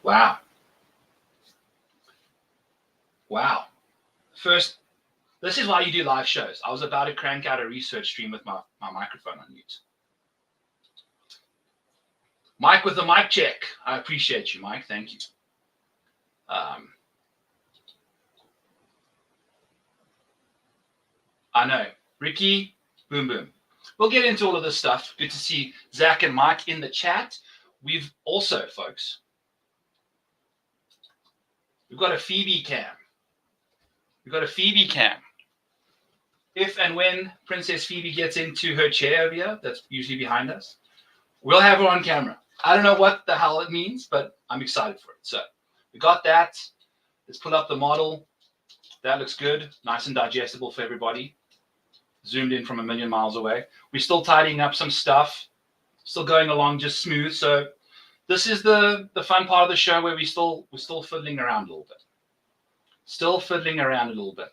Wow. First, this is why you do live shows. I was about to crank out a research stream with my microphone on mute. Mike with the mic check. I appreciate you, Mike. Thank you. I know. Ricky, boom, boom. We'll get into all of this stuff. Good to see Zach and Mike in the chat. We've also, folks, we've got a Phoebe cam. If and when Princess Phoebe gets into her chair over here, that's usually behind us, we'll have her on camera. I don't know what the hell it means, but I'm excited for it. So we got that. Let's pull up the model. That looks good. Nice and digestible for everybody. Zoomed in from a million miles away. We're still tidying up some stuff. Still going along just smooth. So this is the fun part of the show where we're still fiddling around a little bit.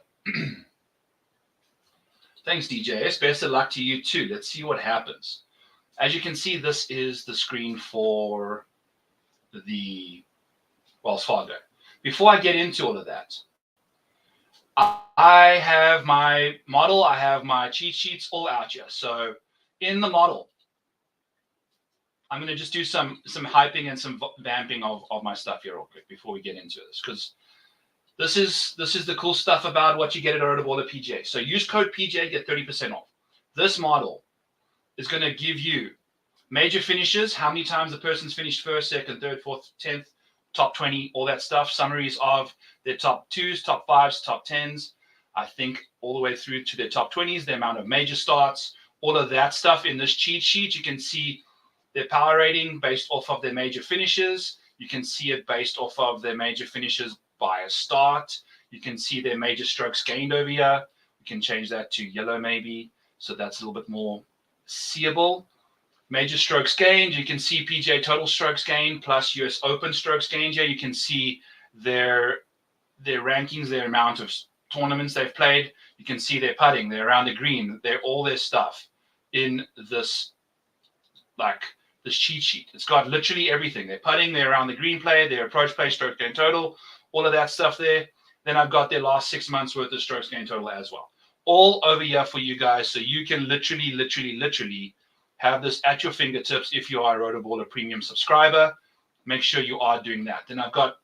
Thanks, DJS. Best of luck to you too. Let's see what happens. As you can see, this is the screen for the Wells Fargo. Before I get into all of that, I have my model, I have my cheat sheets all out here. So in the model, I'm going to just do some hyping and some vamping of my stuff here real quick before we get into this, because this is the cool stuff about what you get at Rotoballer PGA. So use code PGA, get 30% off. This model is going to give you major finishes, how many times the person's finished first, second, third, fourth, 10th, top 20, all that stuff, summaries of their top 2s, top 5s, top 10s, I think all the way through to their top 20s, the amount of major starts, all of that stuff in this cheat sheet. You can see their power rating based off of their major finishes. You can see it based off of their major finishes by a start. You can see their major strokes gained over here. We can change that to yellow maybe, so that's a little bit more seeable. Major strokes gained, you can see PGA total strokes gained plus US Open strokes gained here. You can see their rankings, their amount of tournaments they've played. You can see their putting, their around the green, all their stuff in this cheat sheet. It's got literally everything. Their putting, their around the green play, their approach play, stroke gain total, all of that stuff there. Then I've got their last 6 months worth of strokes gain total as well. All over here for you guys, so you can literally have this at your fingertips if you are a Rotoballer Premium subscriber. Make sure you are doing that. Then I've got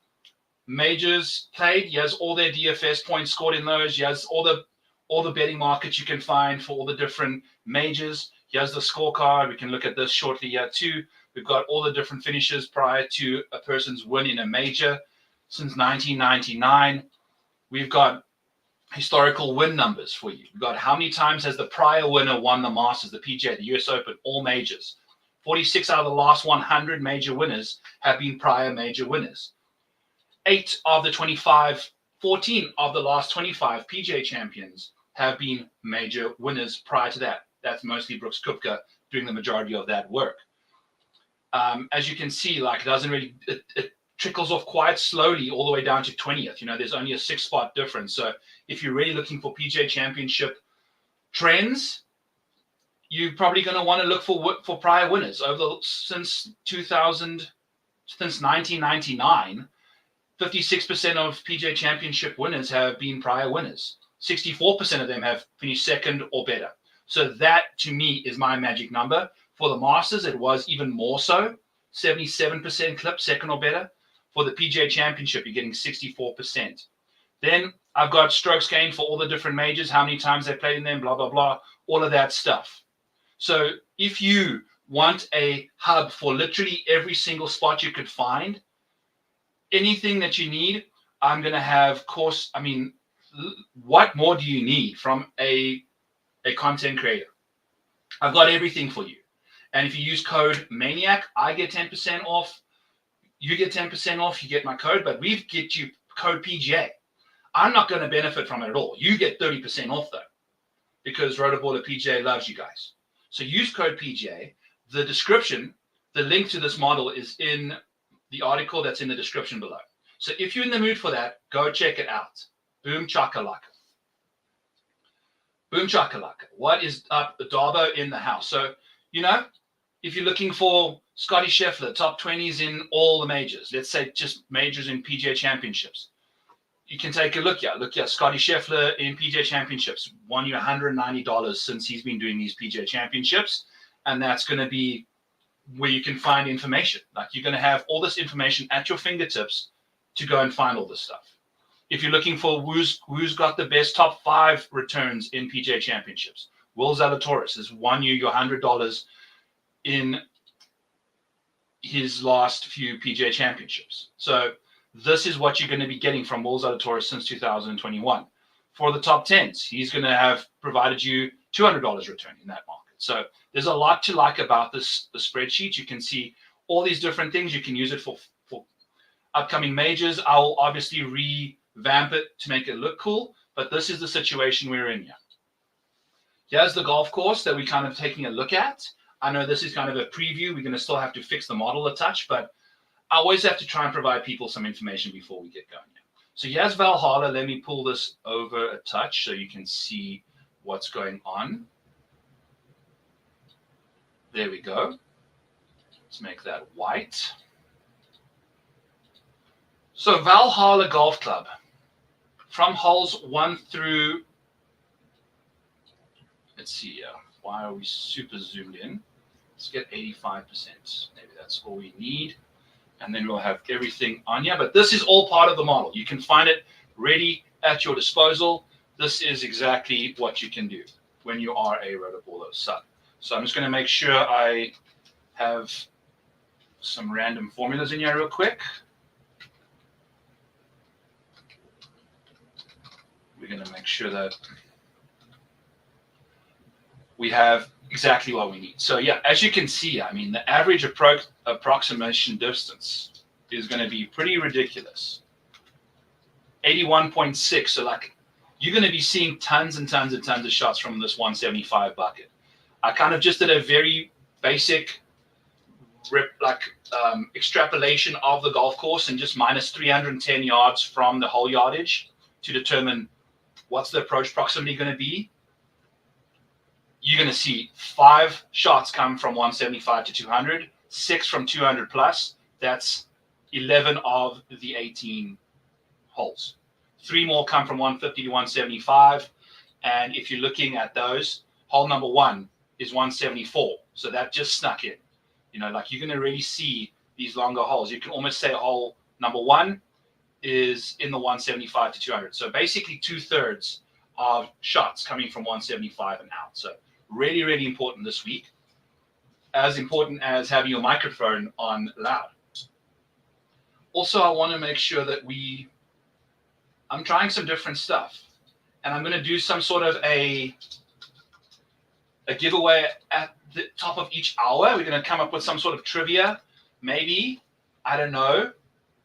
majors played. He has all their DFS points scored in those. He has all the betting markets you can find for all the different majors. He has the scorecard. We can look at this shortly here too. We've got all the different finishes prior to a person's win in a major since 1999. We've got historical win numbers for you. We've got how many times has the prior winner won the Masters, the PGA, the US Open, all majors. 46 out of the last 100 major winners have been prior major winners. 14 of the last 25 PGA champions have been major winners prior to that. That's mostly Brooks Koepka doing the majority of that work. As you can see, it doesn't really, it trickles off quite slowly all the way down to 20th. There's only a 6-spot difference. So if you're really looking for PGA Championship trends, you're probably going to want to look for prior winners. Since 1999, 56% of PGA Championship winners have been prior winners. 64% of them have finished second or better. So that, to me, is my magic number. For the Masters, it was even more so. 77% clip, second or better. For the PGA Championship, you're getting 64%. Then I've got strokes gained for all the different majors, how many times they played in them, blah, blah, blah, all of that stuff. So if you want a hub for literally every single spot you could find, anything that you need, I'm going to have course. I mean, what more do you need from a content creator? I've got everything for you. And if you use code MANIAC, I get 10% off. You get 10% off. You get my code, but we get you code PGA. I'm not going to benefit from it at all. You get 30% off, though, because Rotoballer PGA loves you guys. So use code PGA. The description, the link to this model is in the article that's in the description below. So if you're in the mood for that, go check it out. Boom chakalaka. Boom chakalaka. What is up, Darbo in the house? So, if you're looking for Scottie Scheffler, top 20s in all the majors. Let's say just majors in PGA Championships. You can take a look here. Look here, Scottie Scheffler in PGA Championships won you $190 since he's been doing these PGA Championships. And that's going to be where you can find information. Like you're going to have all this information at your fingertips to go and find all this stuff. If you're looking for who's got the best top 5 returns in PGA Championships, Will Zalatoris has won you your $100 in his last few PGA Championships. So this is what you're going to be getting from Will Zalatoris since 2021. For the top 10s, he's going to have provided you $200 return in that market. So there's a lot to like about the spreadsheet. You can see all these different things. You can use it for upcoming majors. I'll obviously revamp it to make it look cool, but this is the situation we're in here. Here's the golf course that we're kind of taking a look at. I know this is kind of a preview. We're going to still have to fix the model a touch, but I always have to try and provide people some information before we get going. So here's Valhalla. Let me pull this over a touch so you can see what's going on. There we go. Let's make that white. So Valhalla Golf Club, from holes 1 through, let's see, why are we super zoomed in? Let's get 85%. Maybe that's all we need. And then we'll have everything on here. But this is all part of the model. You can find it ready at your disposal. This is exactly what you can do when you are a Rotoballer sub. So I'm just going to make sure I have some random formulas in here real quick. We're going to make sure that we have exactly what we need. So yeah, as you can see, I mean, the average approximation distance is going to be pretty ridiculous. 81.6. So like, you're going to be seeing tons and tons and tons of shots from this 175 bucket. I kind of just did a very basic extrapolation of the golf course and just minus 310 yards from the hole yardage to determine what's the approach proximity going to be. You're going to see 5 shots come from 175 to 200, 6 from 200 plus. That's 11 of the 18 holes. 3 more come from 150 to 175. And if you're looking at those, hole number 1 is 174. So that just snuck in. You know, like you're going to really see these longer holes. You can almost say hole number 1 is in the 175 to 200. So basically 2/3 of shots coming from 175 and out. So really, really important this week. As important as having your microphone on loud. Also, I want to make sure that I'm trying some different stuff. And I'm going to do some sort of a giveaway at the top of each hour. We're going to come up with some sort of trivia, maybe, I don't know,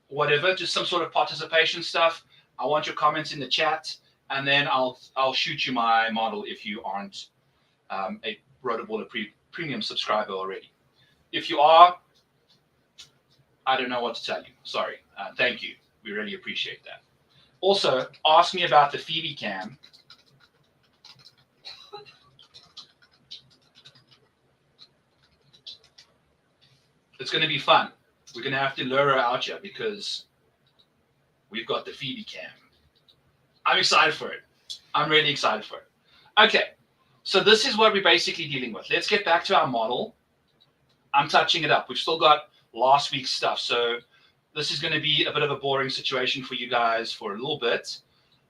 whatever, just some sort of participation stuff. I want your comments in the chat, and then I'll shoot you my model if you aren't a Rotoballer premium subscriber already. If you are, I don't know what to tell you. Sorry. Thank you. We really appreciate that. Also, ask me about the Phoebe cam. It's going to be fun. We're going to have to lure her out here because we've got the Phoebe cam. I'm excited for it. I'm really excited for it. Okay, so this is what we're basically dealing with. Let's get back to our model. I'm touching it up. We've still got last week's stuff, so this is going to be a bit of a boring situation for you guys for a little bit.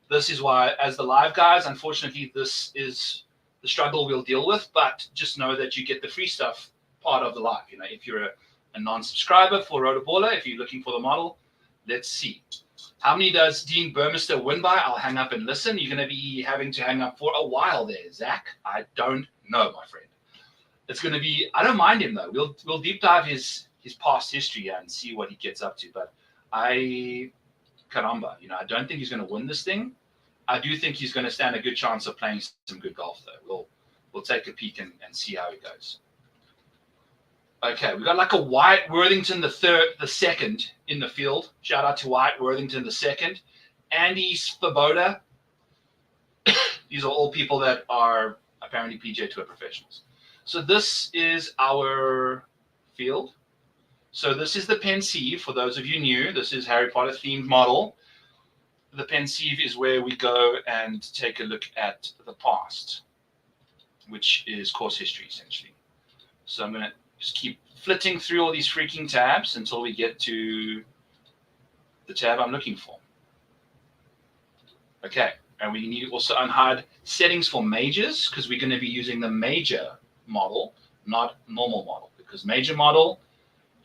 This is why, as the live guys, unfortunately, this is the struggle we'll deal with, but just know that you get the free stuff part of the live. You know, if you're a non-subscriber for Rotoballer, if you're looking for the model, let's see. How many does Dean Burmester win by? I'll hang up and listen. You're going to be having to hang up for a while there, Zach. I don't know, my friend. It's going to be, I don't mind him, though. We'll deep dive his past history and see what he gets up to. But caramba, you know, I don't think he's going to win this thing. I do think he's going to stand a good chance of playing some good golf, though. We'll take a peek and see how he goes. Okay, we got like a Wyatt Worthington the second in the field. Shout out to Wyatt Worthington the second. Andy Svoboda. These are all people that are apparently PGA Tour professionals. So this is our field. So this is the Pensieve. For those of you new, this is Harry Potter themed model. The Pensieve is where we go and take a look at the past, which is course history essentially. So I'm going to just keep flitting through all these freaking tabs until we get to the tab I'm looking for. Okay, and we need to also unhide settings for majors, because we're going to be using the major model, not normal model, because major model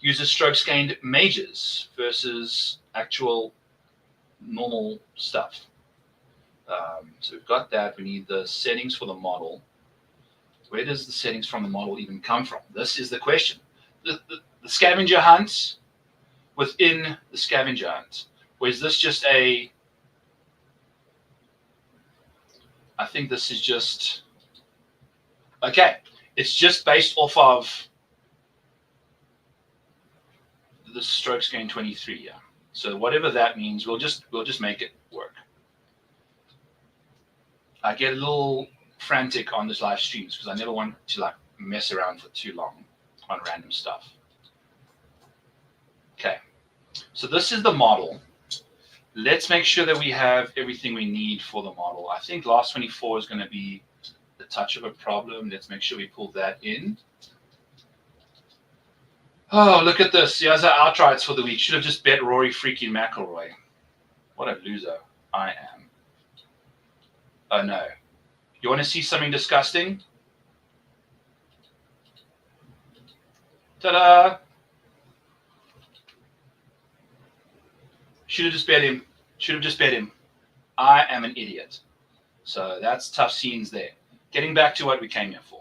uses strokes gained majors versus actual normal stuff. So we've got that. We need the settings for the model. Where does the settings from the model even come from? This is the question. The scavenger hunt within the scavenger hunt. Or is this just a... I think this is just... Okay. It's just based off of the strokes gained 23, yeah. So whatever that means, we'll just make it work. I get a little frantic on this live streams because I never want to like mess around for too long on random stuff. Okay, so this is the model. Let's make sure that we have everything we need for the model. I think last 24 is going to be a touch of a problem. Let's make sure we pull that in. Oh, look at this. Here's our outrights for the week. Should have just bet Rory freaking McIlroy. What a loser I am. Oh, no. You want to see something disgusting? Ta-da! Should have just bet him. Should have just bet him. I am an idiot. So that's tough scenes there. Getting back to what we came here for.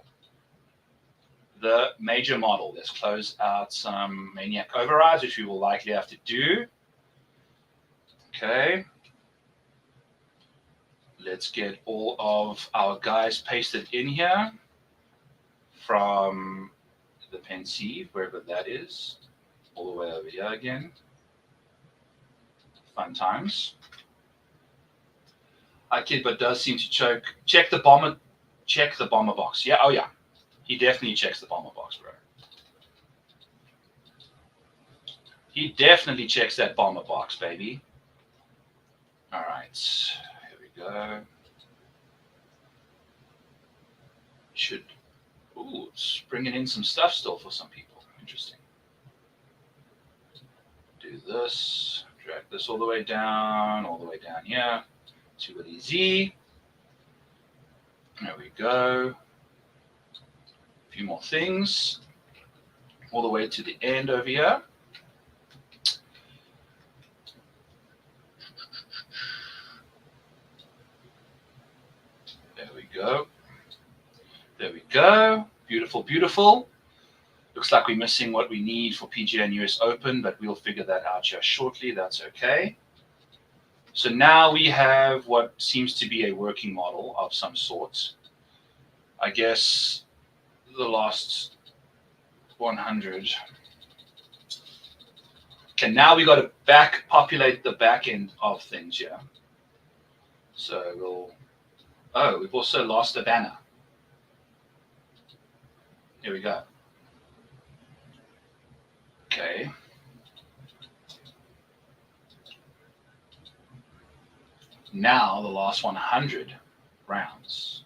The major model. Let's close out some Maniac overrides, which we will likely have to do. Okay. Let's get all of our guys pasted in here from the Pensieve, wherever that is, all the way over here again. Fun times. I kid, but does seem to choke. Check the bomber box. Yeah, oh yeah. He definitely checks the bomber box, bro. He definitely checks that bomber box, baby. All right, here we go. Should, ooh, it's bringing in some stuff still for some people. Interesting. Do this, drag this all the way down here to the Z. There we go. A few more things, all the way to the end over here. There we go. There we go. Beautiful, beautiful. Looks like we're missing what we need for PGA and US Open, but we'll figure that out here shortly. That's okay. So now we have what seems to be a working model of some sort. I guess the last 100. Okay, now we got to populate the back end of things here. So we'll, oh, we've also lost a banner. Here we go. Okay. Now the last 100 rounds.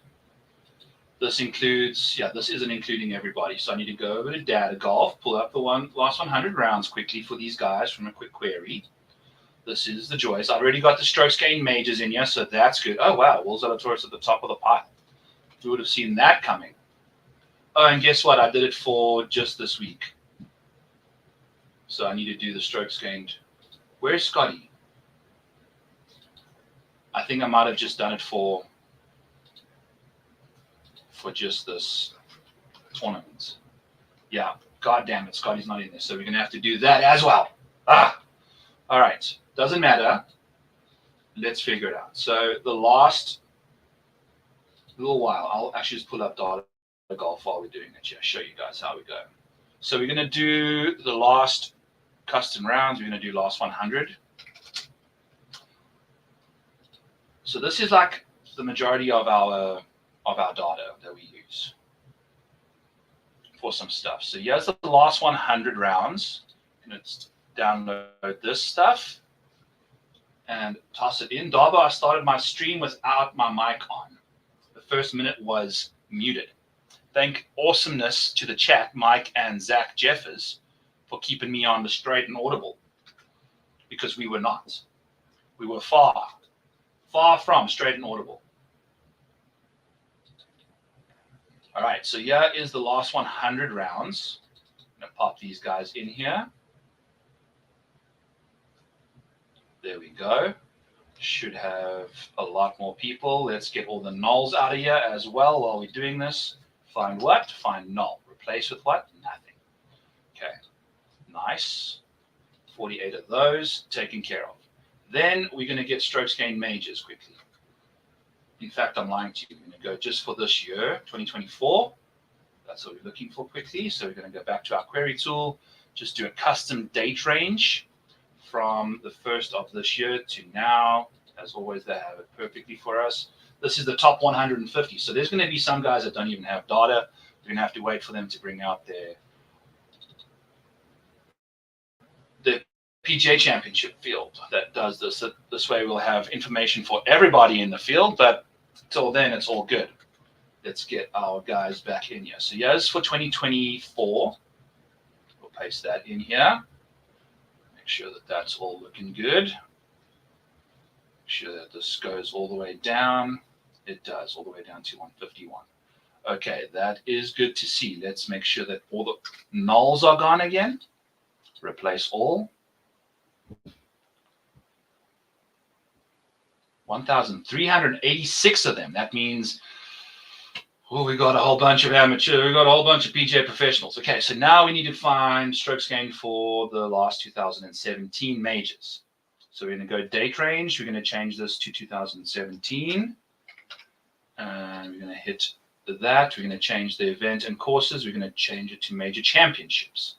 This includes, yeah, this isn't including everybody. So I need to go over to Data Golf, pull up the last 100 rounds quickly for these guys from a quick query. This is the Joyce. I've already got the strokes gained majors in here, so that's good. Oh, wow, Will Zalatoris at the top of the pile. Who would have seen that coming? Oh, and guess what? I did it for just this week. So I need to do the strokes gained. Where's Scottie? I think I might have just done it for just this tournament. Yeah, God damn it, Scottie's not in there. So we're going to have to do that as well. Ah, all right. Doesn't matter. Let's figure it out. So the last little while, I'll actually just pull up Data Golf while we're doing it here. Show you guys how we go. So we're going to do the last custom rounds. We're going to do last 100. So this is like the majority of our data that we use for some stuff. So here's the last 100 rounds, Let's download this stuff and toss it in. Darbo, I started my stream without my mic on. The first minute was muted. Thank awesomeness to the chat, Mike and Zach Jeffers, for keeping me on the straight and audible, because we were not. We were far from straight and audible. All right, so here is the last 100 rounds. I'm going to pop these guys in here. There we go. Should have a lot more people. Let's get all the nulls out of here as well while we're doing this. Find what? Find null. Replace with what? Nothing. Okay. Nice. 48 of those taken care of. Then we're going to get strokes gained majors quickly. In fact, I'm lying to you. We're going to go just for this year, 2024. That's what we're looking for quickly. So we're going to go back to our query tool, just do a custom date range from the first of this year to now. As always, they have it perfectly for us. This is the top 150. So there's going to be some guys that don't even have data. We're going to have to wait for them to bring out the PGA Championship field that does this. This way we'll have information for everybody in the field, but until then, it's all good. Let's get our guys back in here. So here's for 2024. We'll paste that in here. Make sure that that's all looking good. Make sure that this goes all the way down. It does, all the way down to 151. Okay, that is good to see. Let's make sure that all the nulls are gone again. Replace all. 1,386 of them. That means, we got a whole bunch of amateur. We got a whole bunch of PGA professionals. Okay, so now we need to find strokes gained for the last 2017 majors. So we're going to go date range. We're going to change this to 2017. And we're going to hit that. We're going to change the event and courses. We're going to change it to major championships.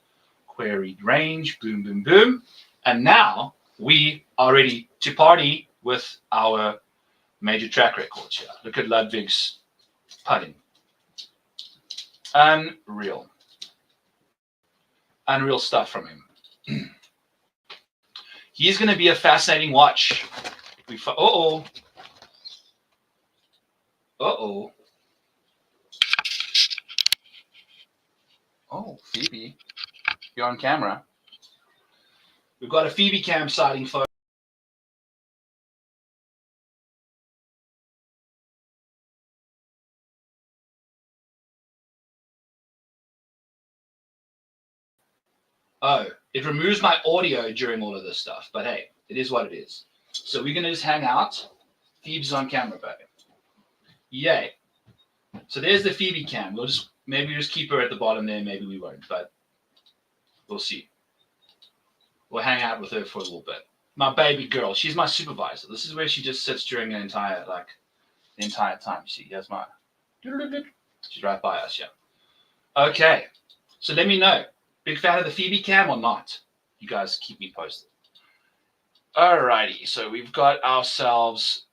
Queried range. Boom, boom, boom. And now we are ready to party with our major track records here. Look at Ludvig's putting. Unreal. Unreal stuff from him. He's going to be a fascinating watch. Uh-oh. Uh-oh. Oh, Phoebe. You're on camera. We've got a Phoebe cam sighting, folks. Oh, it removes my audio during all of this stuff. But hey, it is what it is. So we're going to just hang out. Phoebe's on camera, baby. Yay. So there's the Phoebe cam. Maybe we'll just keep her at the bottom there. Maybe we won't, but we'll see. We'll hang out with her for a little bit. My baby girl. She's my supervisor. This is where she just sits during the entire time. You see, here's my. She's right by us, yeah. Okay. So let me know. Big fan of the Phoebe cam or not? You guys keep me posted. Alrighty. So we've got ourselves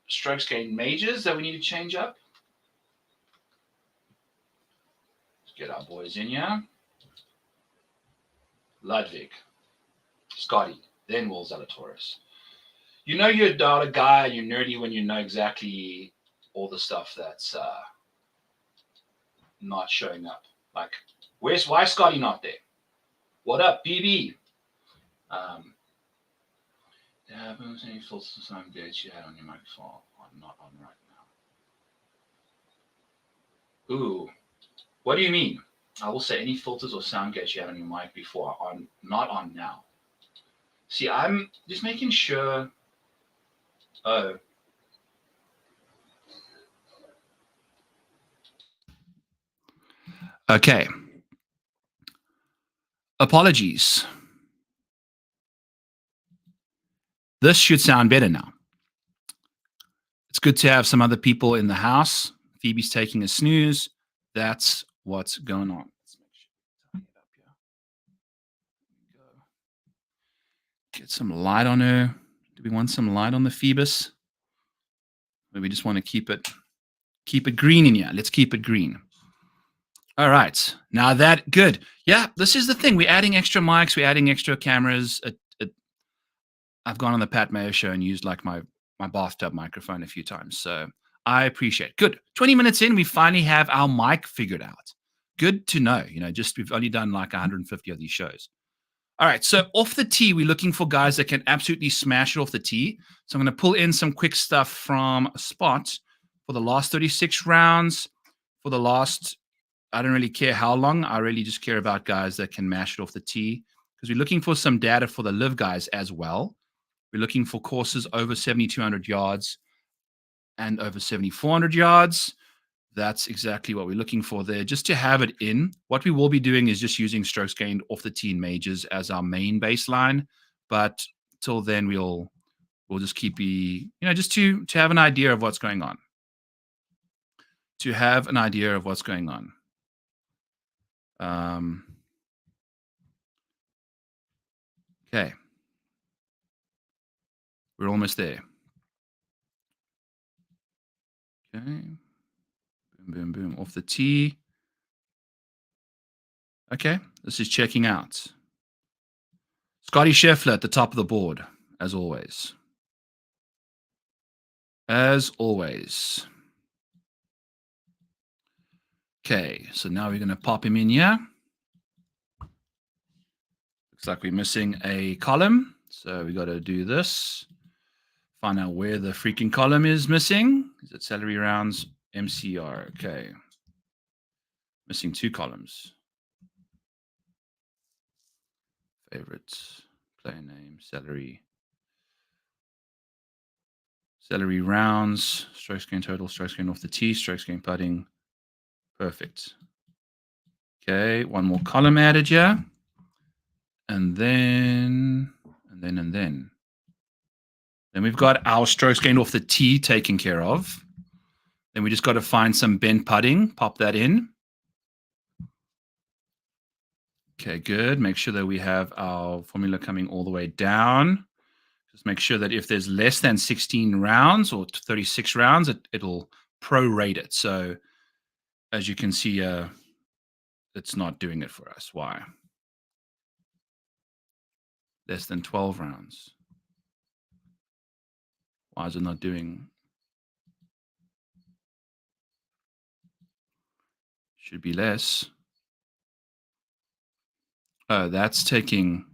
strokes gained majors that we need to change up. Let's get our boys in here. Ludvig. Scottie. Then Will Zalatoris. You know you're a data guy, you're nerdy when you know exactly all the stuff that's not showing up. Like, why is Scottie not there? What up, BB? Yeah, any filters or some gates you had on your microphone? I'm not on right now. Ooh, what do you mean? I will say any filters or sound gates you had on your mic before are not on now. See, I'm just making sure. Oh. Okay. Apologies. This should sound better now. It's good to have some other people in the house. Phoebe's taking a snooze. That's what's going on. Let's make sure we tidy it up here. There we go. Get some light on her. Do we want some light on the Phoebus? Or we just want to keep it green in here? Let's keep it green. All right. Now that good. Yeah, this is the thing. We're adding extra mics. We're adding extra cameras. I've gone on the Pat Mayo show and used like my bathtub microphone a few times. So I appreciate it. Good. 20 minutes in, we finally have our mic figured out. Good to know. Just we've only done like 150 of these shows. All right. So off the tee, we're looking for guys that can absolutely smash it off the tee. So I'm going to pull in some quick stuff from Spot for the last 36 rounds, for the last, I don't really care how long. I really just care about guys that can mash it off the tee because we're looking for some data for the live guys as well. We're looking for courses over 7,200 yards and over 7,400 yards. That's exactly what we're looking for there, just to have it in. What we will be doing is just using strokes gained off the tee majors as our main baseline. But till then, we'll just keep just to have an idea of what's going on. To have an idea of what's going on. Okay. We're almost there. Okay. Boom, boom, boom. Off the tee. Okay. This is checking out. Scottie Scheffler at the top of the board, as always. As always. Okay. So now we're going to pop him in here. Looks like we're missing a column. So we got to do this. Find out where the freaking column is missing. Is it salary rounds? MCR. Okay. Missing 2 columns. Favorites, player name, salary. Salary rounds, strokes gained total, strokes gained off the tee, strokes gained putting. Perfect. Okay, 1 more column added here. And then we've got our strokes gained off the tee taken care of. Then we just got to find some bent putting, pop that in. Okay, good. Make sure that we have our formula coming all the way down. Just make sure that if there's less than 16 rounds or 36 rounds, it'll prorate it. So as you can see, it's not doing it for us. Why? Less than 12 rounds. Why is it not doing? Should be less. Oh, that's taking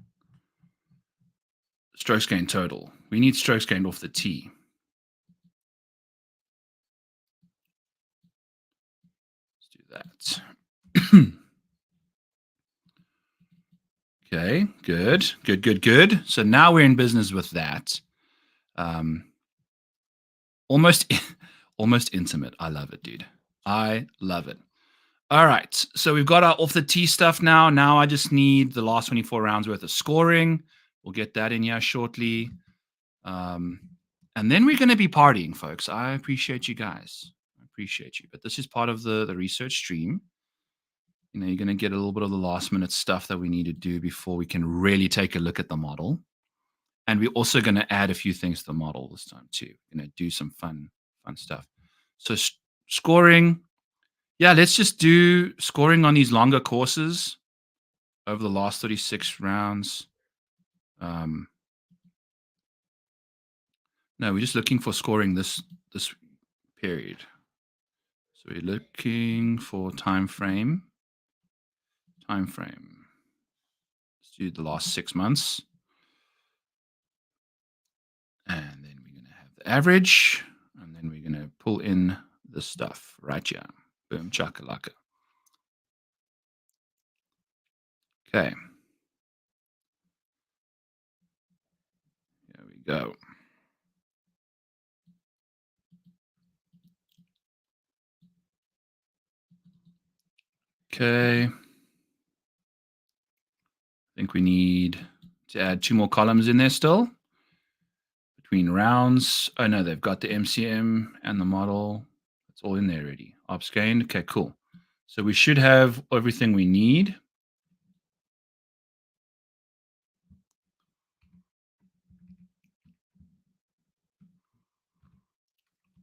strokes gained total. We need strokes gained off the tee. Let's do that. Okay, good. So now we're in business with that. Almost intimate. I love it, dude. I love it. All right. So we've got our off the tee stuff now. Now I just need the last 24 rounds worth of scoring. We'll get that in here shortly. And then we're going to be partying, folks. I appreciate you guys. I appreciate you. But this is part of the research stream. You're going to get a little bit of the last minute stuff that we need to do before we can really take a look at the model. And we're also going to add a few things to the model this time too. We're going to do some fun stuff. So scoring. Yeah, let's just do scoring on these longer courses over the last 36 rounds. No, we're just looking for scoring this period. So we're looking for time frame. Let's do the last 6 months. And then we're going to have the average. And then we're going to pull in the stuff right here. Boom, chakalaka. Okay. Here we go. Okay. I think we need to add 2 more columns in there still. Between rounds. Oh, no, they've got the MCM and the model. It's all in there already. Ops gained. Okay, cool. So we should have everything we need.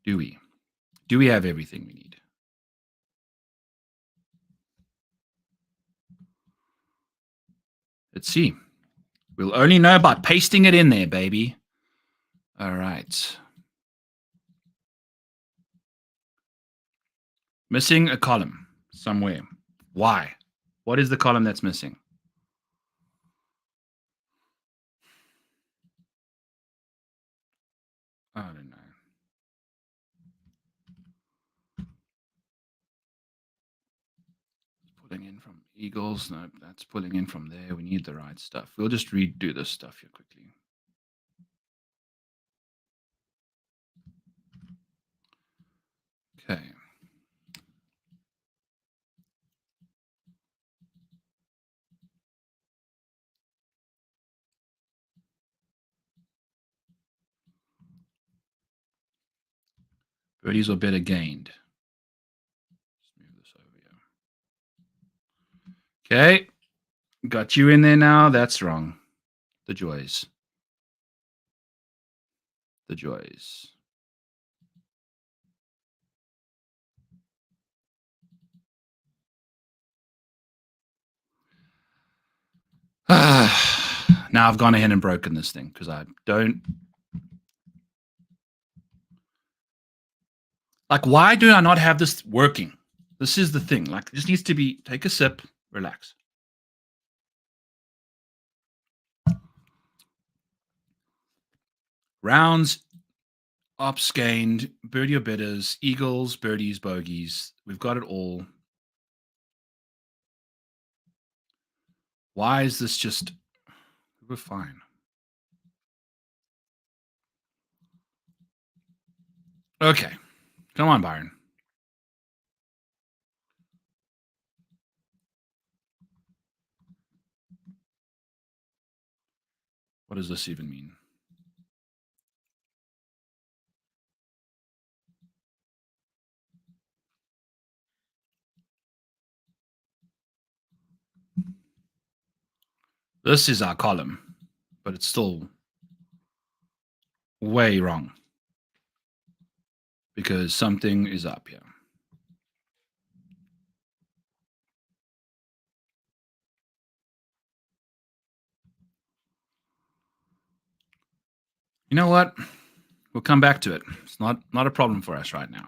Do we? Do we have everything we need? Let's see. We'll only know about pasting it in there, baby. All right. Missing a column somewhere. Why? What is the column that's missing? I don't know. Pulling in from Eagles. No, that's pulling in from there. We need the right stuff. We'll just redo this stuff here quickly. Okay. Birdies or better gained. Let's move this over here. Okay. Got you in there now. That's wrong. The joys. The joys. Now I've gone ahead and broken this thing because I don't. Like, why do I not have this working? This is the thing. Like, it just needs to be, take a sip, relax. Rounds, ops gained, birdie or betters, eagles, birdies, bogeys. We've got it all. Why is this just, we're fine. Okay. Come on, Byron. What does this even mean? This is our column, but it's still way wrong because something is up here. You know what? We'll come back to it. It's not a problem for us right now.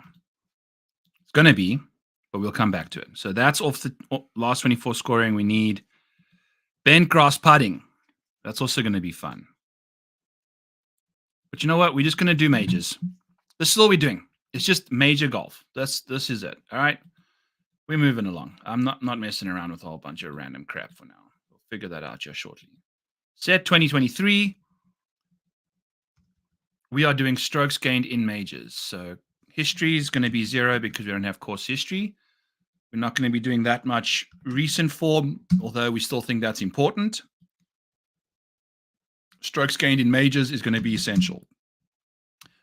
It's going to be, but we'll come back to it. So that's off the last 24 scoring. We need bent grass putting. That's also going to be fun. But you know what? We're just going to do majors. This is all we're doing. It's just major golf. This is it. All right. We're moving along. I'm not messing around with a whole bunch of random crap for now. We'll figure that out just shortly. Set 2023. We are doing strokes gained in majors. So history is going to be 0 because we don't have course history. We're not going to be doing that much recent form, although we still think that's important. Strokes gained in majors is going to be essential.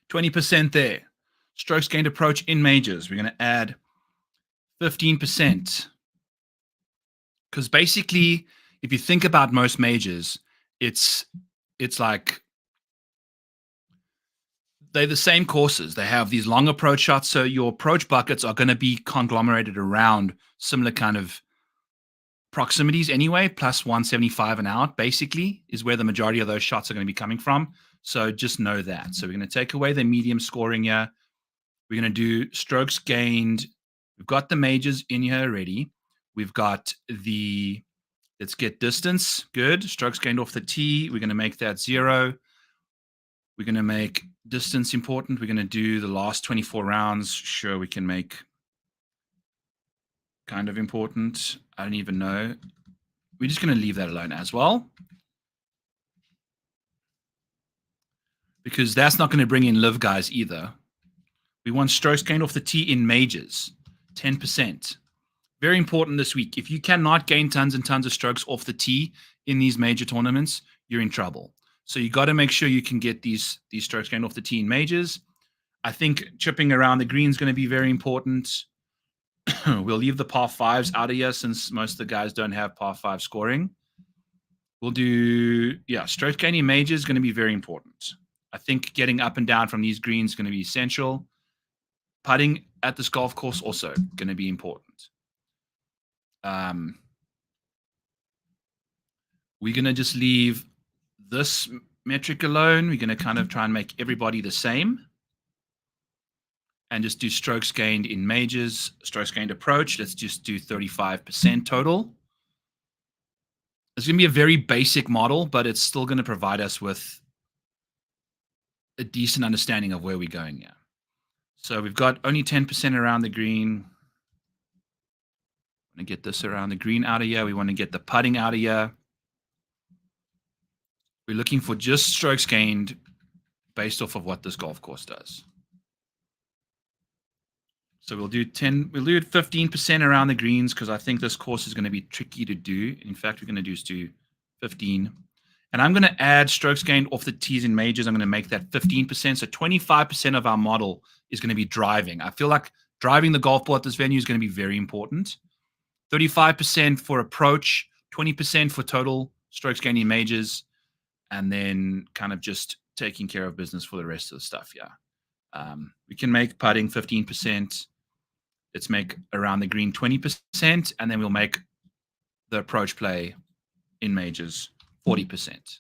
20% there. Strokes gained approach in majors. We're going to add 15%. Because basically, if you think about most majors, it's like they're the same courses. They have these long approach shots. So your approach buckets are going to be conglomerated around similar kind of proximities anyway, plus 175 and out, basically, is where the majority of those shots are going to be coming from. So just know that. So we're going to take away the medium scoring here. We're going to do strokes gained. We've got the majors in here already. We've got the, let's get distance. Good. Strokes gained off the tee. We're going to make that 0. We're going to make distance important. We're going to do the last 24 rounds. Sure, we can make kind of important. I don't even know. We're just going to leave that alone as well. Because that's not going to bring in live guys either. We want strokes gained off the tee in majors. 10%. Very important this week. If you cannot gain tons and tons of strokes off the tee in these major tournaments, you're in trouble. So you got to make sure you can get these strokes gained off the tee in majors. I think chipping around the green is going to be very important. We'll leave the par 5s out of here since most of the guys don't have par 5 scoring. We'll do, strokes gained in majors is going to be very important. I think getting up and down from these greens is going to be essential. Putting at this golf course also going to be important. we're going to just leave this metric alone. We're going to kind of try and make everybody the same. And just do strokes gained in majors, strokes gained approach. Let's just do 35% total. It's going to be a very basic model, but it's still going to provide us with a decent understanding of where we're going here. So we've got only 10% around the green. Want to get this around the green out of here. We want to get the putting out of here. We're looking for just strokes gained based off of what this golf course does. So we'll do 15% around the greens because I think this course is going to be tricky to do. In fact, we're going to do 15. And I'm going to add strokes gained off the tees and majors. I'm going to make that 15%. So 25% of our model is going to be driving. I feel like driving the golf ball at this venue is going to be very important. 35% for approach, 20% for total strokes gained in majors, and then kind of just taking care of business for the rest of the stuff. Yeah. We can make putting 15%. Let's make around the green 20%, and then we'll make the approach play in majors 40%.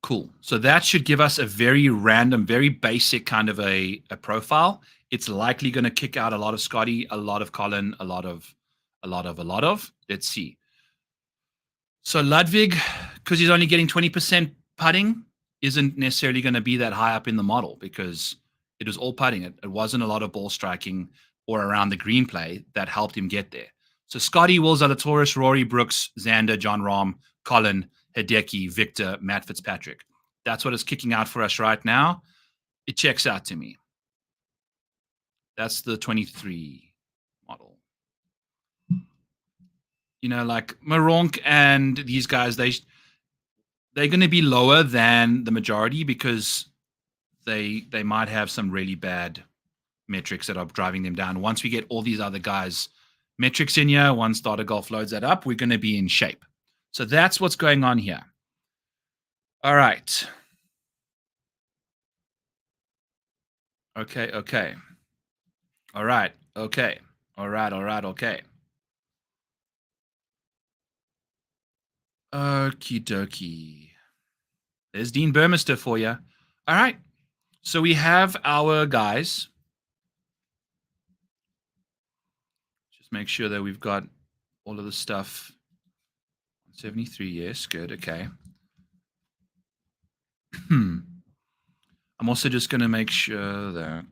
Cool. So that should give us a very random, very basic kind of a profile. It's likely going to kick out a lot of Scottie, a lot of Collin, a lot of. Let's see. So Ludvig, because he's only getting 20% putting, isn't necessarily going to be that high up in the model because it was all putting. It wasn't a lot of ball striking or around the green play that helped him get there. So Scottie, Will Zalatoris, Rory, Brooks, Xander, Jon Rahm, Collin, Hideki, Viktor, Matt Fitzpatrick. That's what is kicking out for us right now. It checks out to me. That's the 23 model. You know, like Maronk and these guys, they're going to be lower than the majority because they might have some really bad metrics that are driving them down. Once we get all these other guys' metrics in here, once Data Golf loads that up, we're going to be in shape. So that's what's going on here. All right. Okay. All right. Okay. All right. Okay. Okie dokie. There's Dean Burmester for you. All right. So we have our guys. Just make sure that we've got all of the stuff. 73, yes. Good. Okay. I'm also just going to make sure that.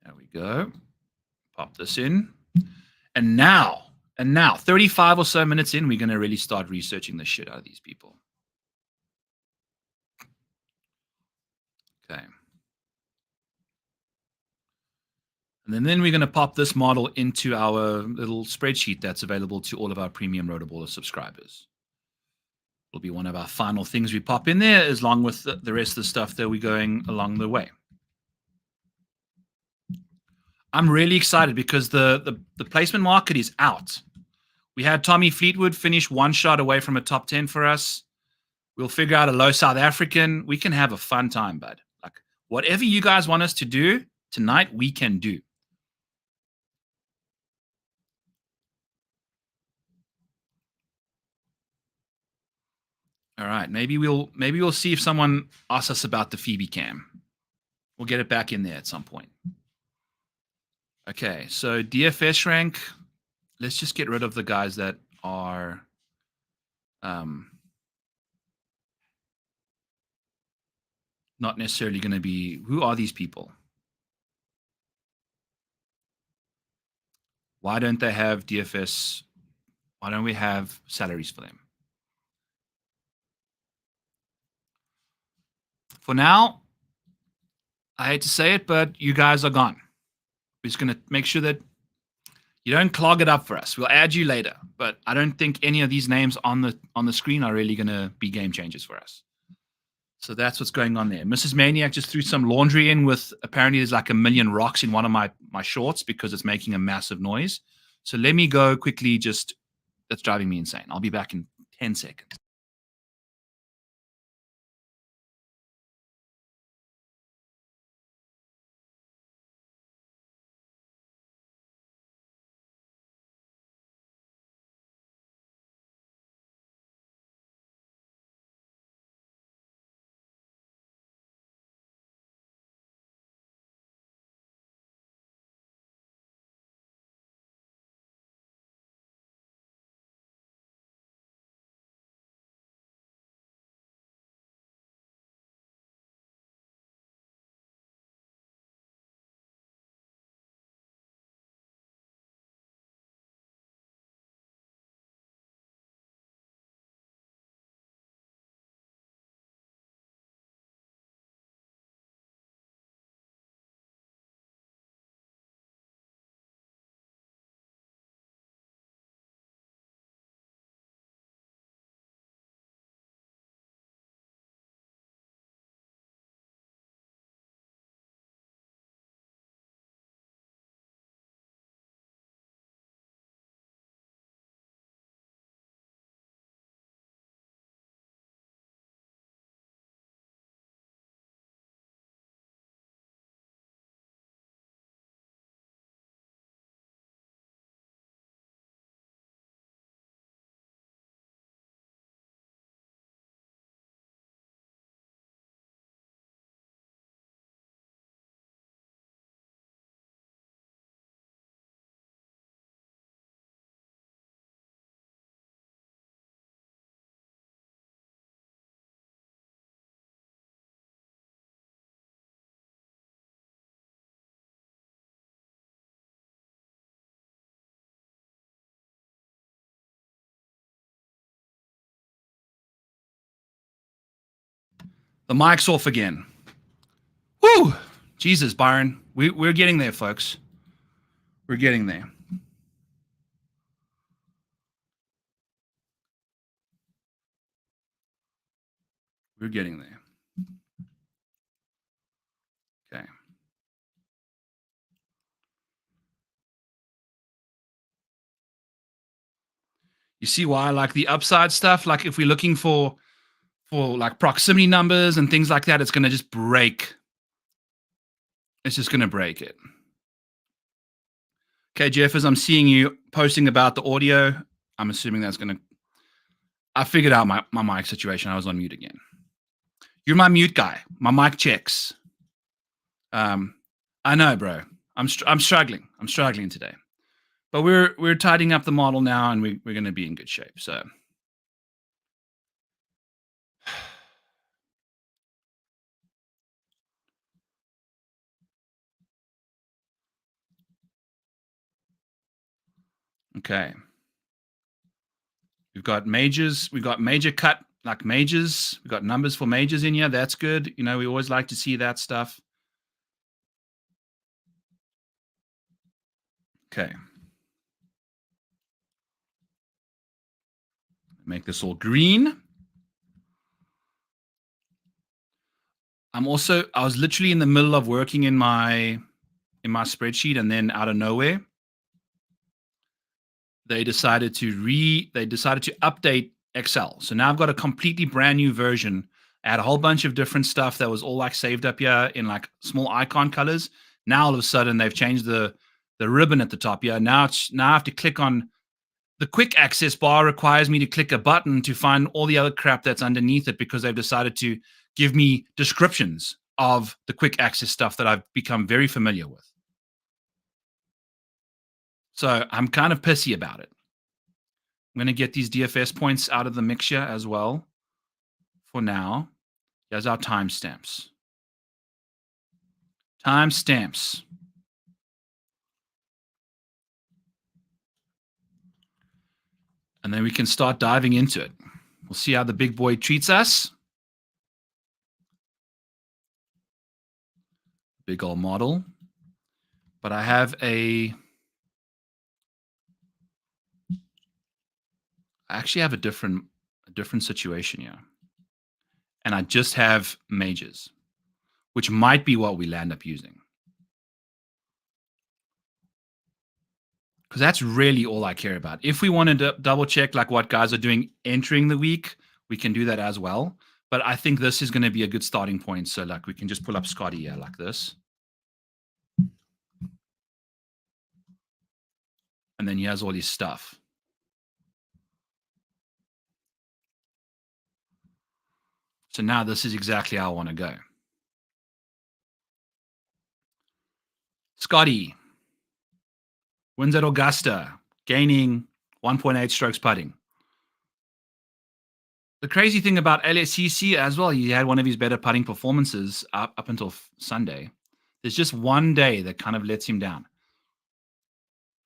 There we go. Pop this in. And now, 35 or so minutes in, we're going to really start researching the shit out of these people. Okay. And then we're going to pop this model into our little spreadsheet that's available to all of our premium Rotoballer subscribers. It'll be one of our final things we pop in there, as long with the rest of the stuff that we're going along the way. I'm really excited because the placement market is out. We had Tommy Fleetwood finish one shot away from a top 10 for us. We'll figure out a low South African. We can have a fun time, bud. Like, whatever you guys want us to do tonight, we can do. All right, maybe we'll see if someone asks us about the Phoebe cam. We'll get it back in there at some point. Okay, so DFS rank. Let's just get rid of the guys that are not necessarily going to be. Who are these people? Why don't they have DFS? Why don't we have salaries for them? For now, I hate to say it, but you guys are gone. We're just going to make sure that you don't clog it up for us. We'll add you later, but I don't think any of these names on the screen are really going to be game changers for us. So that's what's going on there. Mrs. Maniac just threw some laundry in with, apparently there's like 1 million rocks in one of my shorts because it's making a massive noise. So let me go quickly. That's driving me insane. I'll be back in 10 seconds. The mic's off again. Woo! Jesus, Byron. We're getting there, folks. We're getting there. We're getting there. Okay. You see why I like the upside stuff? Like if we're looking for like proximity numbers and things like that, it's going to just break. It's just going to break it. Okay, Jeff, as I'm seeing you posting about the audio, I'm assuming that's going to... I figured out my mic situation. I was on mute again. You're my mute guy. My mic checks. I know, bro. I'm struggling. I'm struggling today. But we're tidying up the model now, and we're going to be in good shape. So... Okay. We've got majors. We've got major cut, like majors. We've got numbers for majors in here. That's good. You know, we always like to see that stuff. Okay. Make this all green. I was literally in the middle of working in my spreadsheet, and then out of nowhere, they decided to update Excel. So now I've got a completely brand new version. I had a whole bunch of different stuff that was all like saved up here in like small icon colors. Now all of a sudden they've changed the ribbon at the top here. Now I have to click on the quick access bar. Requires me to click a button to find all the other crap that's underneath it, because they've decided to give me descriptions of the quick access stuff that I've become very familiar with. So I'm kind of pissy about it. I'm going to get these DFS points out of the mixture as well. For now, here's our timestamps. Timestamps. And then we can start diving into it. We'll see how the big boy treats us. Big old model. But I have I actually have a different situation here. And I just have majors, which might be what we land up using. Because that's really all I care about. If we wanted to double check like what guys are doing entering the week, we can do that as well. But I think this is going to be a good starting point. So like we can just pull up Scottie here like this. And then he has all his stuff. So now this is exactly how I want to go. Scottie wins at Augusta, gaining 1.8 strokes putting. The crazy thing about LSCC as well, he had one of his better putting performances up until Sunday. There's just one day that kind of lets him down.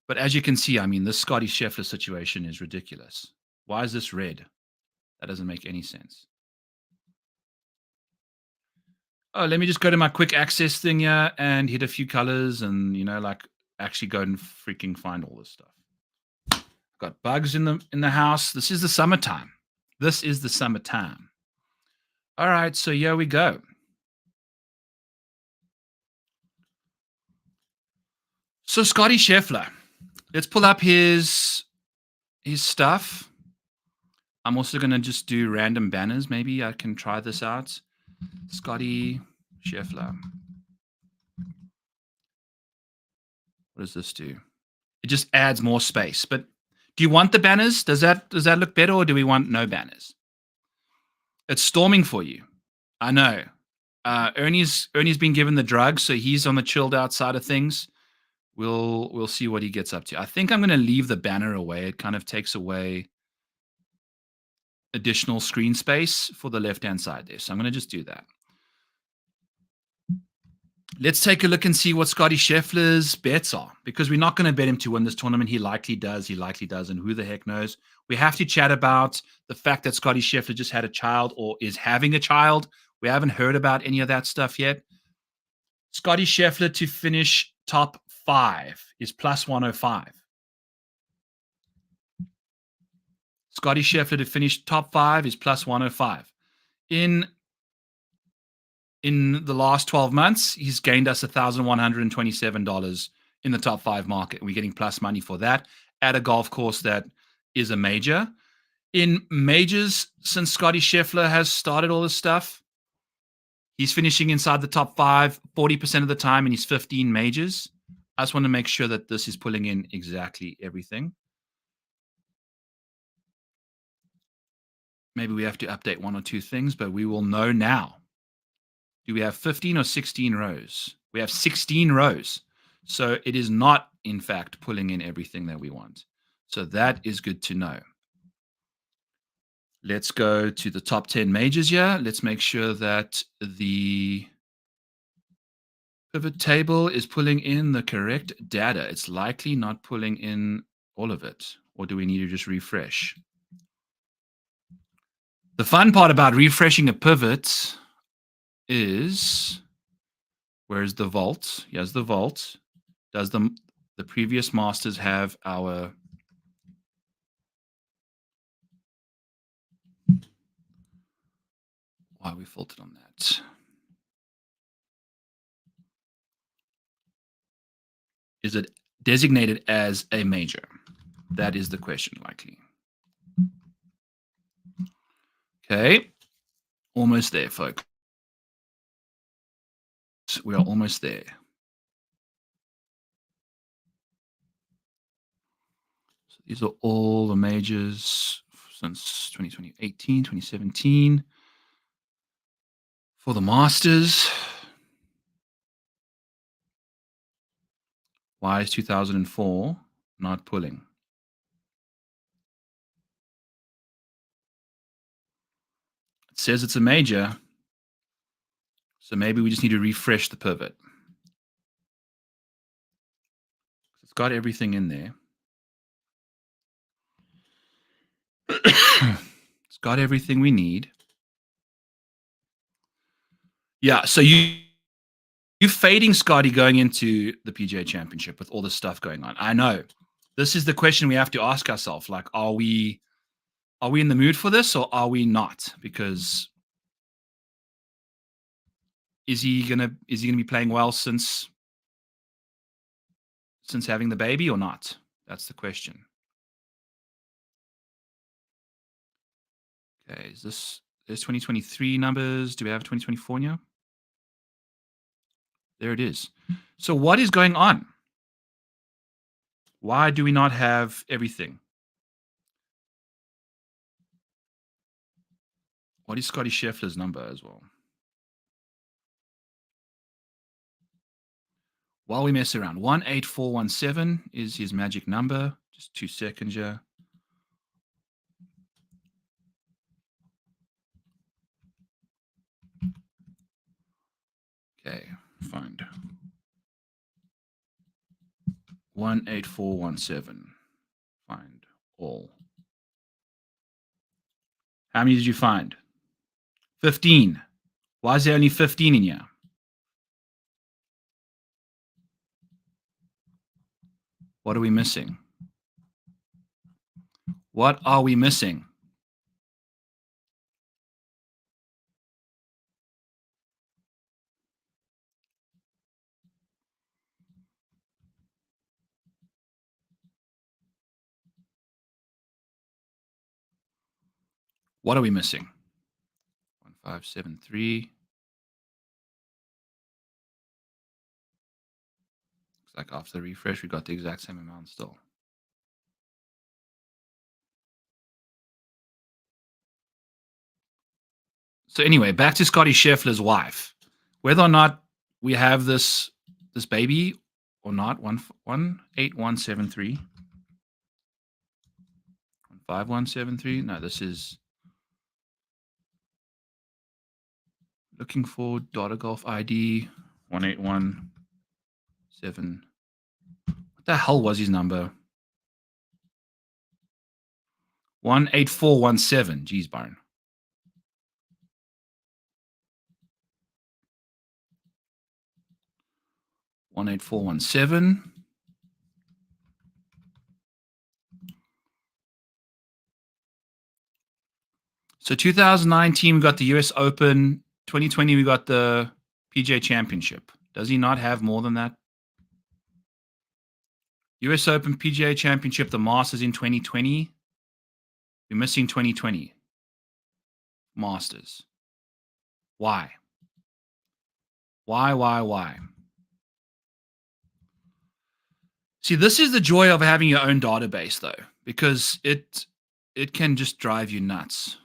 But as you can see, I mean, this Scottie Scheffler situation is ridiculous. Why is this red? That doesn't make any sense. Oh, let me just go to my quick access thing here and hit a few colors and, you know, like actually go and freaking find all this stuff. Got bugs in the house. This is the summertime. This is the summertime. All right, so here we go. So Scottie Scheffler. Let's pull up his stuff. I'm also going to just do random banners. Maybe I can try this out. Scottie Scheffler. What does this do? It just adds more space. But do you want the banners? Does that look better, or do we want no banners? It's storming for you. I know. Ernie's been given the drug, so he's on the chilled out side of things. We'll see what he gets up to. I think I'm going to leave the banner away. It kind of takes away additional screen space for the left-hand side there. So I'm going to just do that. Let's take a look and see what Scottie Scheffler's bets are, because we're not going to bet him to win this tournament. He likely does. And who the heck knows? We have to chat about the fact that Scottie Scheffler just had a child or is having a child. We haven't heard about any of that stuff yet. Scottie Scheffler to finish top 5 is plus 105. Scottie Scheffler to finish top 5 is plus 105. In the last 12 months, he's gained us $1,127 in the top 5 market. We're getting plus money for that at a golf course that is a major. In majors, since Scottie Scheffler has started all this stuff, he's finishing inside the top 5 40% of the time in his 15 majors. I just want to make sure that this is pulling in exactly everything. Maybe we have to update 1 or 2 things, but we will know now. Do we have 15 or 16 rows? We have 16 rows. So it is not, in fact, pulling in everything that we want. So that is good to know. Let's go to the top 10 majors here. Let's make sure that the pivot table is pulling in the correct data. It's likely not pulling in all of it. Or do we need to just refresh? The fun part about refreshing a pivot is, where's the vault? Here's the vault. Does the previous masters have our why we filtered on that? Is it designated as a major? That is the question, likely. Okay, almost there, folks. We are almost there. So these are all the majors since 2018, 2017. For the Masters, why is 2004 not pulling? It says it's a major, so maybe we just need to refresh the pivot. It's got everything in there. It's got everything we need. Yeah, so you're fading Scottie going into the PGA Championship with all this stuff going on. I know. This is the question we have to ask ourselves. Like, are we in the mood for this or are we not? Because is he gonna be playing well since having the baby or not? That's the question. Okay, there's 2023 numbers. Do we have 2024 now? There it is. So what is going on? Why do we not have everything? What is Scottie Scheffler's number as well? While we mess around, 18417 is his magic number. Just 2 seconds here. Okay, find 18417. Find all. How many did you find? 15. Why is there only 15 in here? What are we missing? What are we missing? What are we missing? 1573. Looks like after the refresh, we got the exact same amount still. So anyway, back to Scottie Scheffler's wife. Whether or not we have this baby or not, 18173. 15173. No, this is looking for daughter golf ID 1817. What the hell was his number? 18417. Geez, Byron. 18417. So 2019, we got the US Open. 2020, we got the PGA Championship. Does he not have more than that? US Open, PGA Championship, the Masters in 2020. We're missing 2020. Masters. Why? Why? See, this is the joy of having your own database, though, because it can just drive you nuts.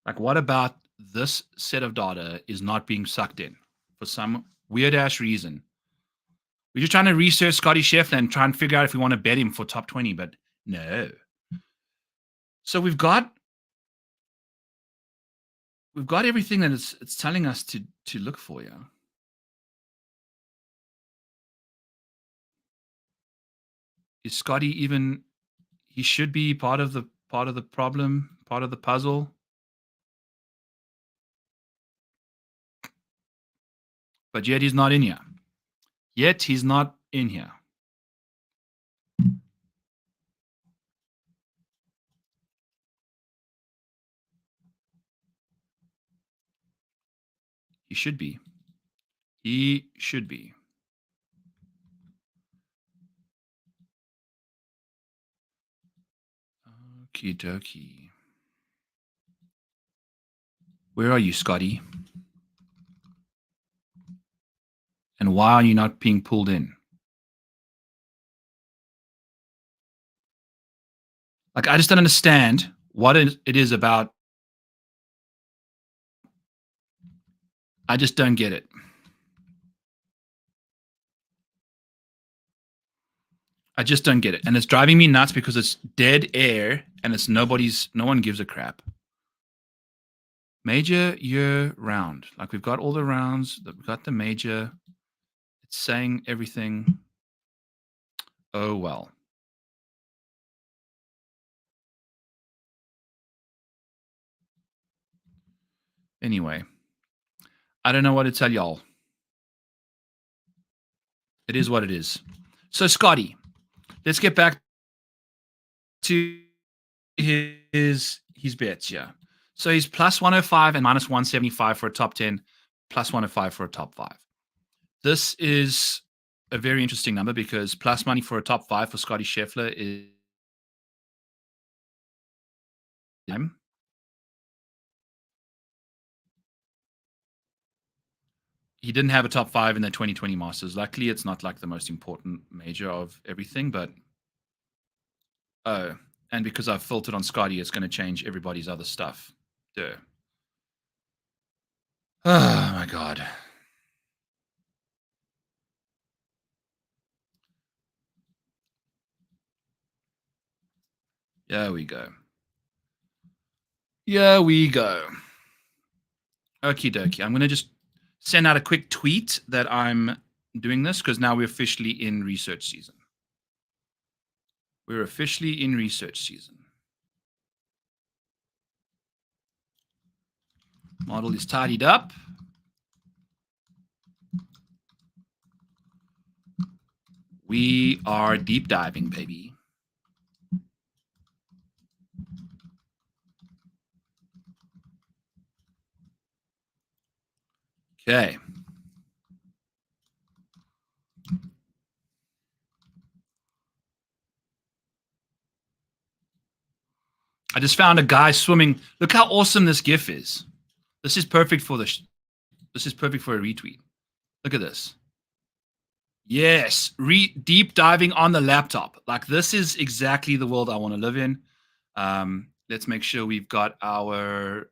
Like, what about this set of data is not being sucked in for some weird-ass reason? We're just trying to research Scottie Scheffler and try and figure out if we want to bet him for top 20, but no. So we've got everything that it's telling us to look for, yeah. Is Scottie even? He should be part of the problem, part of the puzzle. But yet he's not in here. Yet he's not in here. He should be. He should be. Okie dokie. Where are you, Scottie? And why are you not being pulled in? Like, I just don't understand what it is about. I just don't get it. I just don't get it. And it's driving me nuts because it's dead air and it's no one gives a crap. Major year round. Like, we've got all the rounds, we've got the major. It's saying everything. Oh, well. Anyway, I don't know what to tell y'all. It is what it is. So, Scottie, let's get back to his bets, yeah. So he's plus 105 and minus 175 for a top 10, plus 105 for a top 5. This is a very interesting number because plus money for a top 5 for Scottie Scheffler is he didn't have a top 5 in the 2020 Masters. Luckily, it's not like the most important major of everything, but and because I've filtered on Scottie, it's going to change everybody's other stuff. Duh. Oh my God. There we go. Here we go. Okie dokie. I'm going to just send out a quick tweet that I'm doing this because now we're officially in research season. We're officially in research season. Model is tidied up. We are deep diving, baby. Okay. I just found a guy swimming. Look how awesome this GIF is. This is perfect for this is perfect for a retweet. Look at this. Yes, deep diving on the laptop. Like, this is exactly the world I want to live in. Let's make sure we've got our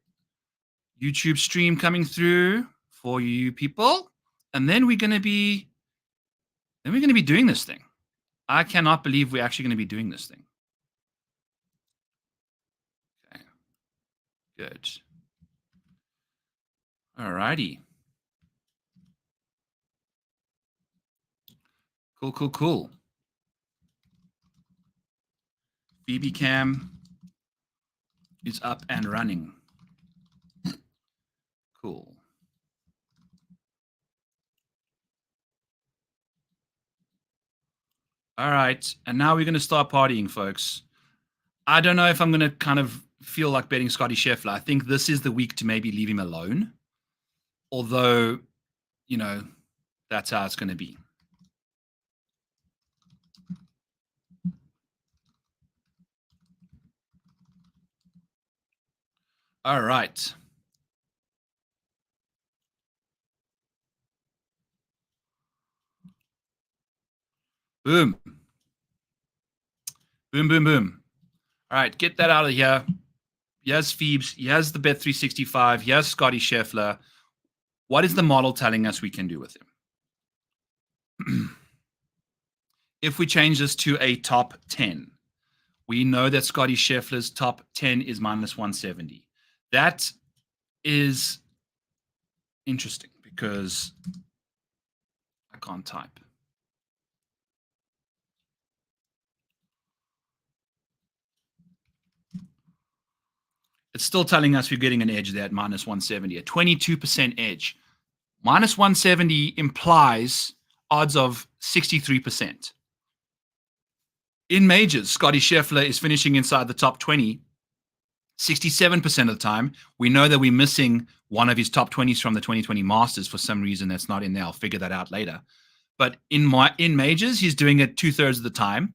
YouTube stream coming through for you people, and then we're going to be doing this thing. I cannot believe we're actually going to be doing this thing. Okay, good. All righty. Cool. BB Cam is up and running. Cool. All right. And now we're going to start partying, folks. I don't know if I'm going to kind of feel like betting Scottie Scheffler. I think this is the week to maybe leave him alone. Although, you know, that's how it's going to be. All right. Boom. Boom, boom, boom. All right, get that out of here. Yes, Phoebes. Yes, the Bet365. Yes, Scottie Scheffler. What is the model telling us we can do with him? If we change this to a top 10, we know that Scottie Scheffler's top 10 is minus 170. That is interesting because I can't type. It's still telling us we're getting an edge there at minus 170, a 22% edge. Minus 170 implies odds of 63%. In majors, Scottie Scheffler is finishing inside the top 20 67% of the time. We know that we're missing one of his top 20s from the 2020 Masters for some reason that's not in there. I'll figure that out later. But in majors, he's doing it 2/3 of the time,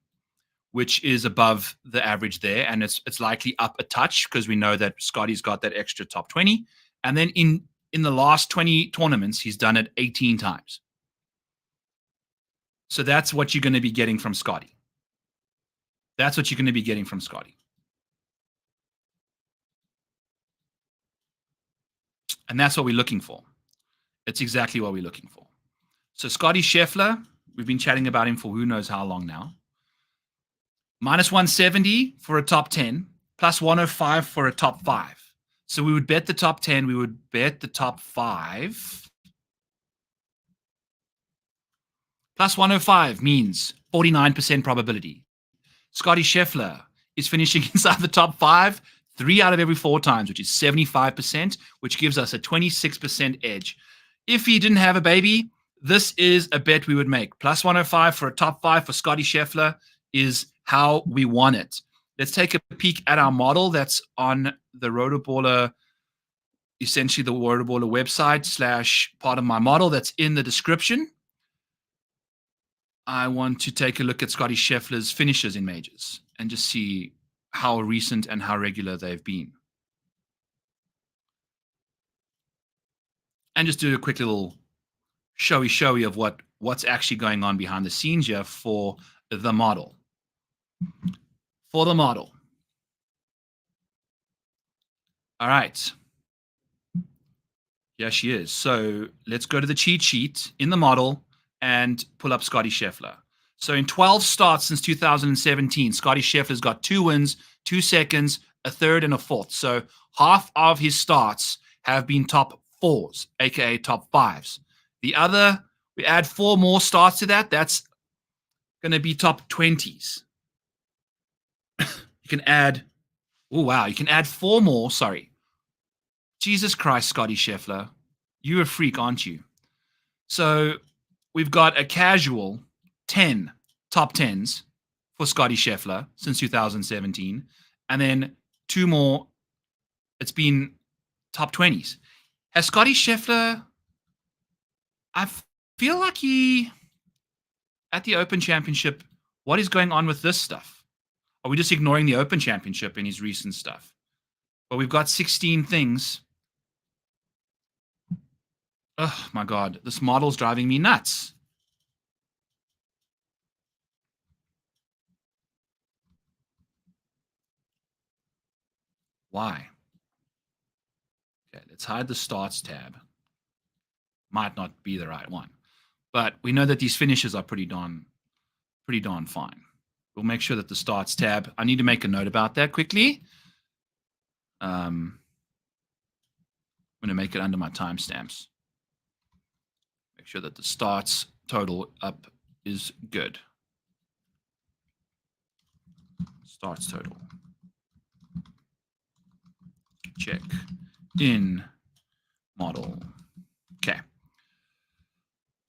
which is above the average there. And it's likely up a touch because we know that Scottie's got that extra top 20. And then in the last 20 tournaments, he's done it 18 times. So that's what you're going to be getting from Scottie. That's what you're going to be getting from Scottie. And that's what we're looking for. It's exactly what we're looking for. So Scottie Scheffler, we've been chatting about him for who knows how long now. Minus 170 for a top 10, plus 105 for a top 5. So we would bet the top 10, we would bet the top 5. Plus 105 means 49% probability. Scottie Scheffler is finishing inside the top 5 3 out of every 4 times, which is 75%, which gives us a 26% edge. If he didn't have a baby, this is a bet we would make. Plus 105 for a top 5 for Scottie Scheffler is how we want it. Let's take a peek at our model that's on the Rotoballer, essentially the Rotoballer website / part of my model that's in the description. I want to take a look at Scottie Scheffler's finishes in majors and just see how recent and how regular they've been. And just do a quick little showy of what's actually going on behind the scenes here for the model. For the model. All right. Yeah, she is. So let's go to the cheat sheet in the model and pull up Scottie Scheffler. So in 12 starts since 2017, Scottie Scheffler's got 2 wins, 2 seconds, a third, and a fourth. So half of his starts have been top 4s, aka top 5s. The other, we add 4 more starts to that, that's going to be top 20s. You can add, oh wow, you can add 4 more, sorry. Jesus Christ, Scottie Scheffler, you're a freak, aren't you? So we've got a casual 10 top 10s for Scottie Scheffler since 2017, and then 2 more, it's been top 20s. Has Scottie Scheffler, I feel like he, at the Open Championship, what is going on with this stuff? Are we just ignoring the Open Championship in his recent stuff? But we've got 16 things. Oh my God, this model's driving me nuts. Why? Okay, let's hide the starts tab. Might not be the right one. But we know that these finishes are pretty darn fine. We'll make sure that the starts tab, I need to make a note about that quickly. I'm going to make it under my timestamps. Make sure that the starts total up is good. Starts total. check in model. Okay.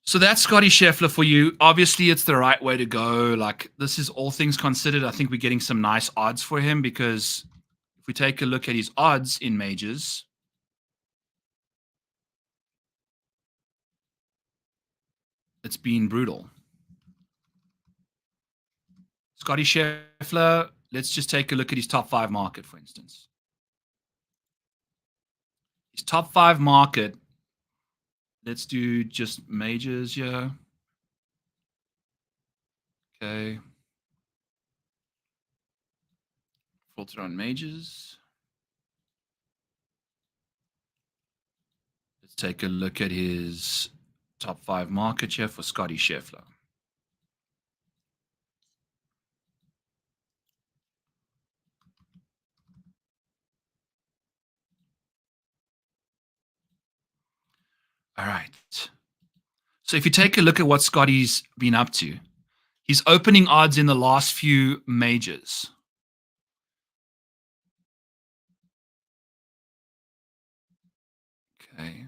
So that's Scottie Scheffler for you. Obviously, it's the right way to go. Like, this is all things considered. I think we're getting some nice odds for him because if we take a look at his odds in majors, it's been brutal. Scottie Scheffler, let's just take a look at his top 5 market, for instance. His top 5 market, let's do just majors here. Okay. Filter on majors. Let's take a look at his top 5 market share for Scottie Scheffler. All right. So if you take a look at what Scottie's been up to, his opening odds in the last few majors. Okay.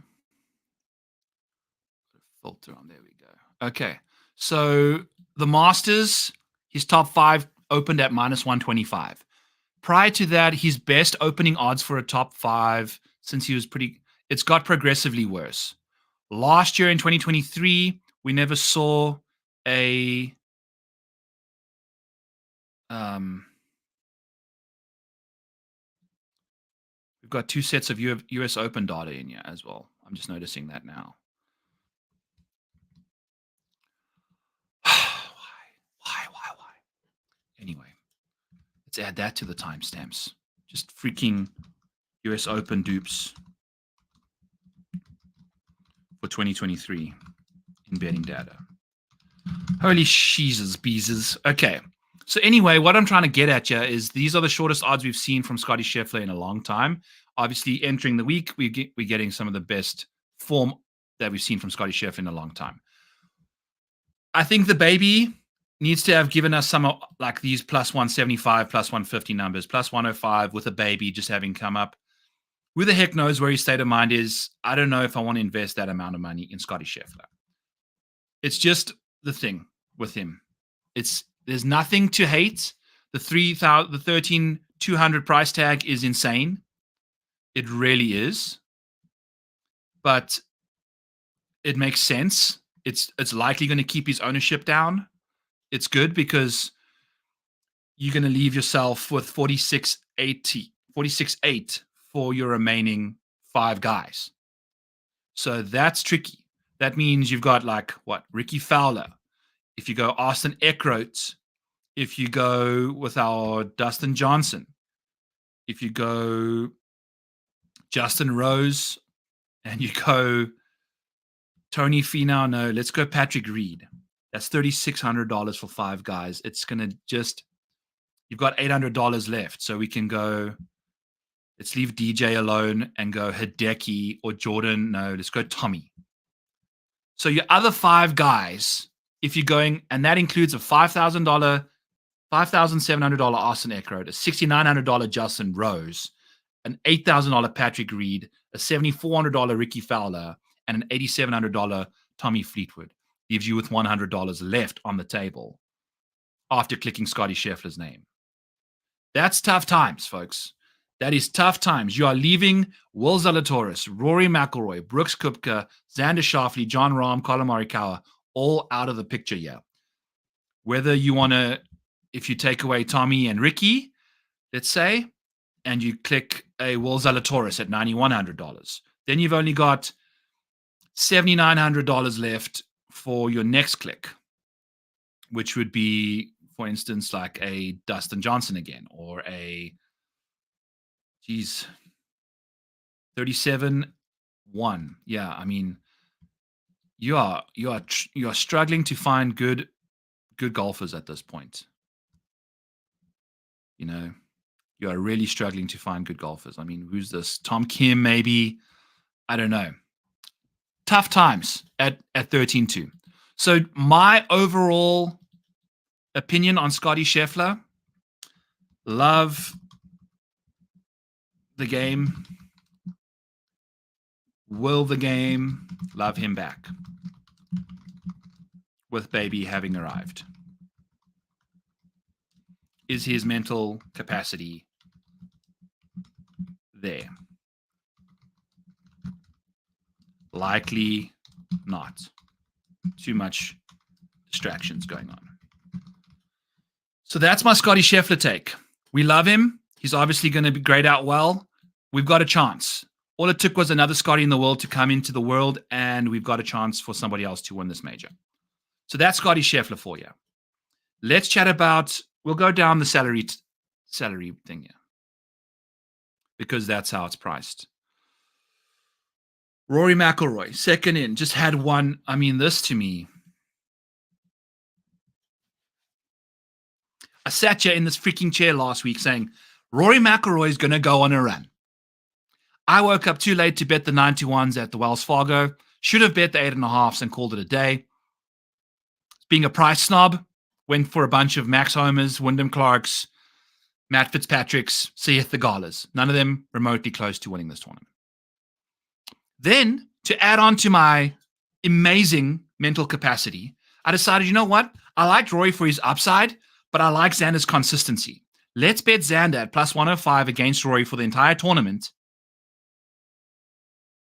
Filter on, there we go. Okay. So the Masters, his top 5 opened at minus 125. Prior to that, his best opening odds for a top 5 since he was it's got progressively worse. Last year in 2023, we never saw a we've got 2 sets of US Open data in here as well. I'm just noticing that now. Why? Anyway, let's add that to the timestamps. Just freaking US Open dupes for 2023 in betting data. Holy sheezes, beezes. Okay. So anyway, what I'm trying to get at you is these are the shortest odds we've seen from Scottie Scheffler in a long time. Obviously, entering the week, we're getting some of the best form that we've seen from Scottie Scheffler in a long time. I think the baby needs to have given us some like these plus 175, plus 150 numbers, plus 105 with a baby just having come up. Who the heck knows where his state of mind is? I don't know if I want to invest that amount of money in Scottie Scheffler. It's just the thing with him. There's nothing to hate. The 13,200 price tag is insane. It really is. But it makes sense. It's likely going to keep his ownership down. It's good because you're going to leave yourself with 46.8 for your remaining 5 guys. So that's tricky. That means you've got Ricky Fowler. If you go Austin Eckroat, if you go with our Dustin Johnson, if you go Justin Rose, and you go Tony Finau, no, let's go Patrick Reed. That's $3,600 for 5 guys. It's going to you've got $800 left. So we can go, let's leave DJ alone and go Hideki or Jordan. No, let's go Tommy. So your other 5 guys, if you're going, and that includes a $5,700 Austin Eckroat, a $6,900 Justin Rose, an $8,000 Patrick Reed, a $7,400 Ricky Fowler, and an $8,700 Tommy Fleetwood. Leaves you with $100 left on the table after clicking Scottie Scheffler's name. That's tough times, folks. That is tough times. You are leaving Will Zalatoris, Rory McIlroy, Brooks Koepka, Xander Schauffele, Jon Rahm, Collin Morikawa, all out of the picture here. Whether you want to, if you take away Tommy and Ricky, let's say, and you click a Will Zalatoris at $9,100, then you've only got $7,900 left for your next click, which would be, for instance, like a Dustin Johnson again, or a 37-1. Yeah, I mean, you are struggling to find good golfers at this point. You know, you are really struggling to find good golfers. I mean, who's this? Tom Kim, maybe. I don't know. Tough times at 13-2. So my overall opinion on Scottie Scheffler, love the game. Will the game love him back? With baby having arrived. Is his mental capacity there? Likely not. Too much distractions going on. So that's my Scottie Scheffler take. We love him. He's obviously going to be grayed out well. We've got a chance. All it took was another Scottie in the world to come into the world, and we've got a chance for somebody else to win this major. So that's Scottie Scheffler for you. Let's chat about, we'll go down the salary thing here, because that's how it's priced. Rory McIlroy, second in, just had one. I mean, this to me, I sat here in this freaking chair last week saying, Rory McIlroy is going to go on a run. I woke up too late to bet the 91s at the Wells Fargo. Should have bet the 8.5s and called it a day. Being a price snob, went for a bunch of Max Homers, Wyndham Clarks, Matt Fitzpatrick's, Seth Thegalas. None of them remotely close to winning this tournament. Then, to add on to my amazing mental capacity, I decided, you know what? I liked Rory for his upside, but I like Xander's consistency. Let's bet Xander at plus 105 against Rory for the entire tournament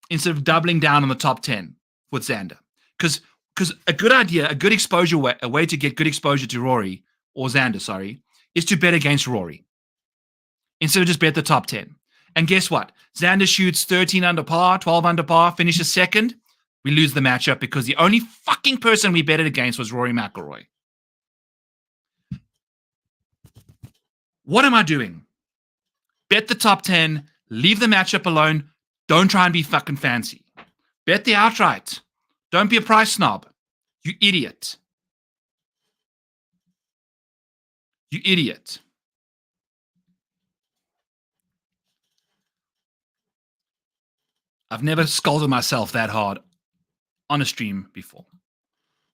instead of doubling down on the top 10 with Xander. Because a good idea, a good exposure way, a way to get good exposure to Rory, or Xander, is to bet against Rory instead of just bet the top 10. And guess what? Xander shoots 13 under par, 12 under par, finishes second. We lose the matchup because the only fucking person we betted against was Rory McIlroy. What am I doing? Bet the top 10, leave the matchup alone. Don't try and be fucking fancy. Bet the outright. Don't be a price snob. You idiot. You idiot. I've never scolded myself that hard on a stream before.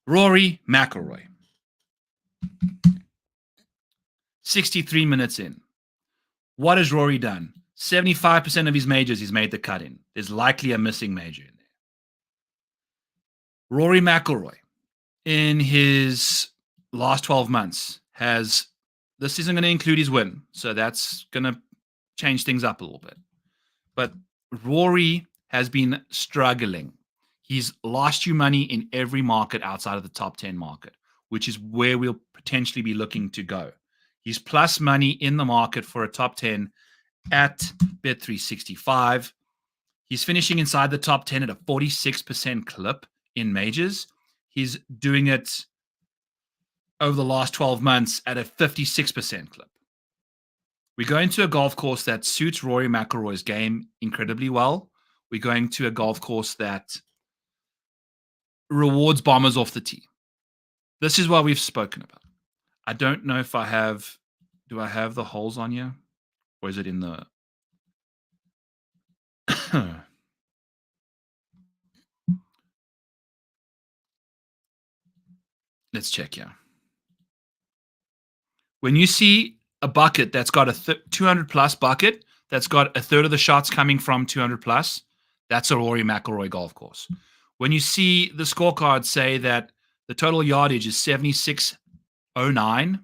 Rory McIlroy. 63 minutes in. What has Rory done? 75% of his majors he's made the cut in. There's likely a missing major in there. Rory McIlroy, in his last 12 months, this isn't going to include his win, so that's going to change things up a little bit. But Rory has been struggling. He's lost you money in every market outside of the top 10 market, which is where we'll potentially be looking to go. He's plus money in the market for a top 10 at Bet365. He's finishing inside the top 10 at a 46% clip in majors. He's doing it over the last 12 months at a 56% clip. We're going to a golf course that suits Rory McIlroy's game incredibly well. We're going to a golf course that rewards bombers off the tee. This is what we've spoken about. I don't know if I have... Do I have the holes on here? Or is it in the... Let's check here. When you see a bucket that's got a 200 plus bucket, that's got a third of the shots coming from 200 plus, that's a Rory McIlroy golf course. When you see the scorecards say that the total yardage is 76.09,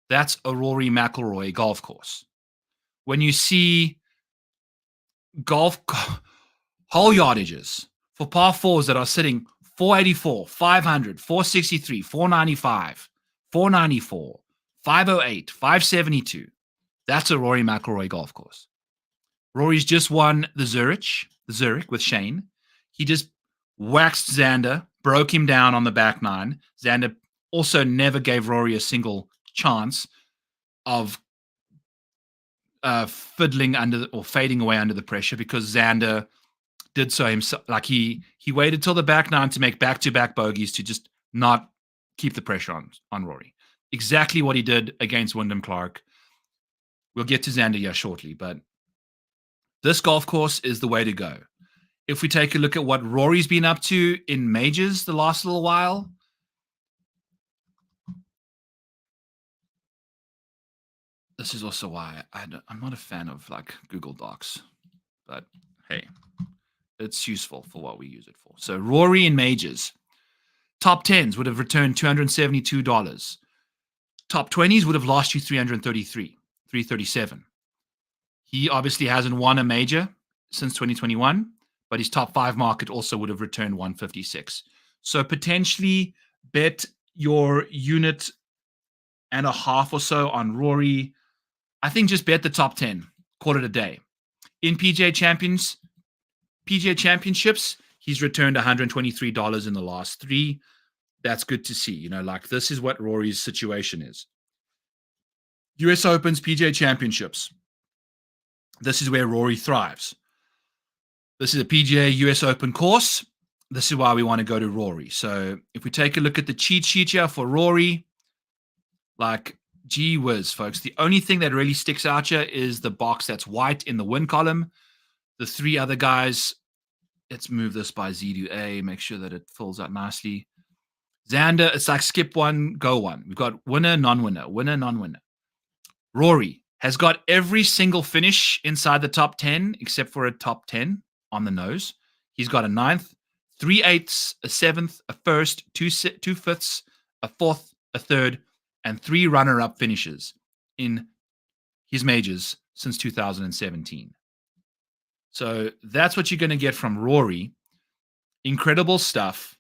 that's a Rory McIlroy golf course. When you see golf hole yardages for par fours that are sitting 484, 500, 463, 495, 494, 508, 572, that's a Rory McIlroy golf course. Rory's just won the Zurich with Shane. He just waxed Xander, broke him down on the back nine. Xander also never gave Rory a single chance of fiddling under or fading away under the pressure, because Xander did so himself. Like he waited till the back nine to make back-to-back bogeys to just not keep the pressure on Rory. Exactly what he did against Wyndham Clark. We'll get to Xander here shortly, but this golf course is the way to go. If we take a look at what Rory's been up to in majors the last little while, this is also why I'm not a fan of like Google Docs, but hey, it's useful for what we use it for. So Rory in majors. Top 10s would have returned $272. Top 20s would have lost you 337. He obviously hasn't won a major since 2021, but his top 5 market also would have returned 156. So potentially bet your unit and a half or so on Rory. I think just bet the top 10. Call it a day. In PGA Championships, he's returned $123 in the last 3. That's good to see. This is what Rory's situation is. US Opens, PGA Championships. This is where Rory thrives. This is a PGA US Open course. This is why we want to go to Rory. So if we take a look at the cheat sheet here for Rory, gee whiz, folks, the only thing that really sticks out here is the box that's white in the win column. The 3 other guys, let's move this by Z to A, make sure that it fills out nicely. Xander, it's like skip one, go one. We've got winner, non-winner, winner, non-winner. Rory has got every single finish inside the top 10 except for a top 10 on the nose. He's got a 9th, 3 8ths, a 7th, a 1st, 2 5ths, a 4th, a 3rd, and 3 runner-up finishes in his majors since 2017. So that's what you're going to get from Rory. Incredible stuff.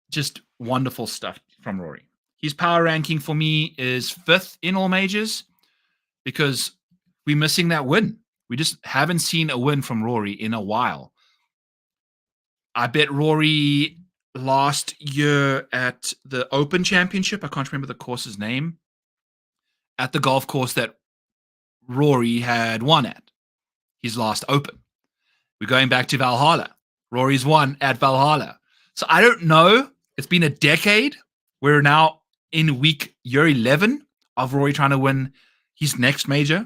Just wonderful stuff from Rory. His power ranking for me is 5th in all majors because we're missing that win. We just haven't seen a win from Rory in a while. I bet Rory last year at the Open Championship, I can't remember the course's name, at the golf course that Rory had won at, his last Open. We're going back to Valhalla. Rory's won at Valhalla. So I don't know. It's been a decade. We're now in year 11 of Rory trying to win his next major.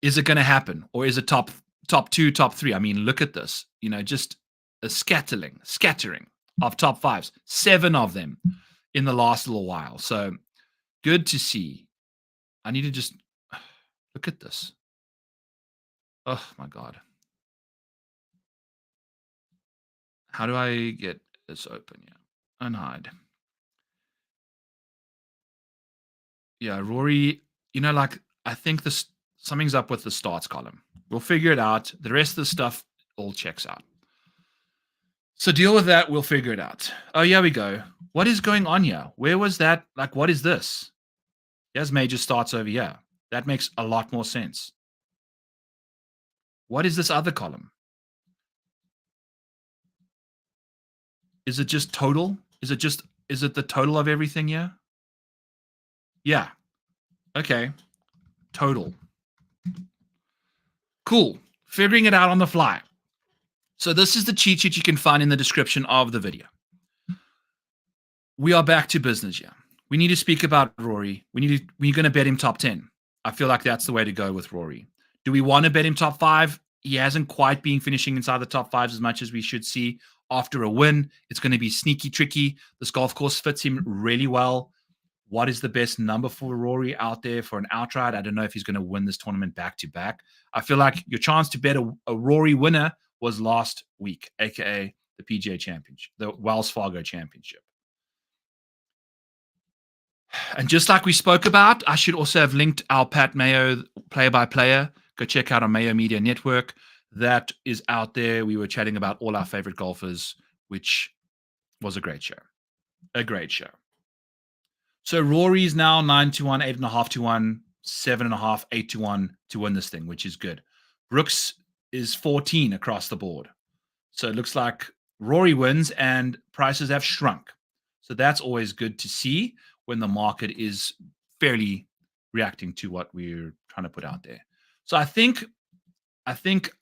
Is it going to happen? Or is it top 2, top 3? I mean, look at this. Just a scattering of top 5s. 7 of them in the last little while. So good to see. I need to just look at this. Oh, my God. How do I get this open? Yeah. Unhide. Yeah, Rory, I think something's up with the starts column. We'll figure it out. The rest of the stuff all checks out. So deal with that. We'll figure it out. Oh, here we go. What is going on here? Where was that? What is this? Here's major starts over here. That makes a lot more sense. What is this other column? Is it just total? Is it the total of everything here? Yeah. Okay. Total. Cool. Figuring it out on the fly. So this is the cheat sheet you can find in the description of the video. We are back to business here. We need to speak about Rory. We're going to bet him top 10. I feel like that's the way to go with Rory. Do we want to bet him top 5? He hasn't quite been finishing inside the top 5s as much as we should see. After a win, it's going to be sneaky tricky. This golf course fits him really well. What is the best number for Rory out there for an outright? I don't know if he's going to win this tournament back-to-back. I feel like your chance to bet a Rory winner was last week, a.k.a. the PGA Championship, the Wells Fargo Championship. And just like we spoke about, I should also have linked our Pat Mayo play-by-player. Go check out our Mayo Media Network. That is out there. We were chatting about all our favorite golfers, which was a great show. A great show. So Rory's now 9-1, 8.5-1, 7.5, 8-1 to win this thing, which is good. Brooks is 14 across the board. So it looks like Rory wins and prices have shrunk. So that's always good to see when the market is fairly reacting to what we're trying to put out there. So I think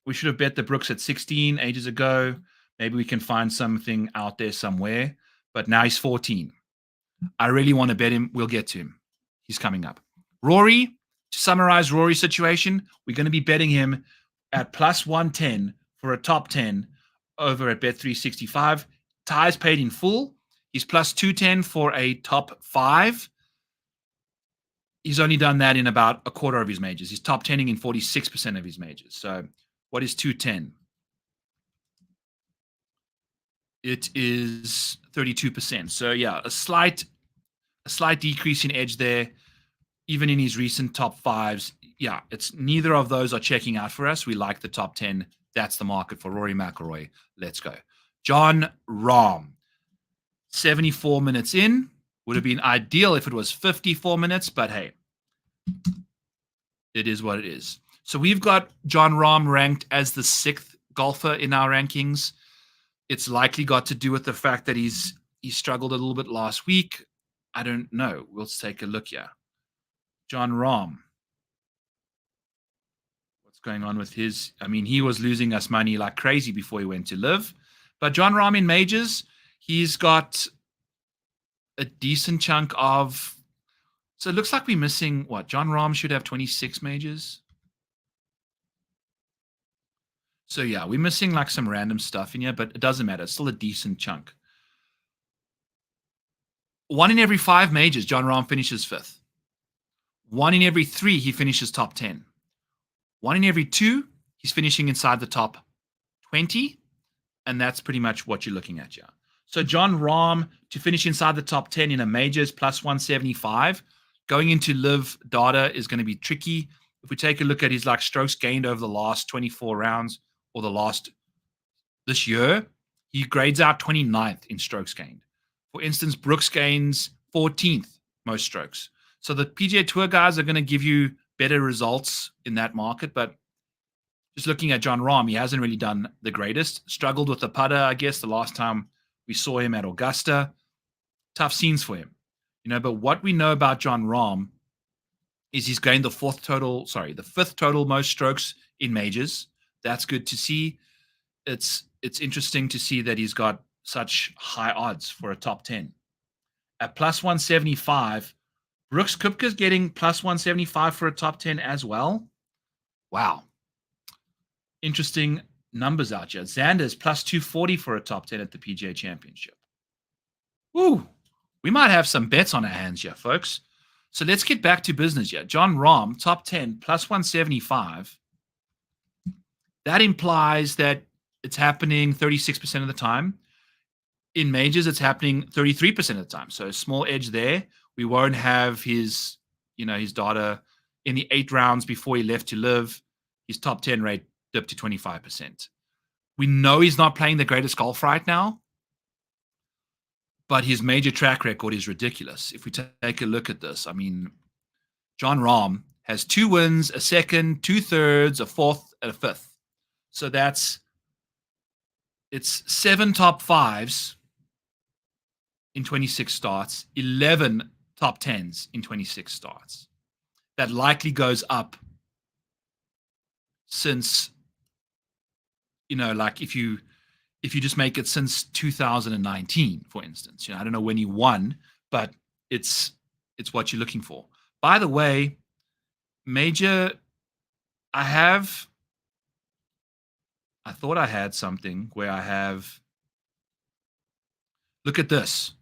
we should have bet the Brooks at 16 ages ago. Maybe we can find something out there somewhere. But now he's 14. I really want to bet him. We'll get to him. He's coming up. Rory, to summarize Rory's situation, we're going to be betting him at plus 110 for a top 10 over at Bet365. Ty's paid in full. He's plus 210 for a top 5. He's only done that in about a quarter of his majors. He's top 10ing in 46% of his majors. So what is 210? it is 32%. So yeah, a slight decrease in edge there, even in his recent top fives. Yeah, it's neither of those are checking out for us. We like the top 10. That's the market for Rory McIlroy. Let's go. Jon Rahm, 74 minutes in. Would have been ideal if it was 54 minutes, but hey, it is what it is. So we've got Jon Rahm ranked as the 6th golfer in our rankings. It's likely got to do with the fact that he struggled a little bit last week. I don't know. We'll take a look here. Jon Rahm. What's going on with his? I mean, he was losing us money like crazy before he went to live. But Jon Rahm in majors, he's got a decent chunk of. So it looks like we're missing what? Jon Rahm should have 26 majors. So yeah, we're missing like some random stuff in here, but it doesn't matter. It's still a decent chunk. 1 in every 5 majors, Jon Rahm finishes 5th. 1 in every 3, he finishes top 10. 1 in every 2, he's finishing inside the top 20. And that's pretty much what you're looking at here. So Jon Rahm to finish inside the top 10 in a majors plus 175. Going into live data is going to be tricky. If we take a look at his like strokes gained over the last 24 rounds or this year, he grades out 29th in strokes gained. For instance, Brooks gains 14th most strokes. So the PGA Tour guys are going to give you better results in that market. But just looking at Jon Rahm, he hasn't really done the greatest. Struggled with the putter, I guess, the last time we saw him at Augusta. Tough scenes for him. But what we know about Jon Rahm is he's gained the 5th total most strokes in majors. That's good to see. It's interesting to see that he's got such high odds for a top 10. At plus 175, Brooks Koepka's getting plus 175 for a top 10 as well. Wow. Interesting numbers out here. Xander's plus 240 for a top 10 at the PGA Championship. Woo! We might have some bets on our hands here, folks. So let's get back to business here. Jon Rahm, top 10, plus 175. That implies that it's happening 36% of the time. In majors, it's happening 33% of the time. So a small edge there. We won't have his data in the 8 rounds before he left to live. His top 10 rate dipped to 25%. We know he's not playing the greatest golf right now, but his major track record is ridiculous. If we take a look at this, I mean, Jon Rahm has 2 wins, a 2nd, 2 thirds, a 4th, and a 5th. So it's 7 top 5s in 26 starts, 11 top 10s in 26 starts. That likely goes up since, like if you just make it since 2019, for instance. I don't know when he won, but it's what you're looking for. By the way, major, I thought I had something where I have, look at this.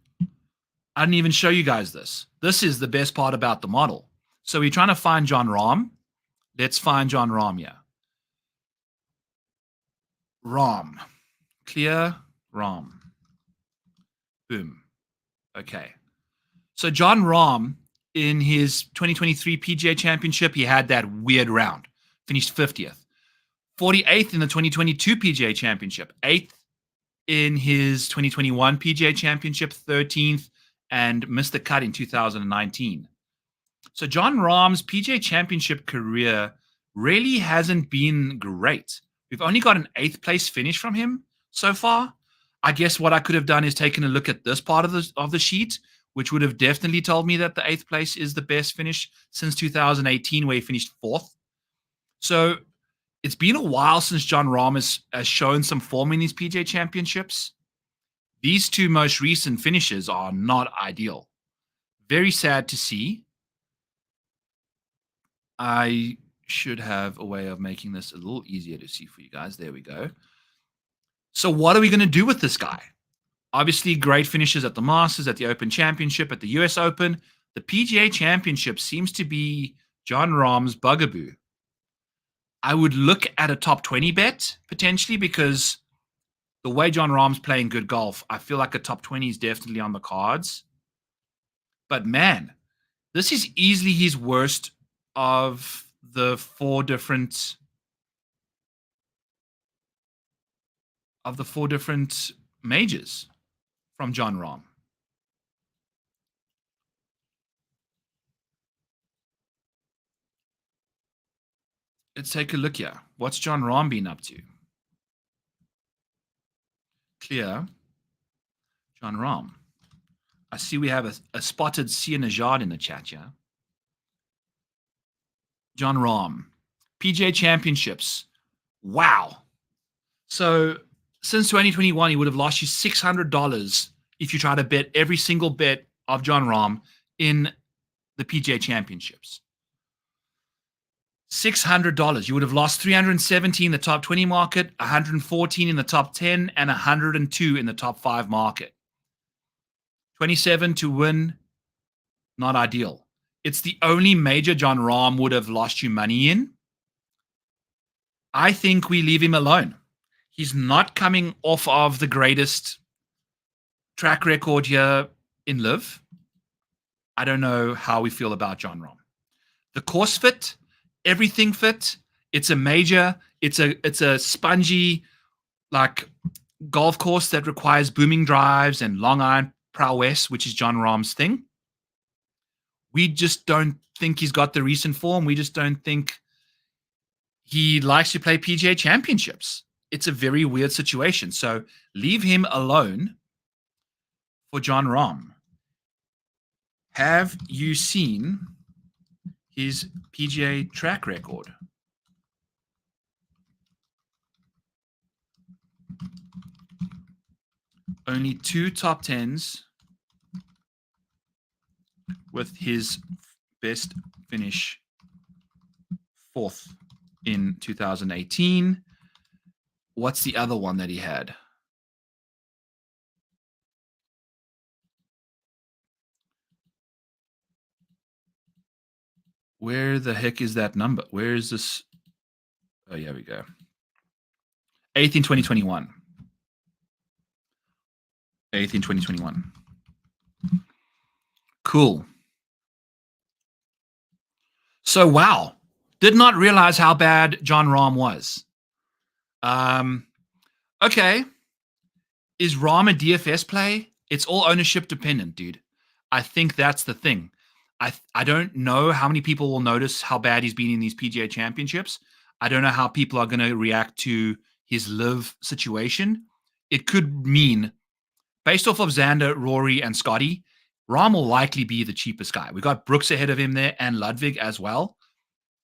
I didn't even show you guys this. This is the best part about the model. So we're trying to find Jon Rahm. Let's find Jon Rahm here. Rahm. Clear Rahm. Boom. Okay. So Jon Rahm, in his 2023 PGA Championship, he had that weird round. Finished 50th. 48th in the 2022 PGA Championship. 8th in his 2021 PGA Championship. 13th. And missed the cut in 2019. So Jon Rahm's PGA Championship career really hasn't been great. We've only got an 8th place finish from him so far. I guess what I could have done is taken a look at this part of the sheet, which would have definitely told me that the 8th place is the best finish since 2018, where he finished 4th. So it's been a while since Jon Rahm has shown some form in these PGA Championships. These 2 most recent finishes are not ideal. Very sad to see. I should have a way of making this a little easier to see for you guys. There we go. So what are we going to do with this guy? Obviously, great finishes at the Masters, at the Open Championship, at the US Open. The PGA Championship seems to be Jon Rahm's bugaboo. I would look at a top 20 bet, potentially, because the way Jon Rahm's playing good golf, I feel like a top 20 is definitely on the cards. But man, this is easily his worst of the four different majors from Jon Rahm. Let's take a look here. What's Jon Rahm been up to? Clear. Jon Rahm. I see we have a spotted Sia Najad in the chat here. Jon Rahm. PGA Championships. Wow. So since 2021, he would have lost you $600 if you try to bet every single bet of Jon Rahm in the PGA Championships. $600. You would have lost 370 in the top 20 market, 114 in the top 10, and 102 in the top 5 market. 27 to win, not ideal. It's the only major Jon Rahm would have lost you money in. I think we leave him alone. He's not coming off of the greatest track record here in LIV. I don't know how we feel about Jon Rahm. The course fit, everything fit. It's a major. It's a spongy, like, golf course that requires booming drives and long iron prowess, which is Jon Rahm's thing. We just don't think he's got the recent form. We just don't think he likes to play PGA Championships. It's a very weird situation. So leave him alone for Jon Rahm. Have you seen his PGA track record? Only 2 top 10s with his best finish 4th in 2018. What's the other one that he had? Where the heck is that number? Where is this? Oh, yeah, we go. 8th in 2021. 8th in 2021. Cool. So, wow. Did not realize how bad Jon Rahm was. Okay. Is Rahm a DFS play? It's all ownership dependent, dude. I think that's the thing. I don't know how many people will notice how bad he's been in these PGA Championships. I don't know how people are going to react to his LIV situation. It could mean, based off of Xander, Rory, and Scottie, Rahm will likely be the cheapest guy. We got Brooks ahead of him there and Ludvig as well.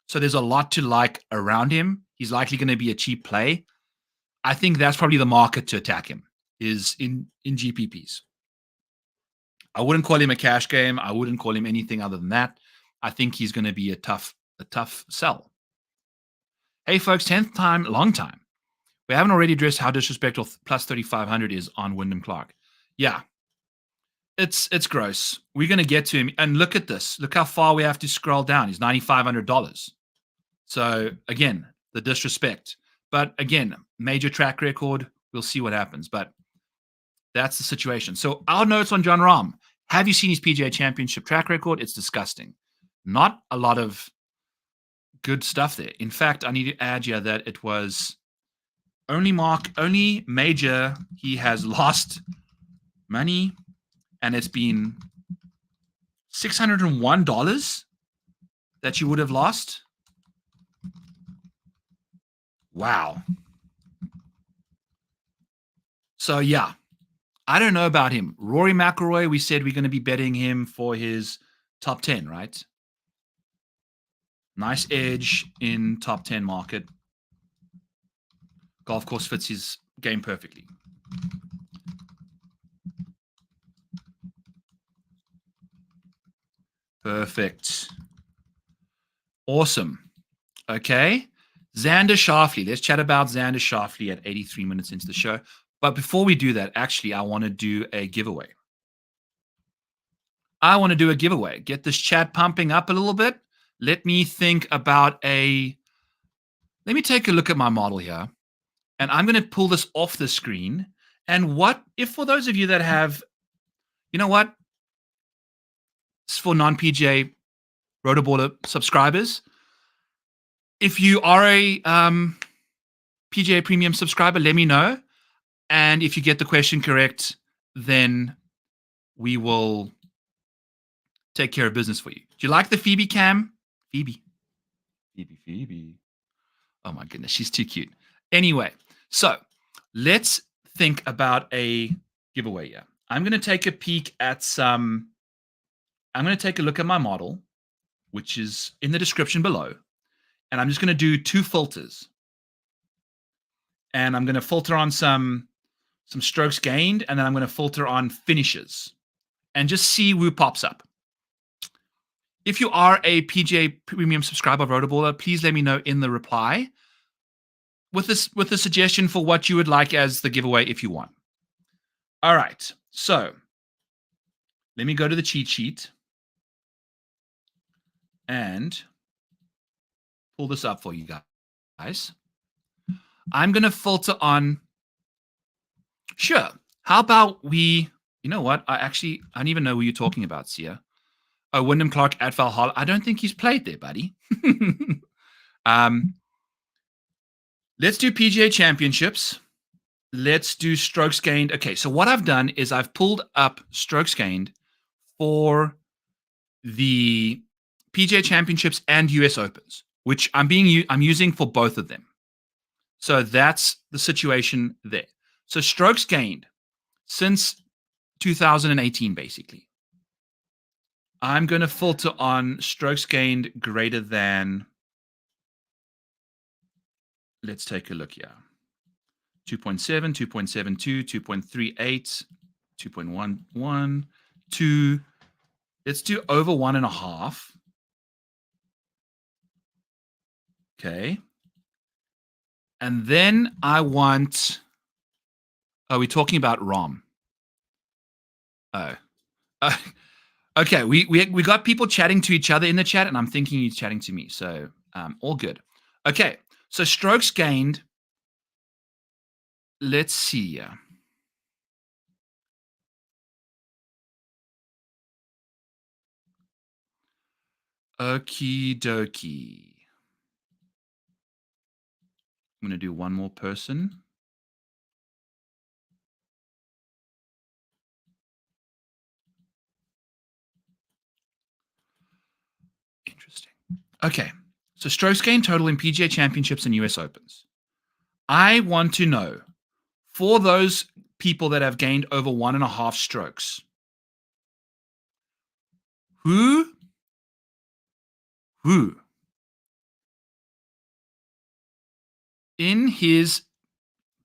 So there's a lot to like around him. He's likely going to be a cheap play. I think that's probably the market to attack him, is in GPPs. I wouldn't call him a cash game. I wouldn't call him anything other than that. I think he's going to be a tough sell. Hey, folks, 10th time, long time. We haven't already addressed how disrespectful plus 3,500 is on Wyndham Clark. Yeah, it's gross. We're going to get to him. And look at this. Look how far we have to scroll down. He's $9,500. So, again, the disrespect. But, again, major track record. We'll see what happens. But that's the situation. So our notes on Jon Rahm. Have you seen his PGA Championship track record? It's disgusting. Not a lot of good stuff there. In fact, I need to add here that it was only major he has lost money, and it's been $601 that you would have lost. Wow. So, yeah. I don't know about him. Rory McIlroy, we said we're going to be betting him for his top 10, right? Nice edge in top 10 market. Golf course fits his game perfectly. Perfect. Awesome. Okay. Xander Schauffele. Let's chat about Xander Schauffele at 83 minutes into the show. But before we do that, actually, I want to do a giveaway. Get this chat pumping up a little bit. Let me think about let me take a look at my model here. And I'm going to pull this off the screen. And what if for those of you that have, you know what? It's for non-PGA Rotoballer subscribers. If you are a PGA Premium subscriber, let me know. And if you get the question correct, then we will take care of business for you. Do you like the Phoebe cam? Phoebe. Oh my goodness, she's too cute. Anyway, so let's think about a giveaway here. I'm going to take a peek at I'm going to take a look at my model, which is in the description below. And I'm just going to do 2 filters. And I'm going to filter on some strokes gained, and then I'm going to filter on finishes and just see who pops up. If you are a PGA Premium subscriber of Rotoballer, please let me know in the reply with a suggestion for what you would like as the giveaway if you want. All right, so let me go to the cheat sheet and pull this up for you guys. I'm going to filter on, sure, how about you know what? I don't even know who you're talking about, Sia. Oh, Wyndham Clark at Valhalla. I don't think he's played there, buddy. Let's do PGA Championships. Let's do strokes gained. Okay, so what I've done is I've pulled up strokes gained for the PGA Championships and US Opens, which I'm using for both of them. So that's the situation there. So strokes gained since 2018, basically. I'm going to filter on strokes gained greater than, let's take a look here. 2.7, 2.72, 2.38, 2.11, 2. Let's do over 1.5. Okay. And then I want, are we talking about Rahm? Oh. Okay, we got people chatting to each other in the chat, and I'm thinking he's chatting to me. So all good. Okay, so strokes gained. Let's see. Okie dokie. I'm going to do one more person. Interesting. Okay, so strokes gained total in PGA Championships and US Opens. I want to know, for those people that have gained over 1.5 strokes, who in his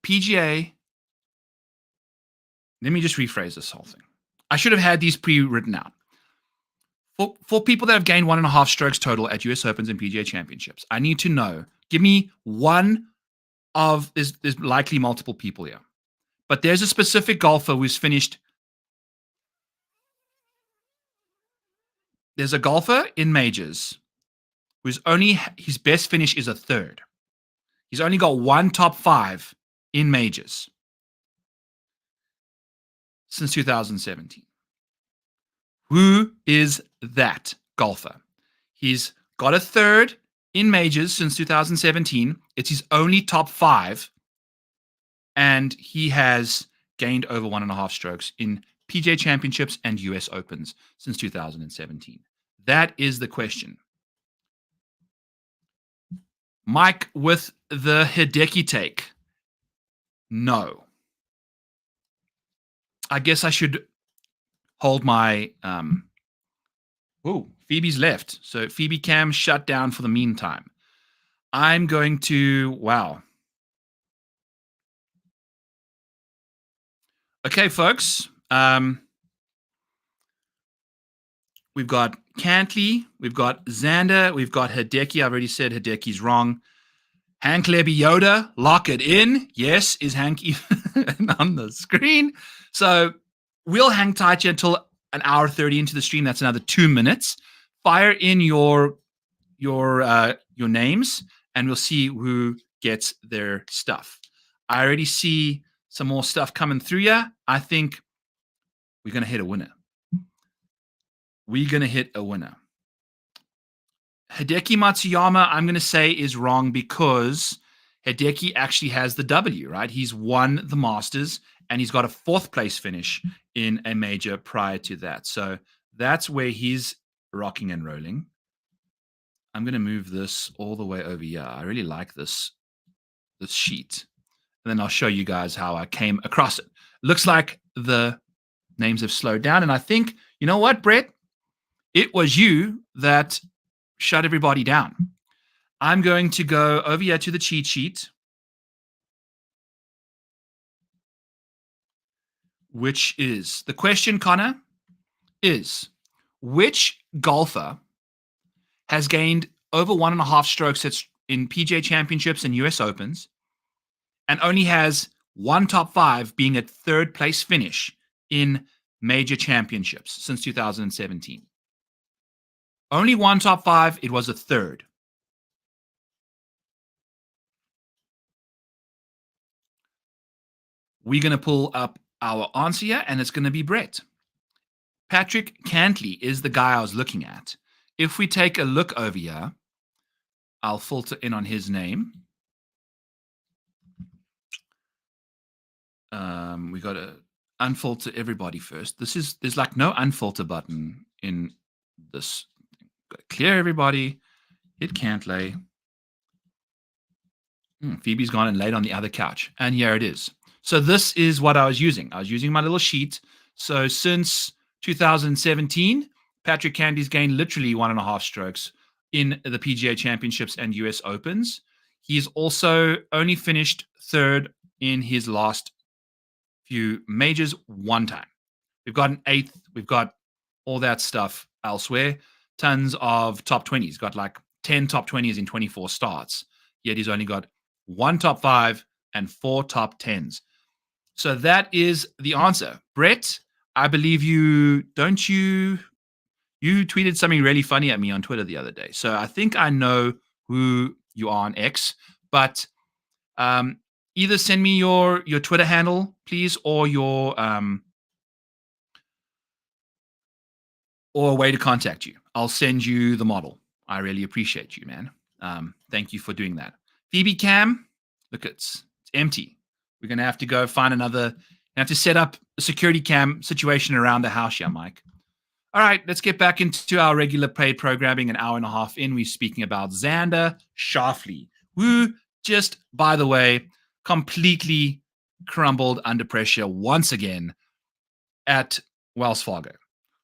PGA, let me just rephrase this whole thing. I should have had these pre-written out. For people that have gained 1.5 strokes total at US Opens and PGA Championships, I need to know, give me one of, there's likely multiple people here, but there's a specific golfer who's finished. There's a golfer in majors who's only, his best finish is a 3rd. He's only got 1 top 5 in majors since 2017. Who is that golfer? He's got a 3rd in majors since 2017. It's his only top 5. And he has gained over 1.5 strokes in PGA Championships and US Opens since 2017. That is the question. Mike with the Hideki take. No. I guess I should hold my Phoebe's left. So Phoebe Cam shut down for the meantime. I'm going to, wow. Okay, folks. We've got Cantlay, we've got Xander, we've got Hideki. I've already said Hideki's wrong. Hank Lebioda, lock it in. Yes, is Hank even on the screen? So we'll hang tight here until an hour 30 into the stream. That's another 2 minutes. Fire in your names, and we'll see who gets their stuff. I already see some more stuff coming through here. I think we're going to hit a winner. We're going to hit a winner. Hideki Matsuyama, I'm going to say, is wrong because Hideki actually has the W, right? He's won the Masters and he's got a 4th place finish in a major prior to that. So that's where he's rocking and rolling. I'm going to move this all the way over here. I really like this sheet. And then I'll show you guys how I came across it. Looks like the names have slowed down. And I think, you know what, Brett? It was you that shut everybody down. I'm going to go over here to the cheat sheet, which is the question, Connor, is which golfer has gained over 1.5 strokes in PGA Championships and US Opens and only has one top 5 being a 3rd place finish in major championships since 2017. Only one top 5. It was a 3rd. We're going to pull up our answer here, and it's going to be Brett. Patrick Cantlay is the guy I was looking at. If we take a look over here, I'll filter in on his name. We got to unfilter everybody first. There's like no unfilter button in this. Got to clear everybody. Hit Cantlay. Phoebe's gone and laid on the other couch. And here it is. So this is what I was using. I was using my little sheet. So since 2017, Patrick Cantley's gained literally 1.5 strokes in the PGA Championships and US Opens. He's also only finished 3rd in his last few majors one time. We've got an 8th. We've got all that stuff elsewhere. Tons of top 20s. Got like 10 top 20s in 24 starts. Yet he's only got 1 top 5 and 4 top 10s. So that is the answer. Brett, I believe you tweeted something really funny at me on Twitter the other day. So I think I know who you are on X, but either send me your Twitter handle, please, or or a way to contact you. I'll send you the model. I really appreciate you, man. Thank you for doing that. Phoebe Cam, look, it's empty. We're going to have to go find another. Have to set up a security cam situation around the house here, Mike. All right, let's get back into our regular paid programming. An hour and a half in, we're speaking about Xander Schauffele, who just, by the way, completely crumbled under pressure once again at Wells Fargo.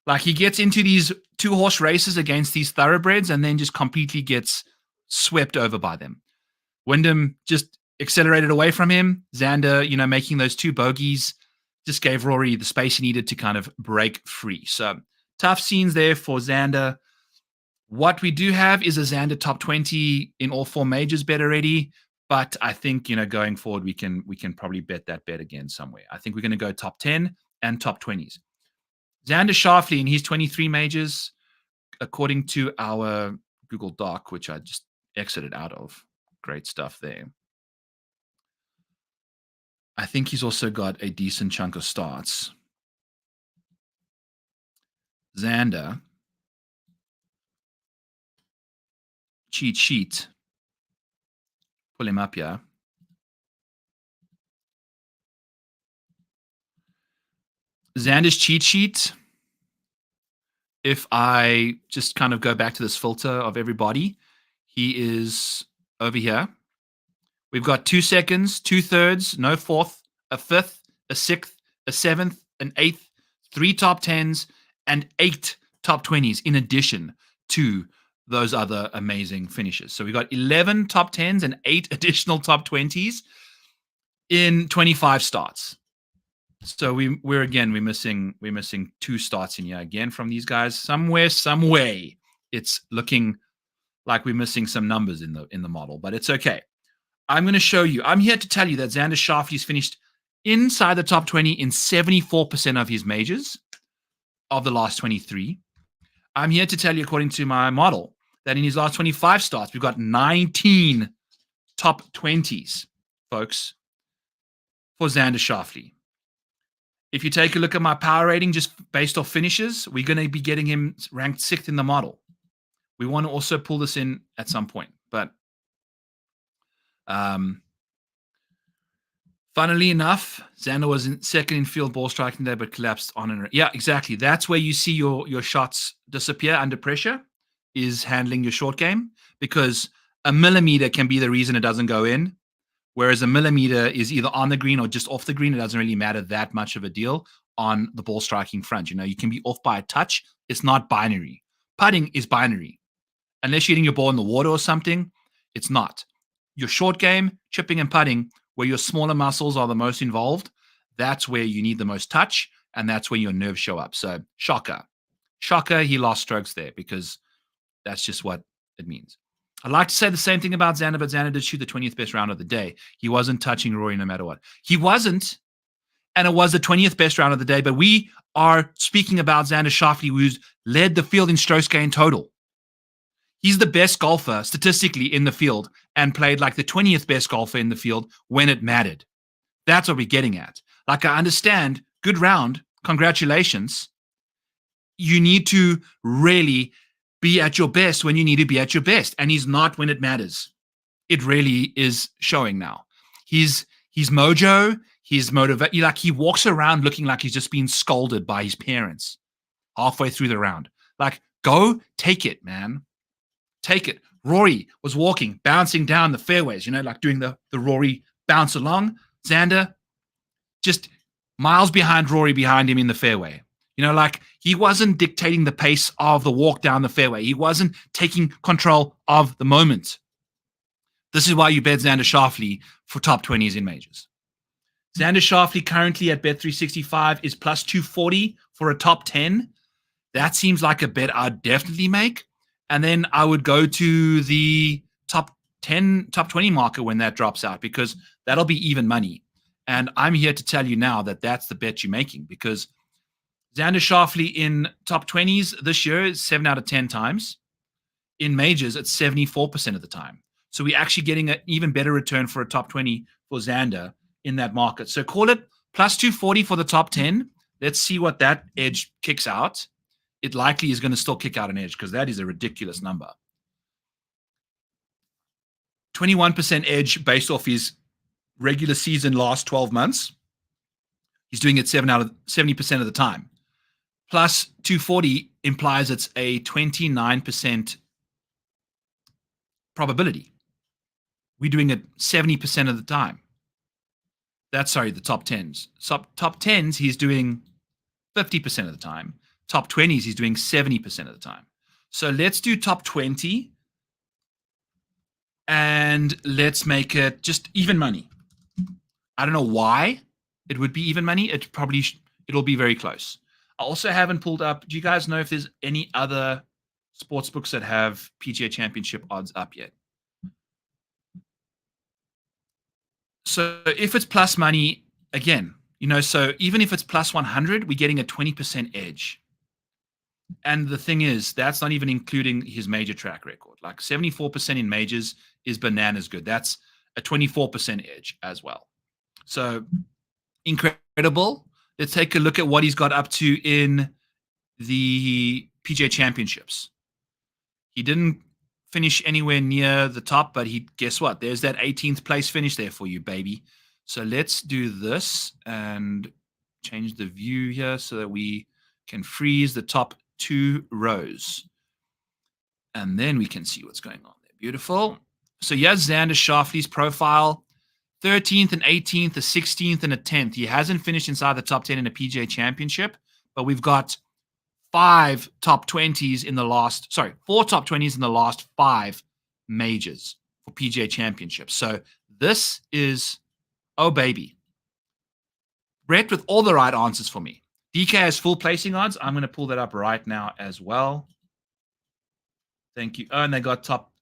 Like, he gets into these 2-horse races against these thoroughbreds and then just completely gets swept over by them. Wyndham just accelerated away from him. Xander, making those 2 bogeys just gave Rory the space he needed to kind of break free. So tough scenes there for Xander. What we do have is a Xander top 20 in all 4 majors bet already. But I think, going forward, we can probably bet that bet again somewhere. I think we're going to go top 10 and top 20s. Xander Schauffele in his 23 majors, according to our Google Doc, which I just exited out of. Great stuff there. I think he's also got a decent chunk of starts. Xander, cheat sheet. Pull him up here. Xander's cheat sheet, if I just kind of go back to this filter of everybody, he is over here. We've got 2 seconds, 2/3, no 4th, a 5th, a 6th, a 7th, an 8th, 3 top 10s, and 8 top 20s in addition to those other amazing finishes. So we've got 11 top 10s and 8 additional top 20s in 25 starts. So we're missing 2 starts in here again from these guys. Some way, it's looking like we're missing some numbers in the model, but it's okay. I'm going to show you. I'm here to tell you that Xander Schauffele's finished inside the top 20 in 74% of his majors of the last 23. I'm here to tell you, according to my model, that in his last 25 starts, we've got 19 top 20s, folks. for Xander Schauffele. If you take a look at my power rating, just based off finishes, we're going to be getting him ranked 6th in the model. We want to also pull this in at some point. But funnily enough, Xander was second in field ball striking there, but collapsed on and yeah, exactly. That's where you see your shots disappear under pressure, is handling your short game, because a millimeter can be the reason it doesn't go in. Whereas a millimeter is either on the green or just off the green. It doesn't really matter that much of a deal on the ball striking front. You can be off by a touch. It's not binary. Putting is binary. Unless you're hitting your ball in the water or something, it's not. Your short game, chipping and putting, where your smaller muscles are the most involved, that's where you need the most touch, and that's where your nerves show up. So, shocker. Shocker, he lost strokes there, because that's just what it means. I'd like to say the same thing about Xander, but Xander did shoot the 20th best round of the day. He wasn't touching Rory no matter what. He wasn't, and it was the 20th best round of the day, but we are speaking about Xander Schauffele, who's led the field in strokes gained total. He's the best golfer statistically in the field and played like the 20th best golfer in the field when it mattered. That's what we're getting at. Like, I understand, good round, congratulations. You need to really be at your best when you need to be at your best. And he's not when it matters. It really is showing now. He's mojo, he's motivated. Like, he walks around looking like he's just been scolded by his parents halfway through the round. Like, go take it, man. Take it. Rory was walking, bouncing down the fairways, like doing the Rory bounce along. Xander, just miles behind Rory, behind him in the fairway. Like, he wasn't dictating the pace of the walk down the fairway. He wasn't taking control of the moment. This is why you bet Xander Schauffele for top 20s in majors. Xander Schauffele currently at Bet365 is plus 240 for a top 10. That seems like a bet I'd definitely make. And then I would go to the top 20 marker when that drops out, because that'll be even money. And I'm here to tell you now that that's the bet you're making, because Xander Schauffele in top 20s this year is 7 out of 10 times. In majors, it's 74% of the time. So we're actually getting an even better return for a top 20 for Xander in that market. So call it plus 240 for the top 10. Let's see what that edge kicks out. It likely is going to still kick out an edge, because that is a ridiculous number. 21% edge based off his regular season last 12 months. He's doing it 7 out of 70% of the time. Plus 240 implies it's a 29% probability. We're doing it 70% of the time. That's, the top 10s. Top 10s, he's doing 50% of the time. Top 20s, he's doing 70% of the time. So let's do top 20. And let's make it just even money. I don't know why it would be even money. It'll be very close. I also haven't pulled up. Do you guys know if there's any other sports books that have PGA Championship odds up yet? So if it's plus money, again, so even if it's plus 100, we're getting a 20% edge. And the thing is, that's not even including his major track record. Like 74% in majors is bananas good. That's a 24% edge as well. So incredible. Let's take a look at what he's got up to in the PGA Championships. He didn't finish anywhere near the top, but guess what? There's that 18th place finish there for you, baby. So let's do this and change the view here so that we can freeze the top 2 rows. And then we can see what's going on there. Beautiful. So here's Xander Schauffele's profile. 13th and 18th, a 16th and a 10th. He hasn't finished inside the top 10 in a PGA Championship, but we've got 4 top 20s in the last 5 majors for PGA Championships. So this is, oh baby. Brett with all the right answers for me. DK has full placing odds. I'm going to pull that up right now as well. Thank you. Oh, and they got top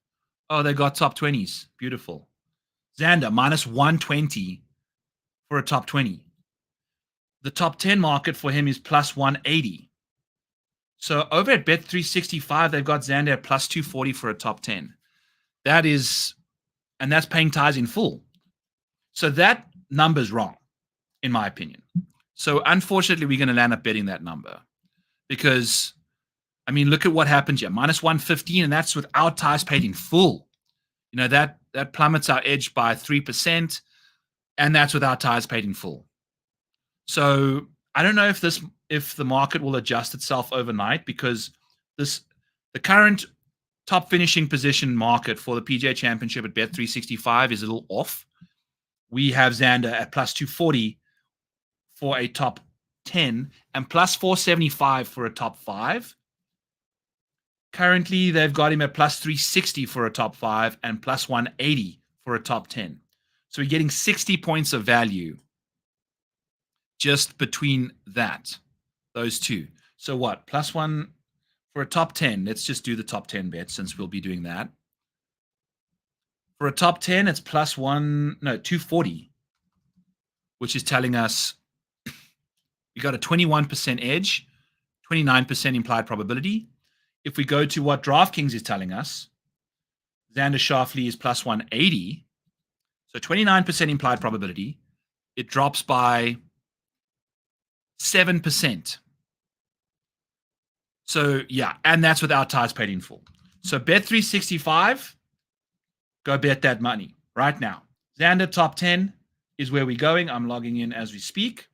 20s. Beautiful. Xander, minus 120 for a top 20. The top 10 market for him is plus 180. So over at Bet365, they've got Xander at plus 240 for a top 10. And that's paying ties in full. So that number's wrong. in my opinion. So unfortunately, we're going to land up betting that number because, I mean, look at what happened here. Minus 115, and that's without ties paid in full. You know, that plummets our edge by 3%, and that's without ties paid in full. So I don't know if the market will adjust itself overnight, because the current top finishing position market for the PGA Championship at Bet365 is a little off. We have Xander at plus 240 for a top 10 and plus 475 for a top 5. Currently, they've got him at plus 360 for a top 5 and plus 180 for a top 10. So we're getting 60 points of value just between those two. So what? Plus 1 for a top 10. Let's just do the top 10 bet since we'll be doing that. For a top 10, it's plus 240, which is telling us we got a 21% edge, 29% implied probability. If we go to what DraftKings is telling us, Xander Schauffele is plus 180. So 29% implied probability. It drops by 7%. So, yeah, and that's without ties paid in full. So Bet365, go bet that money right now. Xander top 10 is where we're going. I'm logging in as we speak.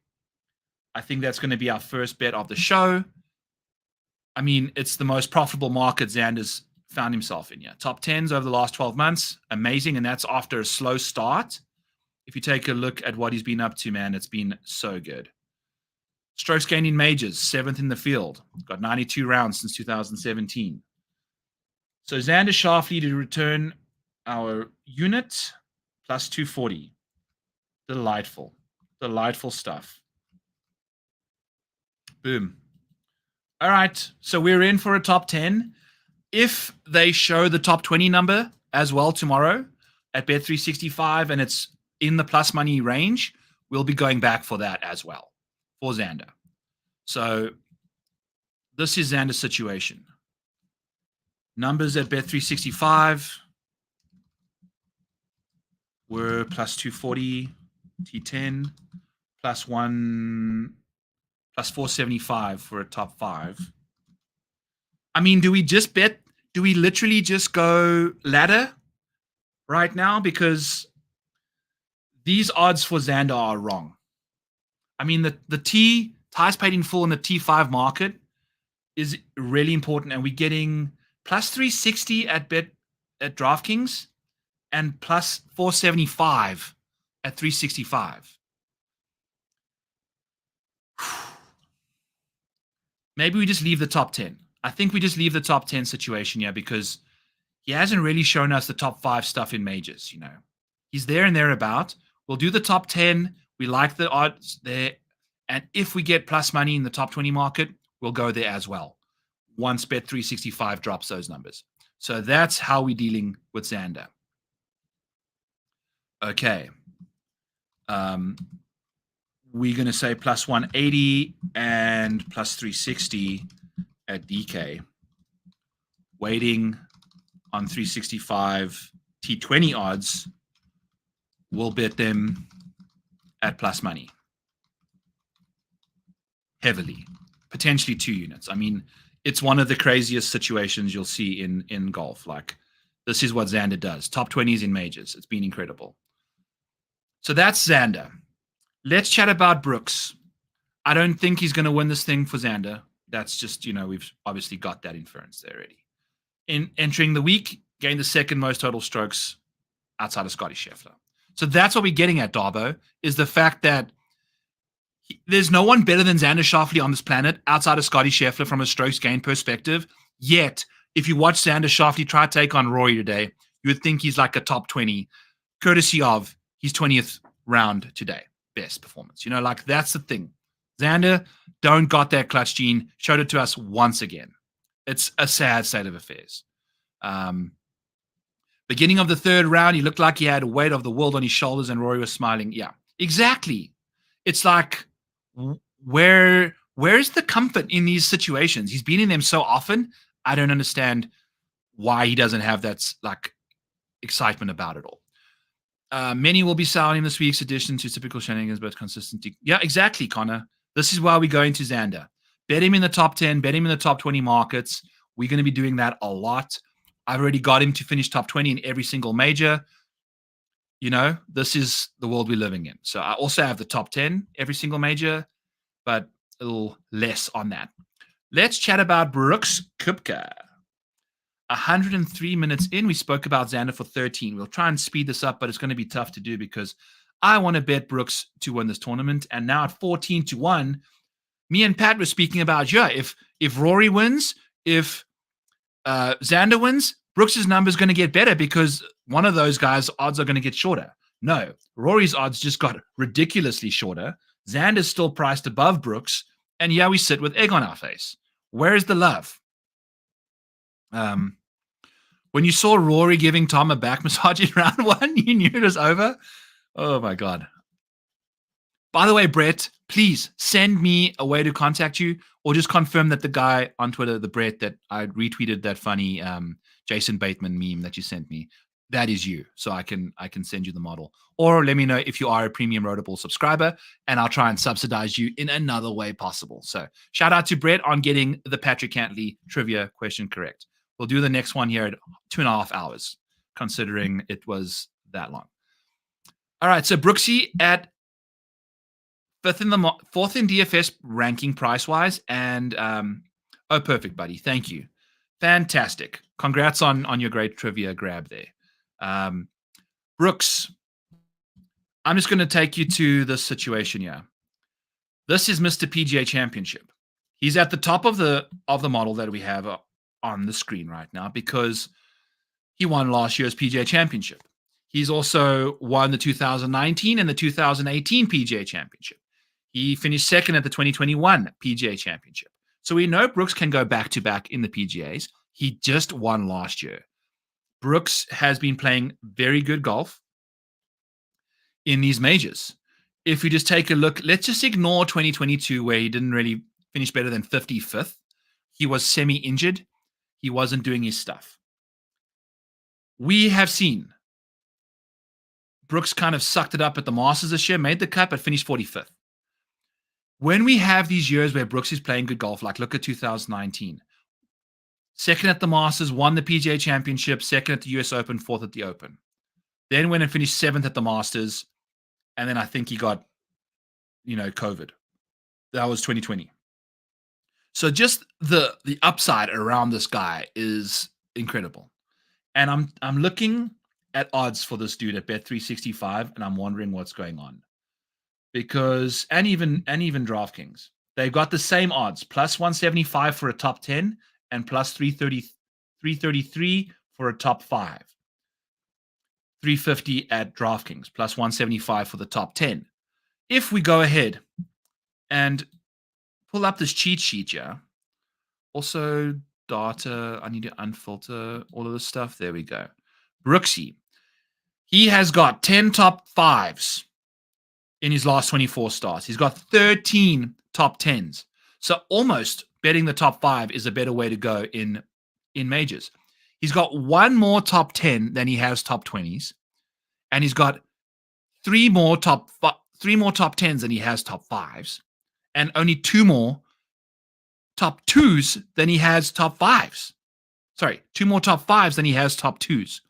I think that's going to be our first bet of the show. I mean, it's the most profitable market Xander's found himself in. Yeah, top 10s over the last 12 months. Amazing. And that's after a slow start. If you take a look at what he's been up to, man, it's been so good. Strokes gained in majors, 7th in the field. Got 92 rounds since 2017. So Xander Schauffele to return our unit plus 240. Delightful. Delightful stuff. Boom. All right. So we're in for a top 10. If they show the top 20 number as well tomorrow at Bet365 and it's in the plus money range, we'll be going back for that as well for Xander. So this is Xander's situation. Numbers at Bet365 were plus 240, T10, plus 475 for a top 5. I mean, do we just bet? Do we literally just go ladder right now? Because these odds for Xander are wrong. I mean, the ties paid in full in the T5 market is really important, and we're getting plus 360 at DraftKings and plus 475 at 365. Maybe we just leave the top 10. I think we just leave the top 10 situation here because he hasn't really shown us the top 5 stuff in majors, you know. He's there and thereabout. We'll do the top 10. We like the odds there. And if we get plus money in the top 20 market, we'll go there as well once Bet365 drops those numbers. So that's how we're dealing with Xander. Okay. We're going to say plus 180 and plus 360 at DK. Waiting on 365 T20 odds. We'll bet them at plus money. Heavily. Potentially 2 units. I mean, it's one of the craziest situations you'll see in golf. Like, this is what Xander does. Top 20s in majors. It's been incredible. So that's Xander. Let's chat about Brooks. I don't think he's going to win this thing for Xander. That's just, you know, we've obviously got that inference there already. In entering the week, gained the second most total strokes outside of Scottie Scheffler. So that's what we're getting at, Darbo, is the fact that there's no one better than Xander Schauffele on this planet outside of Scottie Scheffler from a strokes gain perspective. Yet, if you watch Xander Schauffele try to take on Rory today, you would think he's like a top 20, courtesy of his 20th round today. Best performance. You know, like, that's the thing. Xander don't got that clutch gene. Showed it to us once again. It's a sad state of affairs. Beginning of the third round, he looked like he had a weight of the world on his shoulders and Rory was smiling. Yeah, exactly. It's like, where's the comfort in these situations? He's been in them so often. I don't understand why he doesn't have that, like, excitement about it all. Many will be selling this week's edition to typical shenanigans, but consistency. Yeah, exactly, Connor. This is why we're going to Xander. Bet him in the top 10, bet him in the top 20 markets. We're going to be doing that a lot. I've already got him to finish top 20 in every single major. You know, this is the world we're living in. So I also have the top 10 every single major, but a little less on that. Let's chat about Brooks Koepka. 103 minutes in, we spoke about Xander for 13. We'll try and speed this up, but it's going to be tough to do because I want to bet Brooks to win this tournament. And now at 14-1, me and Pat were speaking about, if Rory wins, if Xander wins, Brooks's number is going to get better because one of those guys' odds are going to get shorter. No, Rory's odds just got ridiculously shorter. Xander's still priced above Brooks. And yeah, we sit with egg on our face. Where's the love? When you saw Rory giving Tom a back massage in round 1, you knew it was over. Oh my God. By the way, Brett, please send me a way to contact you or just confirm that the guy on Twitter, the Brett that I retweeted that funny Jason Bateman meme that you sent me, that is you. So I can send you the model. Or let me know if you are a premium Rotable subscriber and I'll try and subsidize you in another way possible. So shout out to Brett on getting the Patrick Cantlay trivia question correct. We'll do the next one here at 2.5 hours, considering it was that long. All right, so Brooksy at fourth in DFS ranking price-wise. And, perfect, buddy. Thank you. Fantastic. Congrats on your great trivia grab there. Brooks, I'm just going to take you to this situation here. This is Mr. PGA Championship. He's at the top of the model that we have on the screen right now because he won last year's PGA Championship. He's also won the 2019 and the 2018 PGA Championship. He finished second at the 2021 PGA Championship. So we know Brooks can go back-to-back in the PGAs. He just won last year. Brooks has been playing very good golf in these majors. If we just take a look, let's just ignore 2022 where he didn't really finish better than 55th. He was semi-injured. He wasn't doing his stuff. We have seen Brooks kind of sucked it up at the Masters this year, made the cut, but finished 45th. When we have these years where Brooks is playing good golf, like look at 2019. Second at the Masters, won the PGA Championship, second at the US Open, fourth at the Open. Then went and finished seventh at the Masters, and then I think he got, COVID. That was 2020. So just the upside around this guy is incredible. And I'm looking at odds for this dude at Bet365, and I'm wondering what's going on. Because and even DraftKings, they've got the same odds, plus 175 for a top 10 and plus 333 for a top 5. 350 at DraftKings, plus 175 for the top 10. If we go ahead and pull up this cheat sheet here, also data, I need to unfilter all of this stuff. There we go. Brooksy, he has got 10 top 5s in his last 24 starts. He's got 13 top 10s. So almost betting the top 5 is a better way to go in majors. He's got one more top 10 than he has top 20s. And he's got three more top 10s than he has top 5s. And only two more top 2s than he has top 5s. Sorry, two more top 5s than he has top 2s.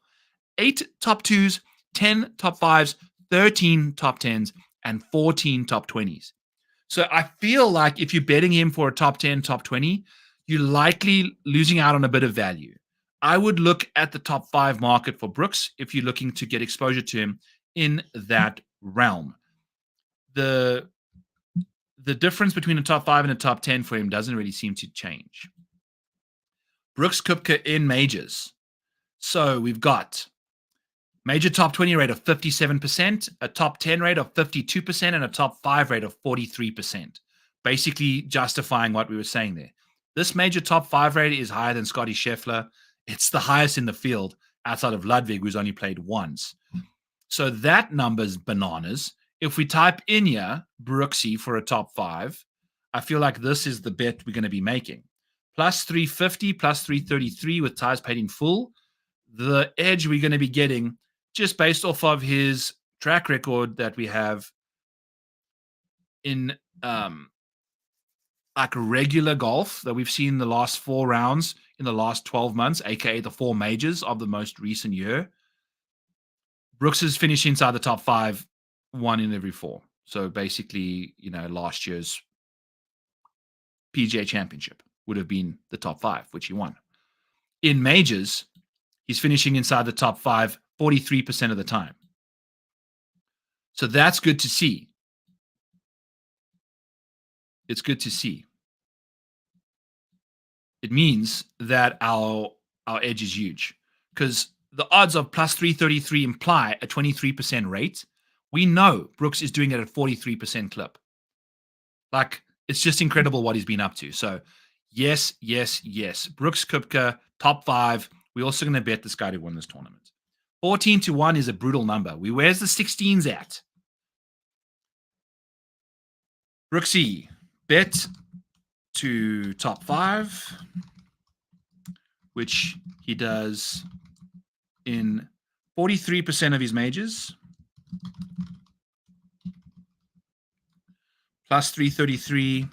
8 top 2s, 10 top 5s, 13 top 10s, and 14 top 20s. So I feel like if you're betting him for a top 10, top 20, you're likely losing out on a bit of value. I would look at the top 5 market for Brooks if you're looking to get exposure to him in that realm. The difference between a top 5 and a top 10 for him doesn't really seem to change. Brooks Koepka in majors. So we've got major top 20 rate of 57%, a top 10 rate of 52%, and a top 5 rate of 43%. Basically justifying what we were saying there. This major top 5 rate is higher than Scottie Scheffler. It's the highest in the field outside of Ludvig, who's only played once. So that number's bananas. If we type in here, Brooksy for a top 5, I feel like this is the bet we're going to be making. Plus 350, plus 333 with ties paid in full. The edge we're going to be getting just based off of his track record that we have in like regular golf that we've seen the last 4 rounds in the last 12 months, aka the 4 majors of the most recent year, Brooks is finishing inside the top 5, 1 in every 4. So basically, last year's PGA Championship would have been the top 5, which he won. In majors, he's finishing inside the top 5 43% of the time. So that's good to see. It's good to see. It means that our edge is huge because the odds of plus 333 imply a 23% rate. We know Brooks is doing it at 43% clip. Like, it's just incredible what he's been up to. So, yes. Brooks Koepka, top 5. We're also going to bet this guy to win this tournament. 14-1 is a brutal number. Where's the 16s at? Brooksy, bet to top 5, which he does in 43% of his majors. Plus 333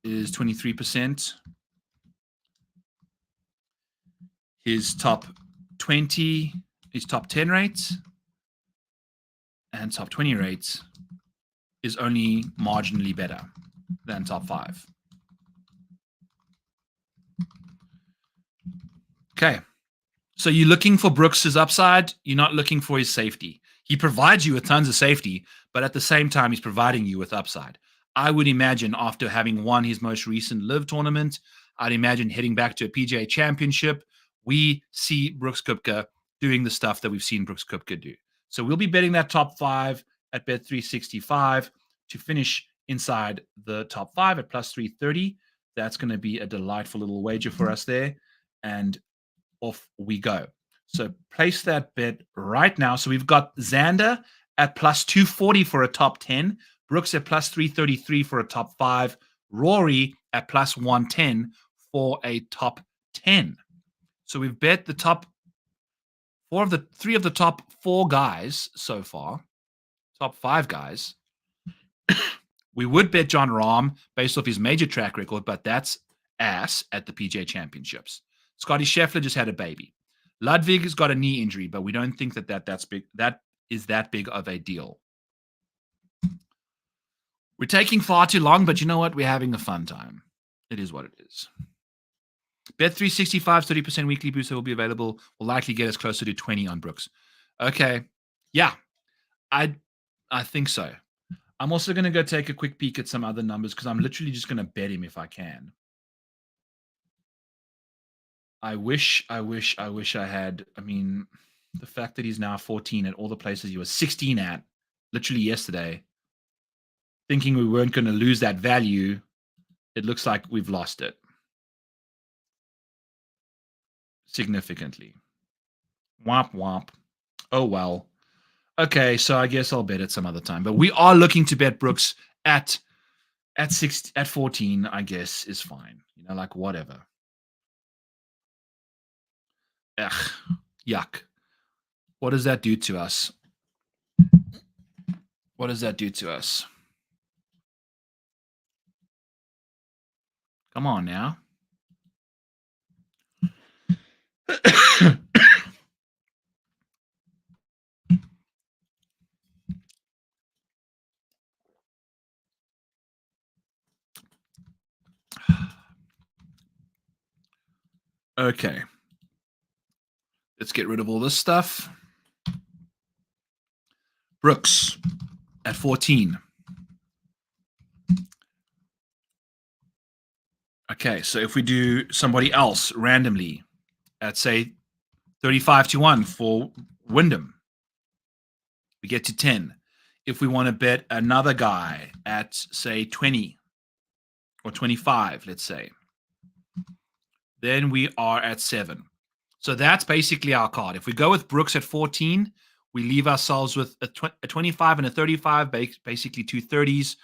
is 23%. His top 20, his top 10 rates and top 20 rates is only marginally better than top 5. Okay. So you're looking for Brooks's upside. You're not looking for his safety. He provides you with tons of safety, but at the same time, he's providing you with upside. I would imagine after having won his most recent live tournament, I'd imagine heading back to a PGA Championship, we see Brooks Koepka doing the stuff that we've seen Brooks Koepka do. So we'll be betting that top 5 at Bet365 to finish inside the top 5 at plus 330. That's going to be a delightful little wager for us there. And off we go. So place that bet right now. So we've got Xander at plus 240 for a top 10, Brooks at plus 333 for a top 5, Rory at plus 110 for a top 10. So we've bet the top 3 of the top 4 guys so far, top 5 guys. We would bet Jon Rahm based off his major track record, but that's ass at the PGA Championships. Scottie Scheffler just had a baby. Ludvig has got a knee injury, but we don't think that's big. That is that big of a deal. We're taking far too long, but you know what? We're having a fun time. It is what it is. Bet365's 30% weekly booster will be available. Will likely get us closer to 20 on Brooks. Okay. Yeah. I think so. I'm also going to go take a quick peek at some other numbers because I'm literally just going to bet him if I can. I wish I had. I mean, the fact that he's now 14 at all the places he was 16 at, literally yesterday, thinking we weren't going to lose that value, it looks like we've lost it significantly. Womp womp. Oh well. Okay, so I guess I'll bet it some other time. But we are looking to bet Brooks at 14, I guess, is fine. Like whatever. Ugh, yuck. What does that do to us? What does that do to us? Come on now. Okay. Let's get rid of all this stuff. Brooks at 14. Okay, so if we do somebody else randomly at, say, 35-1 for Wyndham, we get to 10. If we want to bet another guy at, say, 20 or 25, let's say, then we are at 7. So that's basically our card. If we go with Brooks at 14, we leave ourselves with a 25 and a 35, basically 2 30s.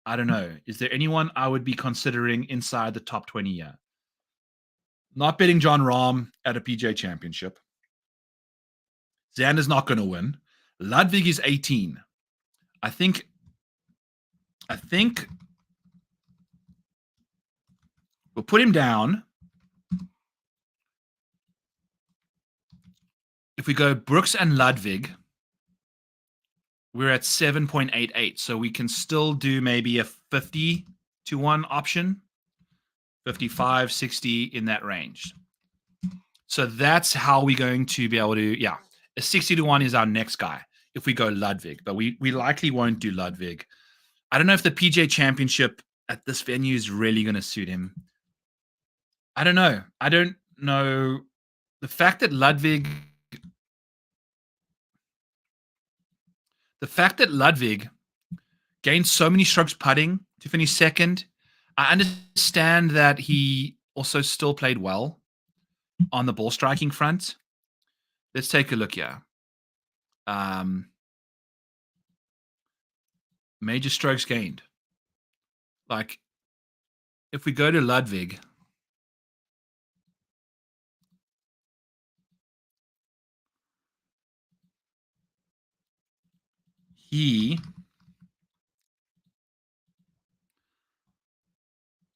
I don't know. Is there anyone I would be considering inside the top 20 here? Not betting Jon Rahm at a PGA Championship. Xander's not going to win. Ludvig is 18. I think we'll put him down. If we go Brooks and Ludvig, we're at 7.88. So we can still do maybe a 50 to 1 option, 55, 60 in that range. So that's how we're going to be able to, a 60 to 1 is our next guy if we go Ludvig, but we likely won't do Ludvig. I don't know if the PGA Championship at this venue is really going to suit him. I don't know. The fact that Ludvig gained so many strokes putting to finish second, I understand that he also still played well on the ball striking front. Let's take a look here. Major strokes gained. Like, if we go to Ludvig,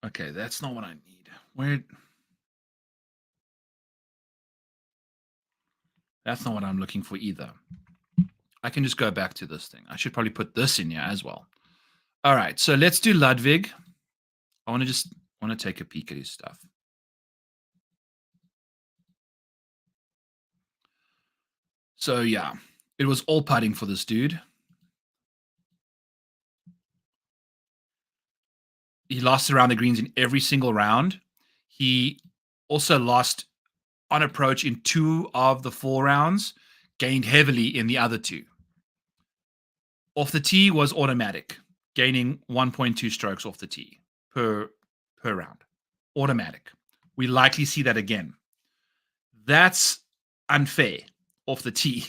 okay, that's not what I need. That's not what I'm looking for either. I can just go back to this thing. I should probably put this in here as well. All right, so let's do Ludvig. I want to take a peek at his stuff. So yeah, it was all putting for this dude. He lost around the greens in every single round. He also lost on approach in 2 of the 4 rounds, gained heavily in the other 2. Off the tee was automatic, gaining 1.2 strokes off the tee per round. Automatic. We likely see that again. That's unfair off the tee.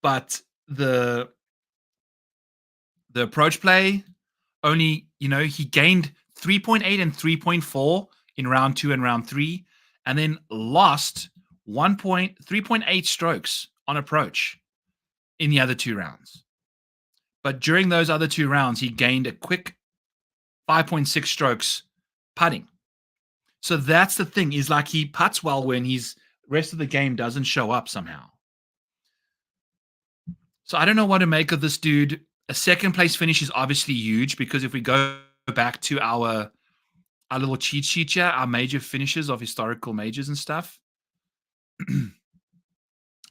But the approach play only, he gained 3.8 and 3.4 in round 2 and round 3, and then lost 3.8 strokes on approach in the other 2 rounds. But during those other 2 rounds, he gained a quick 5.6 strokes putting. So that's the thing, is like he putts well when his rest of the game doesn't show up somehow. So I don't know what to make of this dude. A second place finish is obviously huge, because if we go back to our little cheat sheet here, our major finishes of historical majors and stuff.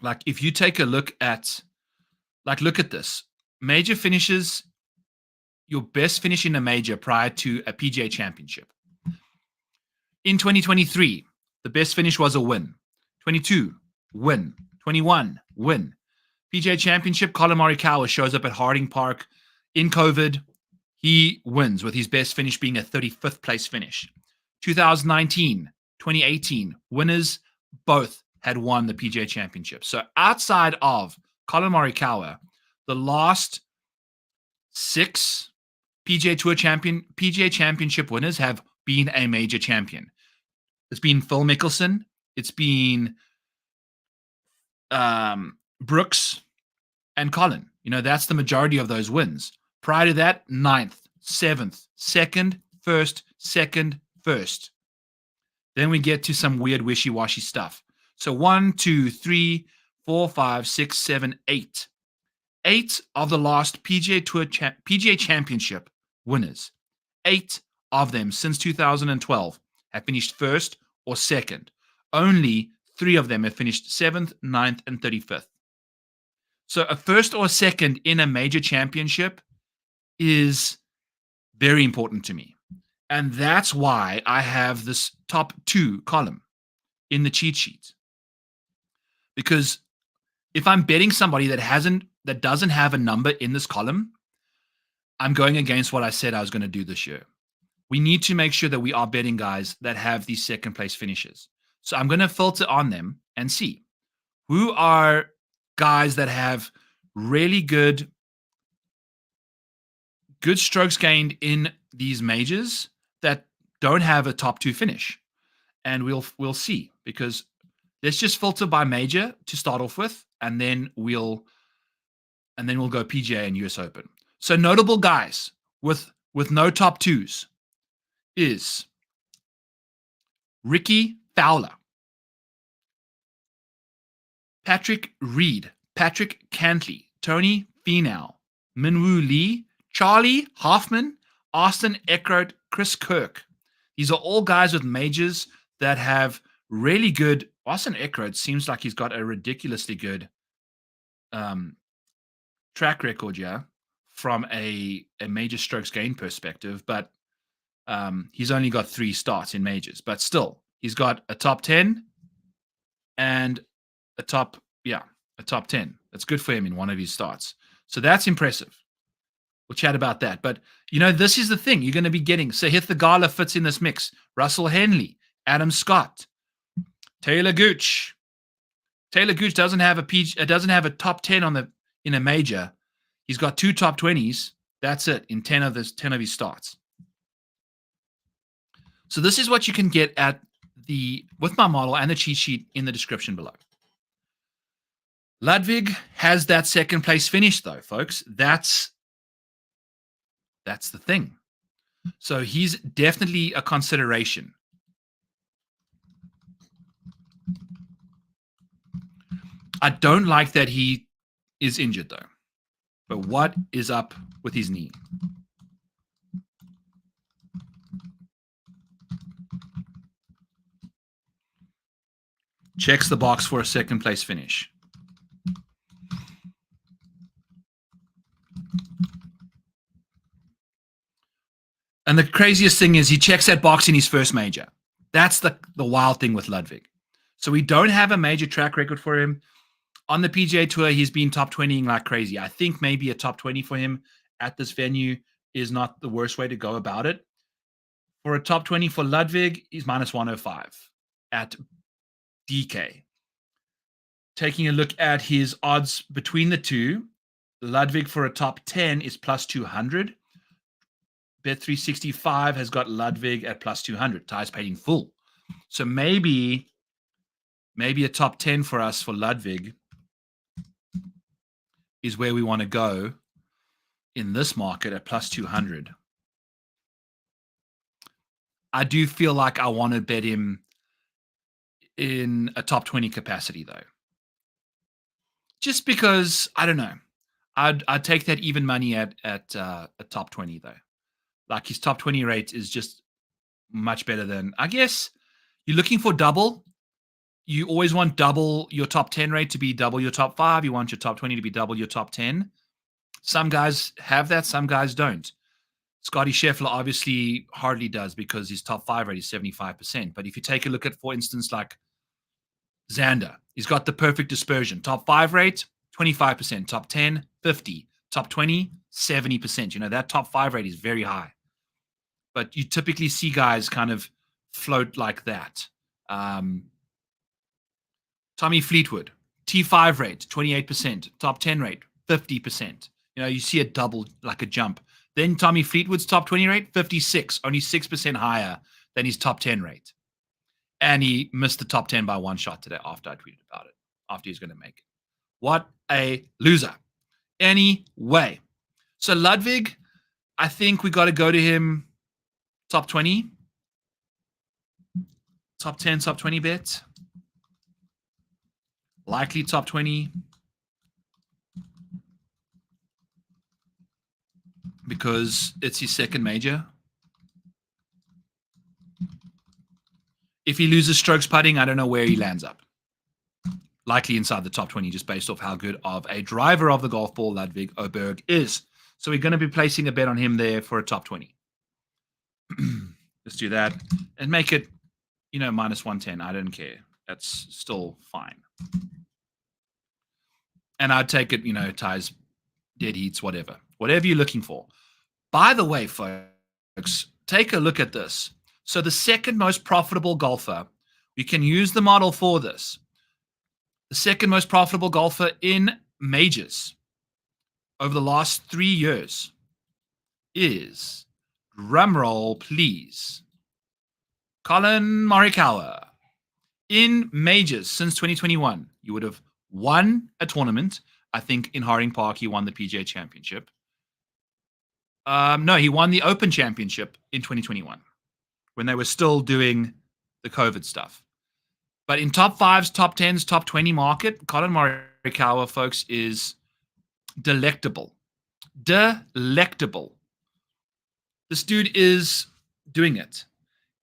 Like, if you take a look at, look at this. Major finishes, your best finish in a major prior to a PGA Championship. In 2023, the best finish was a win. 22, win. 21, win. PGA Championship, Collin Morikawa shows up at Harding Park in COVID. He wins, with his best finish being a 35th place finish. 2019, 2018, winners both had won the PGA Championship. So outside of Collin Morikawa, the last 6 PGA Championship winners have been a major champion. It's been Phil Mickelson. It's been Brooks and Collin. That's the majority of those wins. Prior to that, 9th, 7th, 2nd, 1st, 2nd, 1st. Then we get to some weird wishy-washy stuff. So 1, 2, 3, 4, 5, 6, 7, 8. 8 of the last PGA Championship winners. 8 of them since 2012 have finished 1st or 2nd. Only 3 of them have finished 7th, 9th, and 35th. So a 1st or 2nd in a major championship is very important to me. And that's why I have this top 2 column in the cheat sheet. Because if I'm betting somebody that doesn't have a number in this column, I'm going against what I said I was going to do this year. We need to make sure that we are betting guys that have these second place finishes. So I'm going to filter on them and see who are guys that have really good strokes gained in these majors that don't have a top 2 finish. And we'll see, because Let's just filter by major to start off with, and then we'll go PGA and US Open. So notable guys with no top twos is Ricky Fowler, Patrick Reed, Patrick Cantlay, Tony Finau, Minwoo Lee, Charlie Hoffman, Austin Eckert, Chris Kirk. These are all guys with majors that have really good. Austin Eckert seems like he's got a ridiculously good track record, yeah, from a major strokes gain perspective, but he's only got 3 starts in majors, but still, he's got a top 10 and a top 10. That's good for him in one of his starts. So that's impressive. We'll chat about that. But, this is the thing. You're going to be getting Sahith Theegala fits in this mix. Russell Henley, Adam Scott, Taylor Gooch. Taylor Gooch doesn't have a top 10 in a major. He's got 2 top 20s. That's it in 10 of his starts. So this is what you can get with my model and the cheat sheet in the description below. Ludvig has that second place finish though, folks. That's the thing. So he's definitely a consideration. I don't like that he is injured though. But what is up with his knee? Checks the box for a second place finish. And the craziest thing is he checks that box in his first major. That's the wild thing with Ludvig. So we don't have a major track record for him. On the PGA Tour, he's been top 20ing like crazy. I think maybe a top 20 for him at this venue is not the worst way to go about it. For a top 20 for Ludvig, he's minus 105 at DK. Taking a look at his odds between the two, Ludvig for a top 10 is plus 200. Bet365 has got Ludvig at plus 200. Ty's paid in full. So maybe a top 10 for us for Ludvig is where we want to go in this market at plus 200. I do feel like I want to bet him in a top 20 capacity though. Just because, I don't know. I'd take that even money at a top 20 though. Like his top 20 rate is just much better than, I guess, you're looking for double. You always want double your top 10 rate to be double your top 5. You want your top 20 to be double your top 10. Some guys have that, some guys don't. Scottie Scheffler obviously hardly does because his top 5 rate is 75%. But if you take a look at, for instance, like Xander, he's got the perfect dispersion. Top 5 rate, 25%. Top 10, 50. Top 20, 70%. That top 5 rate is very high. But you typically see guys kind of float like that. Tommy Fleetwood, T5 rate, 28%. Top 10 rate, 50%. You see a double, like a jump. Then Tommy Fleetwood's top 20 rate, 56, only 6% higher than his top 10 rate. And he missed the top 10 by 1 shot today after I tweeted about it, after he's going to make it. What a loser. Anyway, so Ludvig, I think we got to go to him top 20. Top 10, top 20 bet. Likely top 20. Because it's his second major. If he loses strokes putting, I don't know where he lands up. Likely inside the top 20, just based off how good of a driver of the golf ball Ludvig Aberg is. So we're going to be placing a bet on him there for a top 20. Let's do that and make it, minus 110. I don't care. That's still fine. And I'd take it, ties, dead heats, whatever you're looking for. By the way, folks, take a look at this. So the second most profitable golfer, we can use the model for this. The second most profitable golfer in majors over the last 3 years is, drumroll please, Collin Morikawa. In majors since 2021, you would have won a tournament. I think in Harding Park, he won the PGA Championship. No, he won the Open Championship in 2021 when they were still doing the COVID stuff. But in top fives, top tens, top 20 market, Collin Morikawa, folks, is delectable. Delectable. This dude is doing it.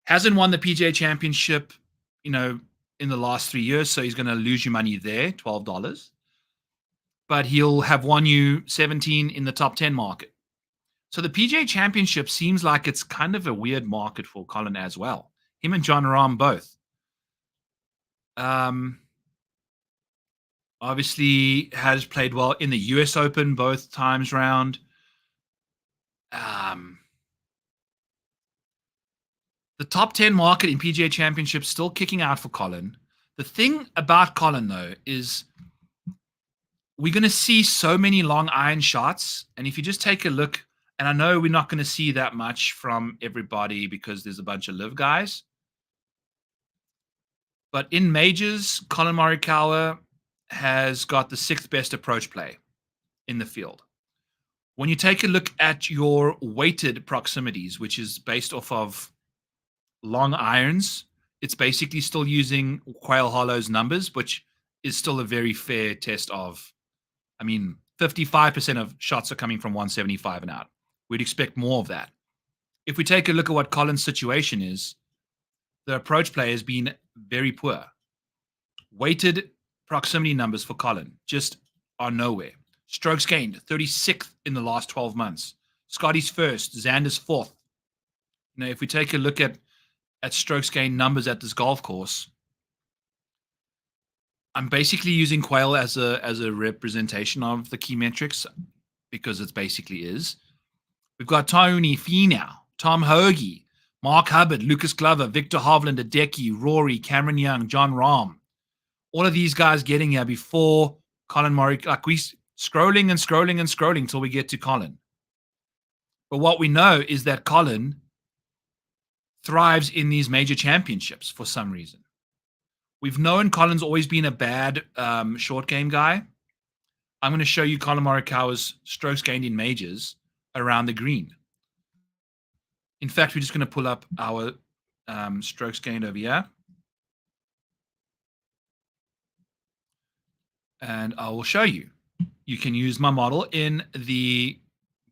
Hasn't won the PGA Championship, in the last 3 years, so he's going to lose you money there, $12. But he'll have won you 17 in the top 10 market. So the PGA Championship seems like it's kind of a weird market for Collin as well. Him and Jon Rahm both. Obviously has played well in the US Open both times round. The top 10 market in PGA Championship still kicking out for Collin. The thing about Collin, though, is we're going to see so many long iron shots. And if you just take a look, and I know we're not going to see that much from everybody because there's a bunch of live guys. But in majors, Collin Morikawa has got the 6th best approach play in the field. When you take a look at your weighted proximities, which is based off of long irons, it's basically still using Quail Hollow's numbers, which is still a very fair test of, 55% of shots are coming from 175 and out. We'd expect more of that. If we take a look at what Collin's situation is, the approach play has been very poor. Weighted proximity numbers for Collin just are nowhere. Strokes gained, 36th in the last 12 months. Scottie's first, Xander's 4th. If we take a look at strokes gained numbers at this golf course, I'm basically using Quail as a representation of the key metrics because it basically is. We've got Tony Finau, Tom Hoagie, Mark Hubbard, Lucas Glover, Viktor Hovland, Hideki, Rory, Cameron Young, Jon Rahm. All of these guys getting here before Collin Morikawa. Like we scrolling and scrolling and scrolling until we get to Collin. But what we know is that Collin thrives in these major championships for some reason. We've known Collin's always been a bad short game guy. I'm going to show you Collin Morikawa's strokes gained in majors around the green. In fact, we're just going to pull up our strokes gained over here. And I will show you. You can use my model in the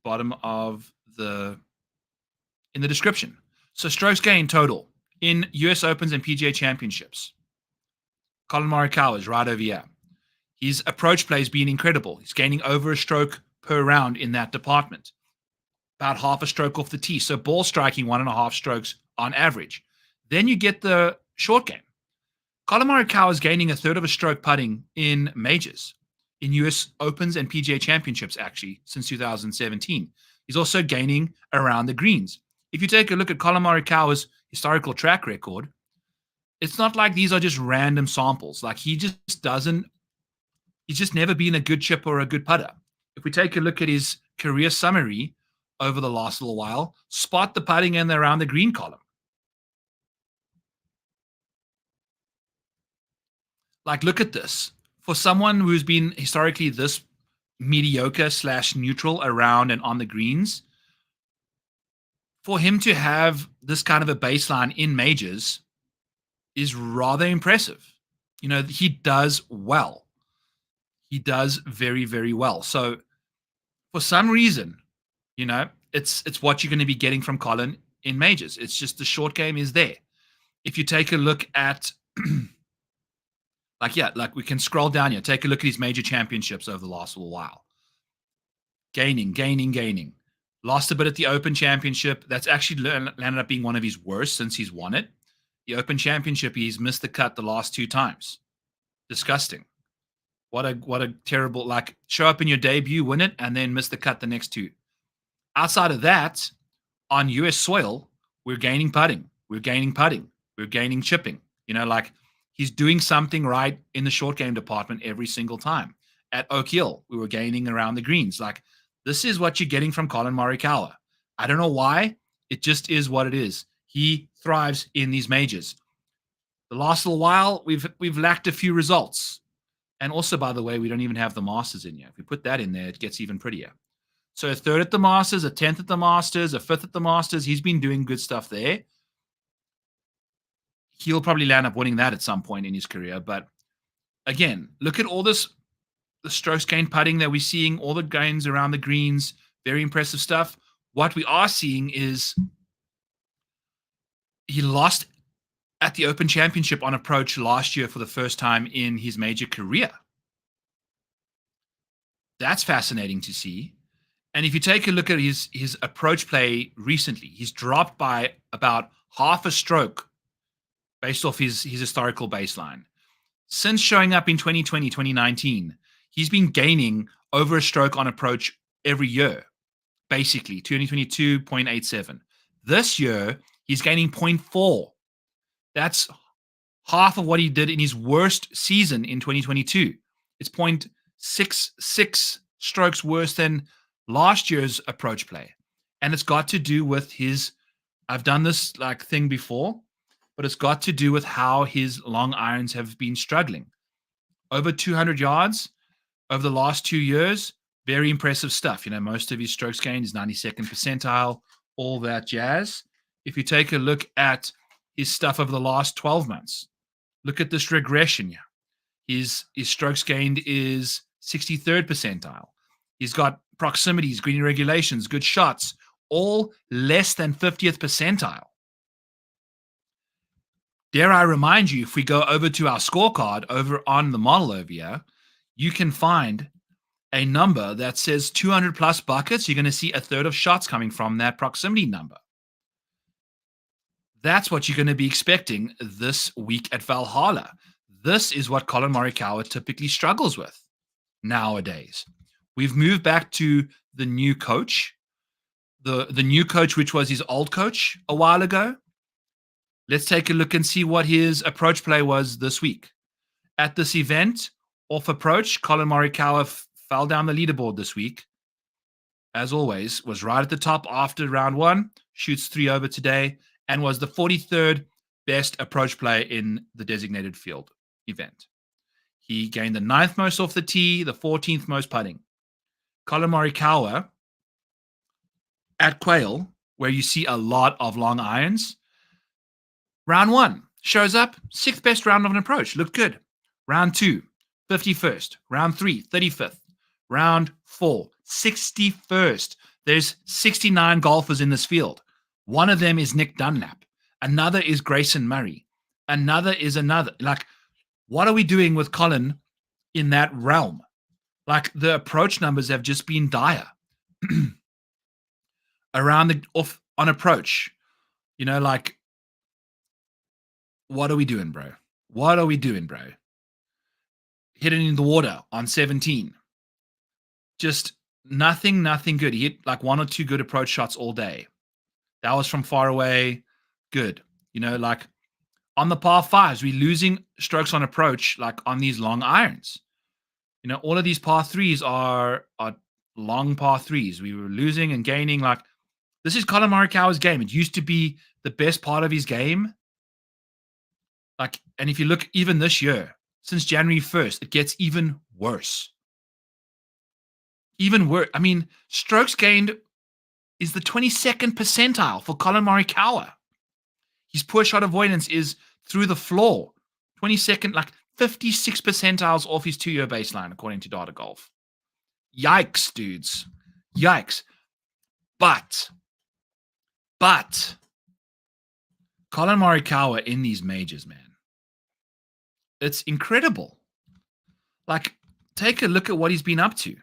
bottom of in the description. So strokes gained total in US Opens and PGA Championships. Collin Morikawa is right over here. His approach play has been incredible. He's gaining over a stroke per round in that department. About half a stroke off the tee. So ball striking 1.5 strokes on average. Then you get the short game. Collin Morikawa is gaining 1/3 of a stroke putting in majors, in US Opens and PGA Championships, actually, since 2017. He's also gaining around the greens. If you take a look at Collin Morikawa's historical track record, it's not like these are just random samples. Like he's just never been a good chipper or a good putter. If we take a look at his career summary over the last little while, spot the putting and around the green column. Like, look at this. For someone who's been historically this mediocre / neutral around and on the greens, for him to have this kind of a baseline in majors is rather impressive. He does well. He does very, very well. So for some reason, it's what you're going to be getting from Collin in majors. It's just the short game is there. If you take a look at we can scroll down here. Take a look at his major championships over the last little while. Gaining. Lost a bit at the Open Championship. That's actually landed up being one of his worst since he's won it. The Open Championship, he's missed the cut the last 2 times. Disgusting. What a terrible, show up in your debut, win it, and then miss the cut the next 2. Outside of that, on US soil, we're gaining putting. We're gaining chipping. He's doing something right in the short game department every single time. At Oak Hill, we were gaining around the greens. This is what you're getting from Collin Morikawa. I don't know why. It just is what it is. He thrives in these majors. The last little while, we've lacked a few results. And also, by the way, we don't even have the Masters in yet. If we put that in there, it gets even prettier. So a third at the Masters, a 10th at the Masters, a 5th at the Masters. He's been doing good stuff there. He'll probably land up winning that at some point in his career. But again, look at all the strokes gained putting that we're seeing, all the gains around the greens, very impressive stuff. What we are seeing is he lost at the Open Championship on approach last year for the first time in his major career. That's fascinating to see. And if you take a look at his approach play recently, he's dropped by about half a stroke based off his historical baseline. Since showing up in 2020, 2019, he's been gaining over a stroke on approach every year, basically. 2022, 0.87. This year, he's gaining 0.4. That's half of what he did in his worst season in 2022. It's 0.66 strokes worse than last year's approach play. And it's got to do with I've done this thing before, but it's got to do with how his long irons have been struggling. Over 200 yards over the last 2 years, very impressive stuff. Most of his strokes gained is 92nd percentile, all that jazz. If you take a look at his stuff over the last 12 months, look at this regression here. His strokes gained is 63rd percentile. He's got proximities, green regulations, good shots, all less than 50th percentile. Dare I remind you, if we go over to our scorecard over on the model over here, you can find a number that says 200 plus buckets. You're going to see a third of shots coming from that proximity number. That's what you're going to be expecting this week at Valhalla. This is what Collin Morikawa typically struggles with nowadays. We've moved back to the new coach, the new coach, which was his old coach a while ago. Let's take a look and see what his approach play was this week. At this event, off approach, Collin Morikawa fell down the leaderboard this week. As always, was right at the top after round one, shoots 3 over today, and was the 43rd best approach play in the designated field event. He gained the 9th most off the tee, the 14th most putting. Collin Morikawa at Quail, where you see a lot of long irons, round 1 shows up, 6th best round of an approach, looked good. Round 2, 51st. Round 3, 35th. Round 4, 61st. There's 69 golfers in this field. One of them is Nick Dunlap. Another is Grayson Murray. Another is another. What are we doing with Collin in that realm? The approach numbers have just been dire. Around on approach, what are we doing, bro? What are we doing, bro? Hitting in the water on 17. Just nothing good. He hit 1 or 2 good approach shots all day. That was from far away. Good. On the par 5s, we're losing strokes on approach, on these long irons. All of these par 3s are long par 3s. We were losing and gaining. This is Collin Morikawa's game. It used to be the best part of his game. And if you look even this year, since January 1st, it gets even worse. Even worse. I mean, strokes gained is the 22nd percentile for Collin Morikawa. His poor shot avoidance is through the floor. 22nd, 56 percentiles off his 2-year baseline, according to Data Golf. Yikes, dudes. Yikes. But Collin Morikawa in these majors, man. It's incredible. Take a look at what he's been up to.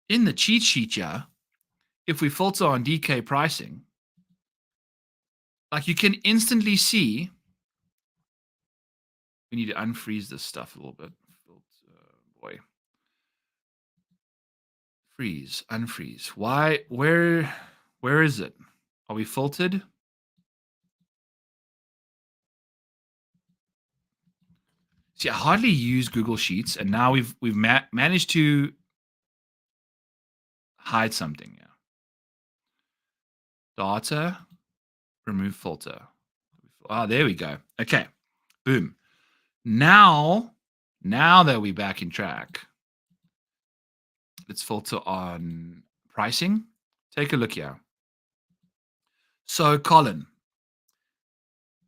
In the cheat sheet, yeah, if we filter on DK pricing, you can instantly see. We need to unfreeze this stuff a little bit. Freeze, unfreeze. Why? Where is it? Are we filtered? See, I hardly use Google Sheets, and now we've managed to hide something. Yeah. Data, remove filter. there we go. Okay. Boom. Now that we're back in track, let's filter on pricing. Take a look here. So, Colin,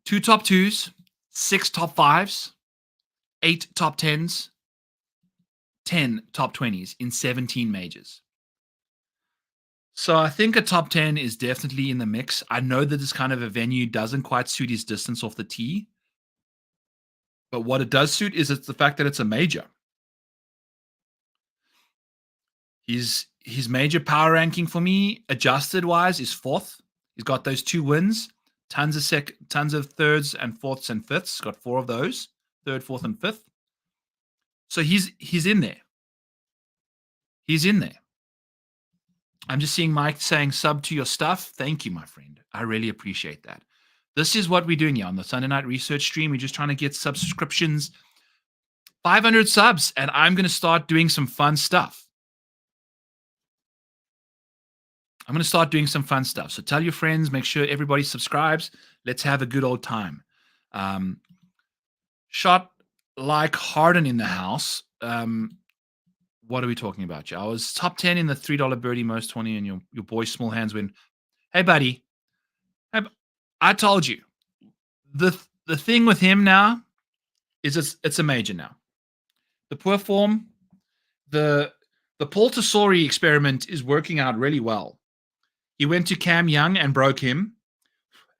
2 top 2s, 6 top 5s, 8 top 10s, 10 top 20s in 17 majors. So I think a top 10 is definitely in the mix. I know that this kind of a venue doesn't quite suit his distance off the tee. But what it does suit is it's the fact that it's a major. His major power ranking for me, adjusted wise, is 4th. He's got those 2 wins, tons of thirds and fourths and fifths. Got 4 of those, 3rd, 4th, and 5th. So he's in there. He's in there. I'm just seeing Mike saying sub to your stuff. Thank you, my friend. I really appreciate that. This is what we're doing here on the Sunday Night Research stream. We're just trying to get subscriptions, 500 subs, and I'm going to start doing some fun stuff. So tell your friends, make sure everybody subscribes. Let's have a good old time. Shot like Harden in the house. What are we talking about, Joe? I was top 10 in the $3 birdie most 20, and your boy Small Hands win. Hey, buddy. I told you. The thing with him now is it's a major now. The poor form, the Paul Tesori experiment is working out really well. He went to Cam Young and broke him,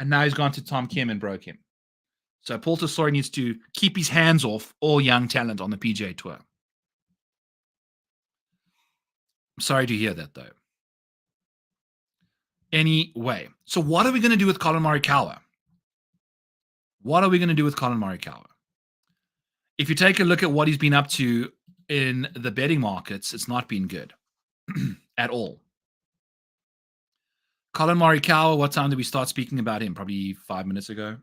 and now he's gone to Tom Kim and broke him. So Paul Tesori needs to keep his hands off all young talent on the PGA Tour. I'm sorry to hear that, though. Anyway, so what are we going to do with Collin Morikawa? If you take a look at what he's been up to in the betting markets, it's not been good at all. Collin Morikawa, what time did we start speaking about him? Probably 5 minutes ago.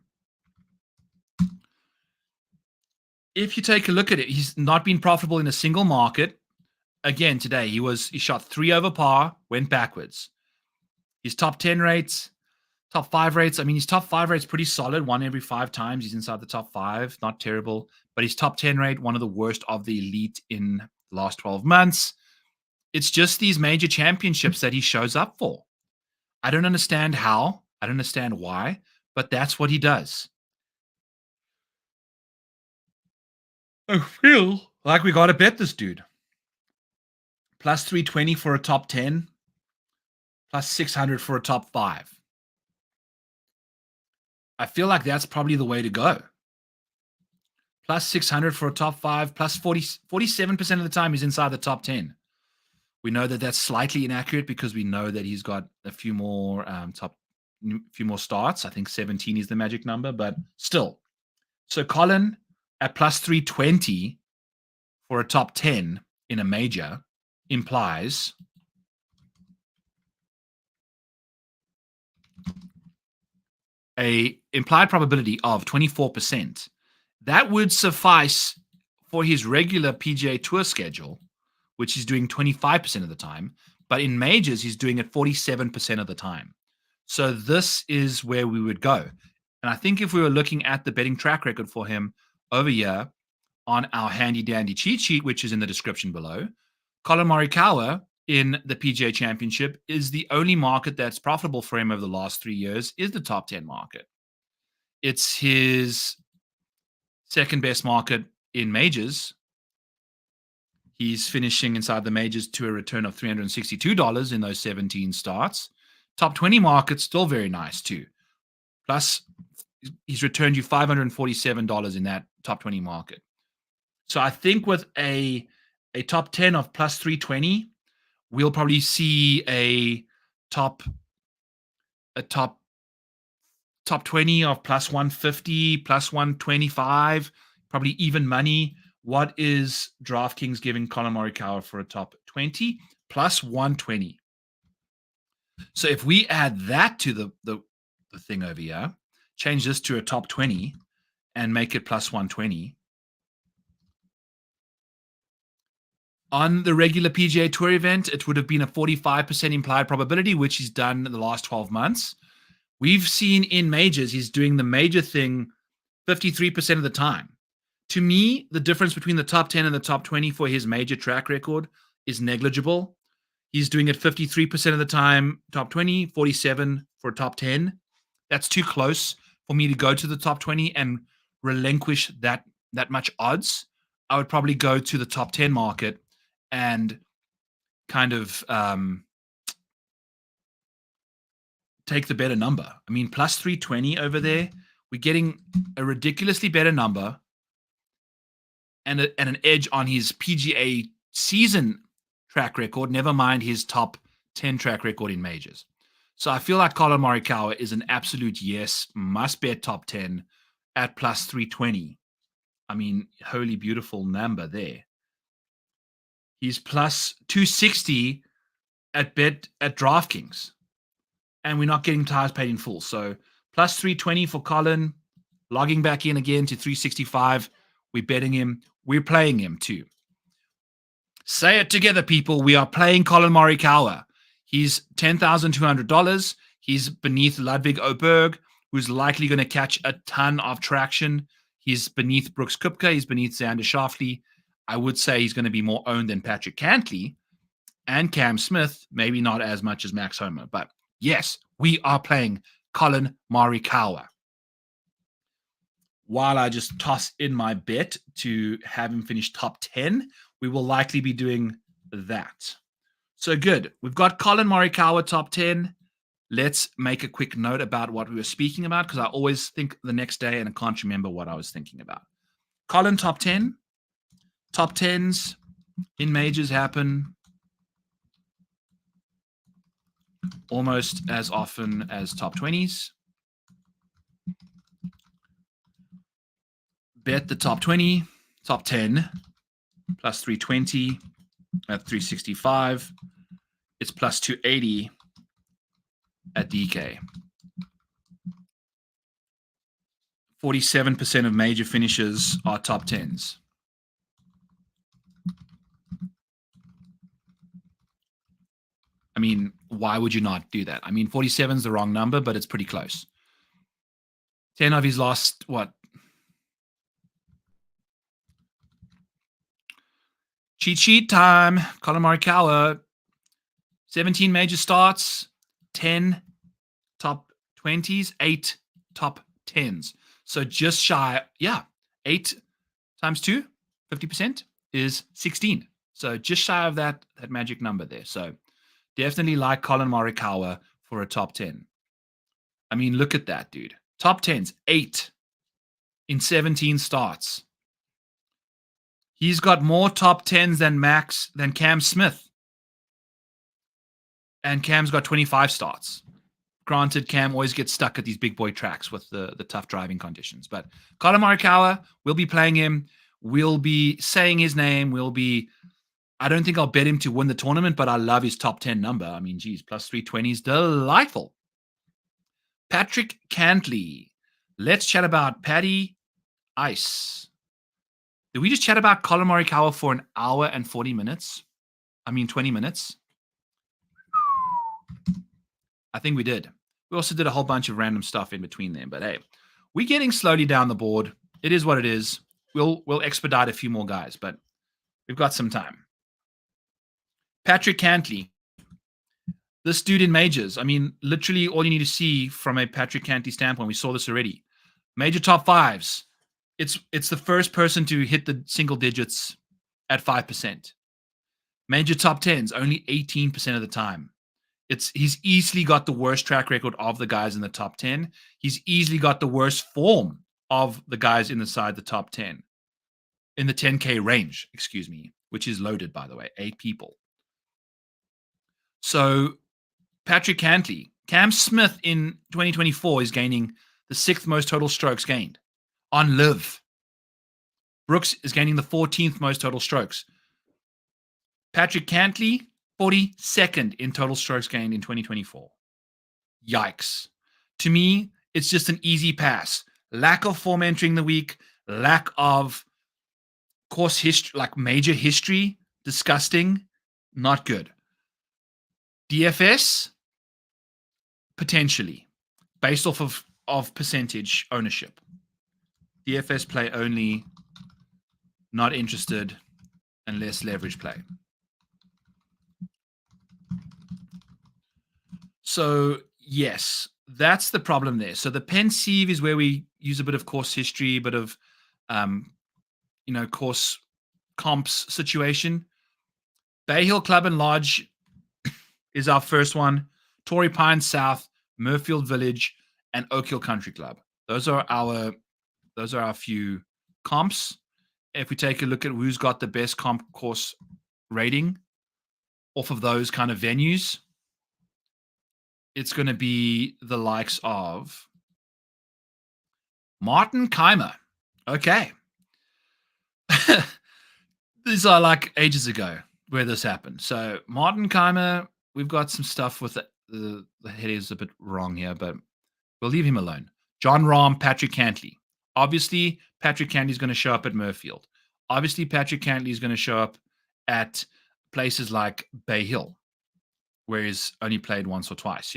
If you take a look at it, he's not been profitable in a single market. Again, today, he shot 3 over par, went backwards. His top 10 rates, top 5 rates. I mean, his top 5 rate's pretty solid. 1 every 5 times. He's inside the top 5. Not terrible. But his top 10 rate, one of the worst of the elite in the last 12 months. It's just these major championships that he shows up for. I don't understand how. I don't understand why. But that's what he does. I feel like we got to bet this dude. Plus 320 for a top 10. Plus 600 for a top 5. I feel like that's probably the way to go. Plus 600 for a top 5. Plus 47% of the time he's inside the top 10. We know that that's slightly inaccurate because we know that he's got a few more starts. I think 17 is the magic number, but still. So Colin at plus 320 for a top 10 in a major implies a implied probability of 24%. That would suffice for his regular PGA Tour schedule, which he's doing 25% of the time. But in majors, he's doing it 47% of the time. So this is where we would go. And I think if we were looking at the betting track record for him over here on our handy-dandy cheat sheet, which is in the description below, Collin Morikawa in the PGA Championship is the only market that's profitable for him over the last 3 years is the top 10 market. It's his second best market in majors. He's finishing inside the majors to a return of $362 in those 17 starts. Top 20 market, still very nice too. Plus, he's returned you $547 in that top 20 market. So I think with a top 10 of plus 320, we'll probably see a top 20 of plus 150, plus 125, probably even money. What is DraftKings giving Collin Morikawa for a top 20? Plus 120. So if we add that to the thing over here, change this to a top 20 and make it plus 120. On the regular PGA Tour event, it would have been a 45% implied probability, which he's done in the last 12 months. We've seen in majors, he's doing the major thing 53% of the time. To me, the difference between the top 10 and the top 20 for his major track record is negligible. He's doing it 53% of the time, top 20, 47 for top 10. That's too close for me to go to the top 20 and relinquish that much odds. I would probably go to the top 10 market and kind of take the better number. I mean, plus 320 over there, we're getting a ridiculously better number and an edge on his PGA season track record, never mind his top 10 track record in majors. So I feel like Collin Morikawa is an absolute yes, must bet top 10 at plus 320. I mean, holy beautiful number there. He's plus 260 at DraftKings. And we're not getting tires paid in full. So plus 320 for Collin, logging back in again to 365. We're betting him. We're playing him too. Say it together, people. We are playing Collin Morikawa. He's $10,200. He's beneath Ludvig Aberg, who's likely going to catch a ton of traction. He's beneath Brooks Koepka. He's beneath Xander Schauffele. I would say he's going to be more owned than Patrick Cantlay and Cam Smith, maybe not as much as Max Homa. But yes, we are playing Collin Morikawa. While I just toss in my bet to have him finish top 10, we will likely be doing that. So good. We've got Collin Morikawa top 10. Let's make a quick note about what we were speaking about, because I always think the next day and I can't remember what I was thinking about. Collin top 10. Top 10s in majors happen almost as often as top 20s. Bet the top 20, top 10, plus 320 at 365. It's plus 280 at DK. 47% of major finishes are top 10s. I mean, why would you not do that? I mean, 47 is the wrong number, but it's pretty close. 10 of his last, Cheat sheet time. Collin Morikawa, 17 major starts, 10 top 20s, 8 top 10s. So just shy, 8 times 2, 50% is 16. So just shy of that magic number there. So definitely like Collin Morikawa for a top 10. I mean, look at that, dude. Top 10s, 8 in 17 starts. He's got more top 10s than Cam Smith. And Cam's got 25 starts. Granted, Cam always gets stuck at these big boy tracks with the tough driving conditions. But Collin Morikawa, we'll be playing him. We'll be saying his name. I don't think I'll bet him to win the tournament, but I love his top 10 number. I mean, geez, plus 320 is delightful. Patrick Cantlay. Let's chat about Paddy Ice. Did we just chat about Collin Morikawa for an hour and 40 minutes? I mean, 20 minutes. I think we did. We also did a whole bunch of random stuff in between there. But hey, we're getting slowly down the board. It is what it is. We'll expedite a few more guys, but we've got some time. Patrick Cantlay. This dude in majors. I mean, literally all you need to see from a Patrick Cantlay standpoint, we saw this already. Major top 5s. It's the first person to hit the single digits at 5%. Major top 10s, only 18% of the time. He's easily got the worst track record of the guys in the top 10. He's easily got the worst form of the guys inside the top 10. In the 10K range, which is loaded, by the way, 8 people. So Patrick Cantlay, Cam Smith in 2024 is gaining the 6th most total strokes gained on live. Brooks is gaining the 14th most total strokes. Patrick Cantlay, 42nd in total strokes gained in 2024. Yikes. To me, it's just an easy pass. Lack of form entering the week, lack of course history, like major history, disgusting, not good. DFS, potentially. based off of percentage ownership. DFS play only, not interested, and less leverage play. So, yes, that's the problem there. So the Pensieve is where we use a bit of course history, a bit of, course comps situation. Bay Hill Club and Lodge is our first one. Torrey Pines South, Murfield Village, and Oak Hill Country Club. Those are our few comps. If we take a look at who's got the best comp course rating off of those kind of venues, it's going to be the likes of Martin Keimer. Okay. These are like ages ago where this happened. So Martin Keimer, we've got some stuff with the head is a bit wrong here, but we'll leave him alone. Jon Rahm, Patrick Cantlay. Obviously, Patrick Cantlay is going to show up at Murfield. Obviously, Patrick Cantlay is going to show up at places like Bay Hill, where he's only played once or twice.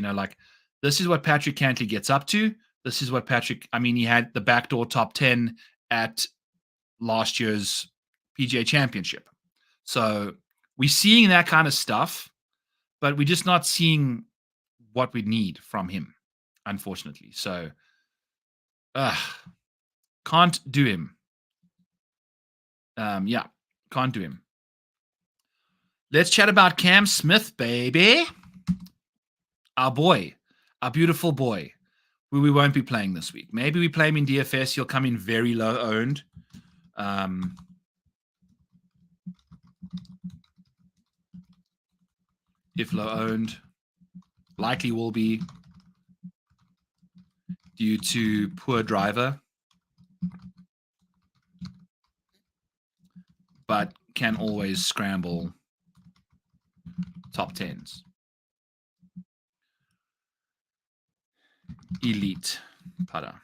This is what Patrick Cantlay gets up to. This is what he had the backdoor top 10 at last year's PGA Championship. So we're seeing that kind of stuff, but we're just not seeing what we need from him, unfortunately. So, can't do him. Can't do him. Let's chat about Cam Smith, baby. Our boy, our beautiful boy, who we won't be playing this week. Maybe we play him in DFS. He'll come in very low owned. If low owned, likely will be due to poor driver, but can always scramble top 10s. Elite putter.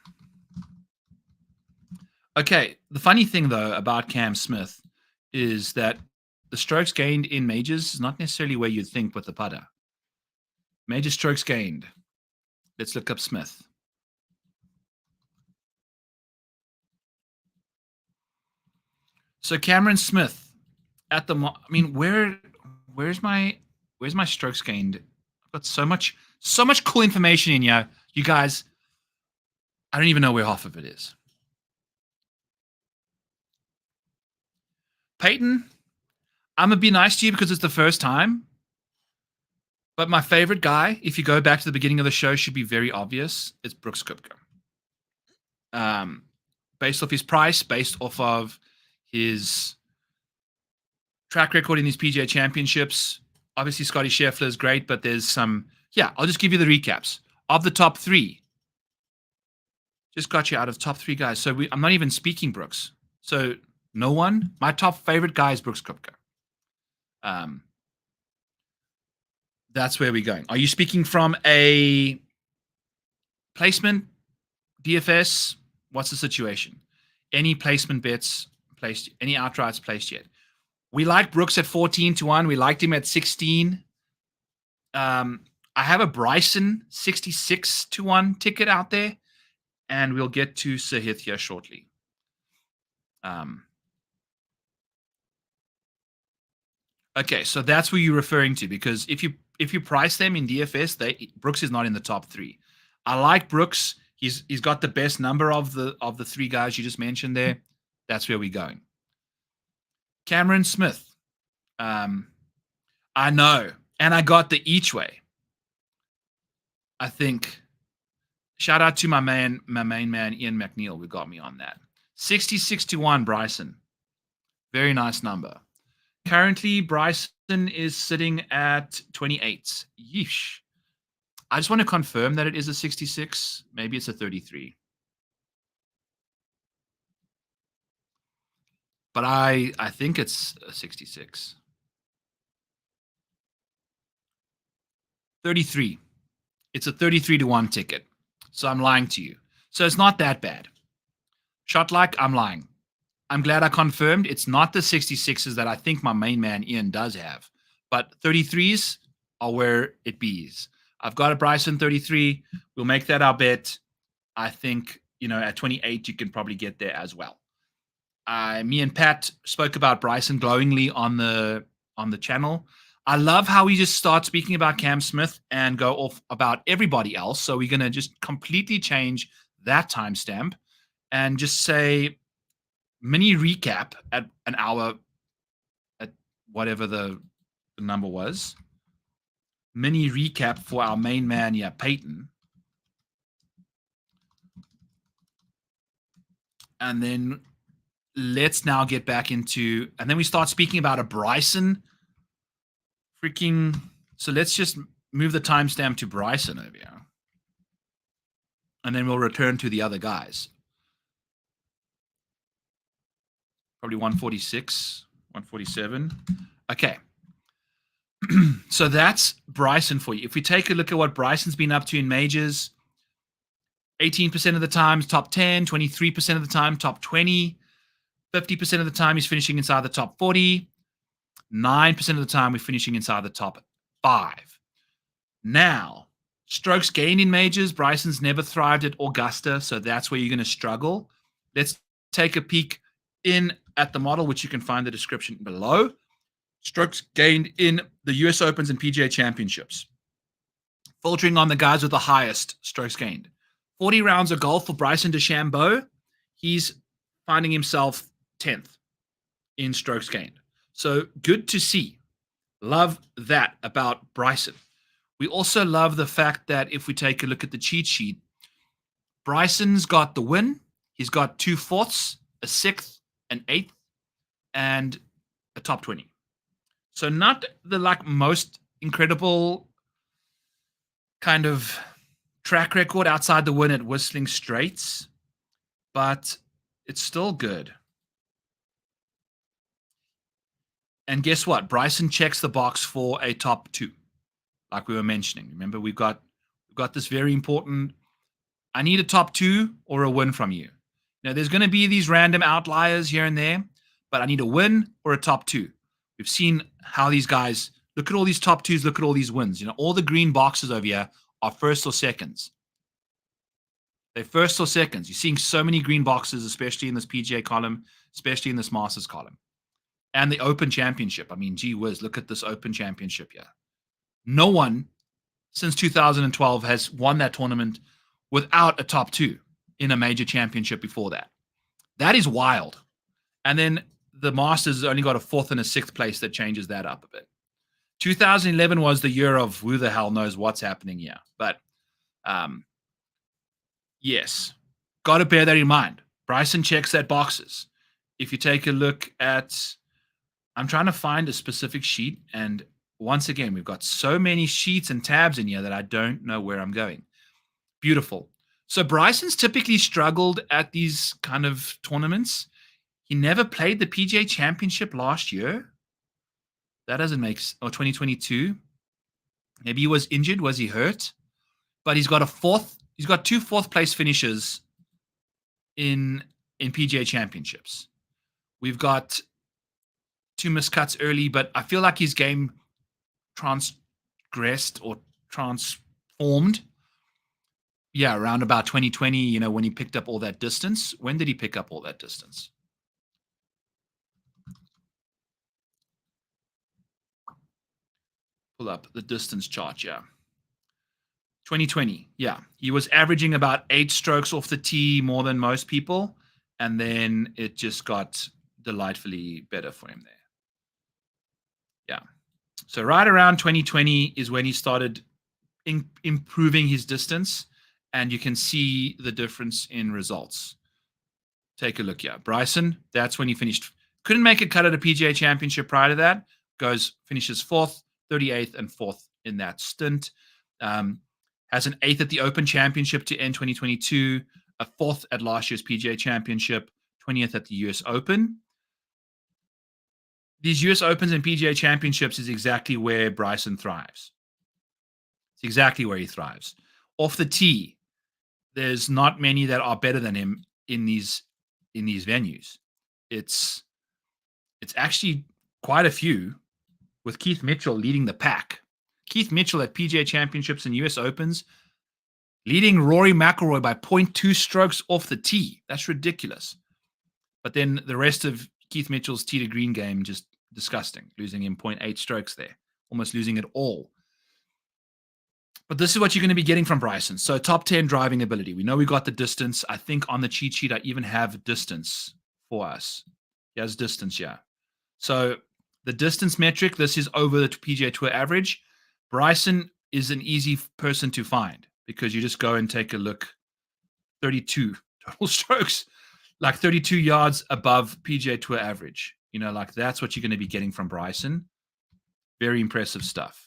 Okay, the funny thing though about Cam Smith is that the strokes gained in majors is not necessarily where you'd think with the putter. Major strokes gained. Let's look up Smith. So Cameron Smith at the where's my strokes gained? I've got so much cool information in here. You guys, I don't even know where half of it is. Peyton, I'm going to be nice to you because it's the first time. But my favorite guy, if you go back to the beginning of the show, should be very obvious. It's Brooks Koepka. Based off his price, based off of his track record in these PGA Championships. Obviously, Scottie Scheffler is great, but there's some... Yeah, I'll just give you the recaps. Of the top 3, just got you out of top 3 guys. So I'm not even speaking Brooks. So no one. My top favorite guy is Brooks Koepka. That's where we're going. Are you speaking from a placement, DFS? What's the situation? Any placement bets placed? Any outrights placed yet? We like Brooks at 14-1. We liked him at 16. I have a Bryson 66-1 ticket out there, and we'll get to Sahith here shortly. Okay, so that's what you're referring to, because if you price them in DFS, Brooks is not in the top 3. I like Brooks. He's got the best number of the 3 guys you just mentioned there. That's where we're going. Cameron Smith. I know, and I got the each way. I think. Shout out to my main man Ian McNeil, who got me on that. 66-1 Bryson. Very nice number. Currently, Bryson is sitting at 28. Yeesh. I just want to confirm that it is a 66. Maybe it's a 33. But I think it's a 66. 33. It's a 33-1 ticket. So I'm lying to you. So it's not that bad. Shot like, I'm lying. I'm glad I confirmed it's not the 66s that I think my main man Ian does have. But 33s are where it bees. I've got a Bryson 33. We'll make that our bet. I think, at 28, you can probably get there as well. Me and Pat spoke about Bryson glowingly on the channel. I love how we just start speaking about Cam Smith and go off about everybody else. So we're going to just completely change that timestamp and just say mini recap at an hour, at whatever the number was. Mini recap for our main man, Peyton. And then let's now get back into, and then we start speaking about a Bryson so let's just move the timestamp to Bryson over here. And then we'll return to the other guys. Probably 146, 147. Okay. So that's Bryson for you. If we take a look at what Bryson's been up to in majors, 18% of the time, top 10, 23% of the time, top 20, 50% of the time he's finishing inside the top 40, 9% of the time we're finishing inside the top 5. Now, strokes gained in majors, Bryson's never thrived at Augusta, so that's where you're going to struggle. Let's take a peek in at the model, which you can find the description below. Strokes gained in the US Opens and PGA Championships. Filtering on the guys with the highest strokes gained. 40 rounds of golf for Bryson DeChambeau. He's finding himself 10th in strokes gained. So good to see. Love that about Bryson. We also love the fact that if we take a look at the cheat sheet, Bryson's got the win. He's got 2 fourths, a 6th, an 8th, and a top 20. So not the most incredible kind of track record outside the win at Whistling Straits, but it's still good. And guess what? Bryson checks the box for a top 2, like we were mentioning. Remember, we've got this very important, I need a top 2 or a win from you. Now, there's going to be these random outliers here and there, but I need a win or a top 2. We've seen how these guys, look at all these top 2s, look at all these wins. All the green boxes over here are first or seconds. They're first or seconds. You're seeing so many green boxes, especially in this PGA column, especially in this Masters column. And the Open Championship. I mean, gee whiz, look at this Open Championship here. No one since 2012 has won that tournament without a top 2 in a major championship before that. That is wild. And then the Masters has only got a 4th and a 6th place that changes that up a bit. 2011 was the year of who the hell knows what's happening here. But yes, got to bear that in mind. Bryson checks that boxes. If you take a look at, I'm trying to find a specific sheet, and once again, we've got so many sheets and tabs in here that I don't know where I'm going. Beautiful. So Bryson's typically struggled at these kind of tournaments. He never played the PGA Championship last year. That doesn't make sense. Or 2022. Maybe he was injured. Was he hurt? But he's got he's got 2 4th place finishes in PGA Championships. We've got 2 miscuts early, but I feel like his game transgressed or transformed. Yeah, around about 2020, when he picked up all that distance. When did he pick up all that distance? Pull up the distance chart, yeah. 2020, yeah. He was averaging about 8 strokes off the tee more than most people, and then it just got delightfully better for him there. Yeah. So right around 2020 is when he started improving his distance, and you can see the difference in results. Take a look here. Bryson, that's when he finished. Couldn't make a cut at a PGA Championship prior to that. Finishes 4th, 38th, and 4th in that stint. Has an 8th at the Open Championship to end 2022, a 4th at last year's PGA Championship, 20th at the US Open. These US Opens and PGA Championships is exactly where Bryson thrives. It's exactly where he thrives. Off the tee, there's not many that are better than him in these venues. It's actually quite a few, with Keith Mitchell leading the pack. Keith Mitchell at PGA Championships and US Opens, leading Rory McIlroy by 0.2 strokes off the tee. That's ridiculous. But then the rest of Keith Mitchell's tee to green game, just disgusting. Losing him 0.8 strokes there. Almost losing it all. But this is what you're going to be getting from Bryson. So top 10 driving ability. We know we got the distance. I think on the cheat sheet, I even have distance for us. He has distance, yeah. So the distance metric, this is over the PGA Tour average. Bryson is an easy person to find because you just go and take a look. 32 total strokes, like 32 yards above PGA Tour average. You know, like that's what you're going to be getting from Bryson. Very impressive stuff.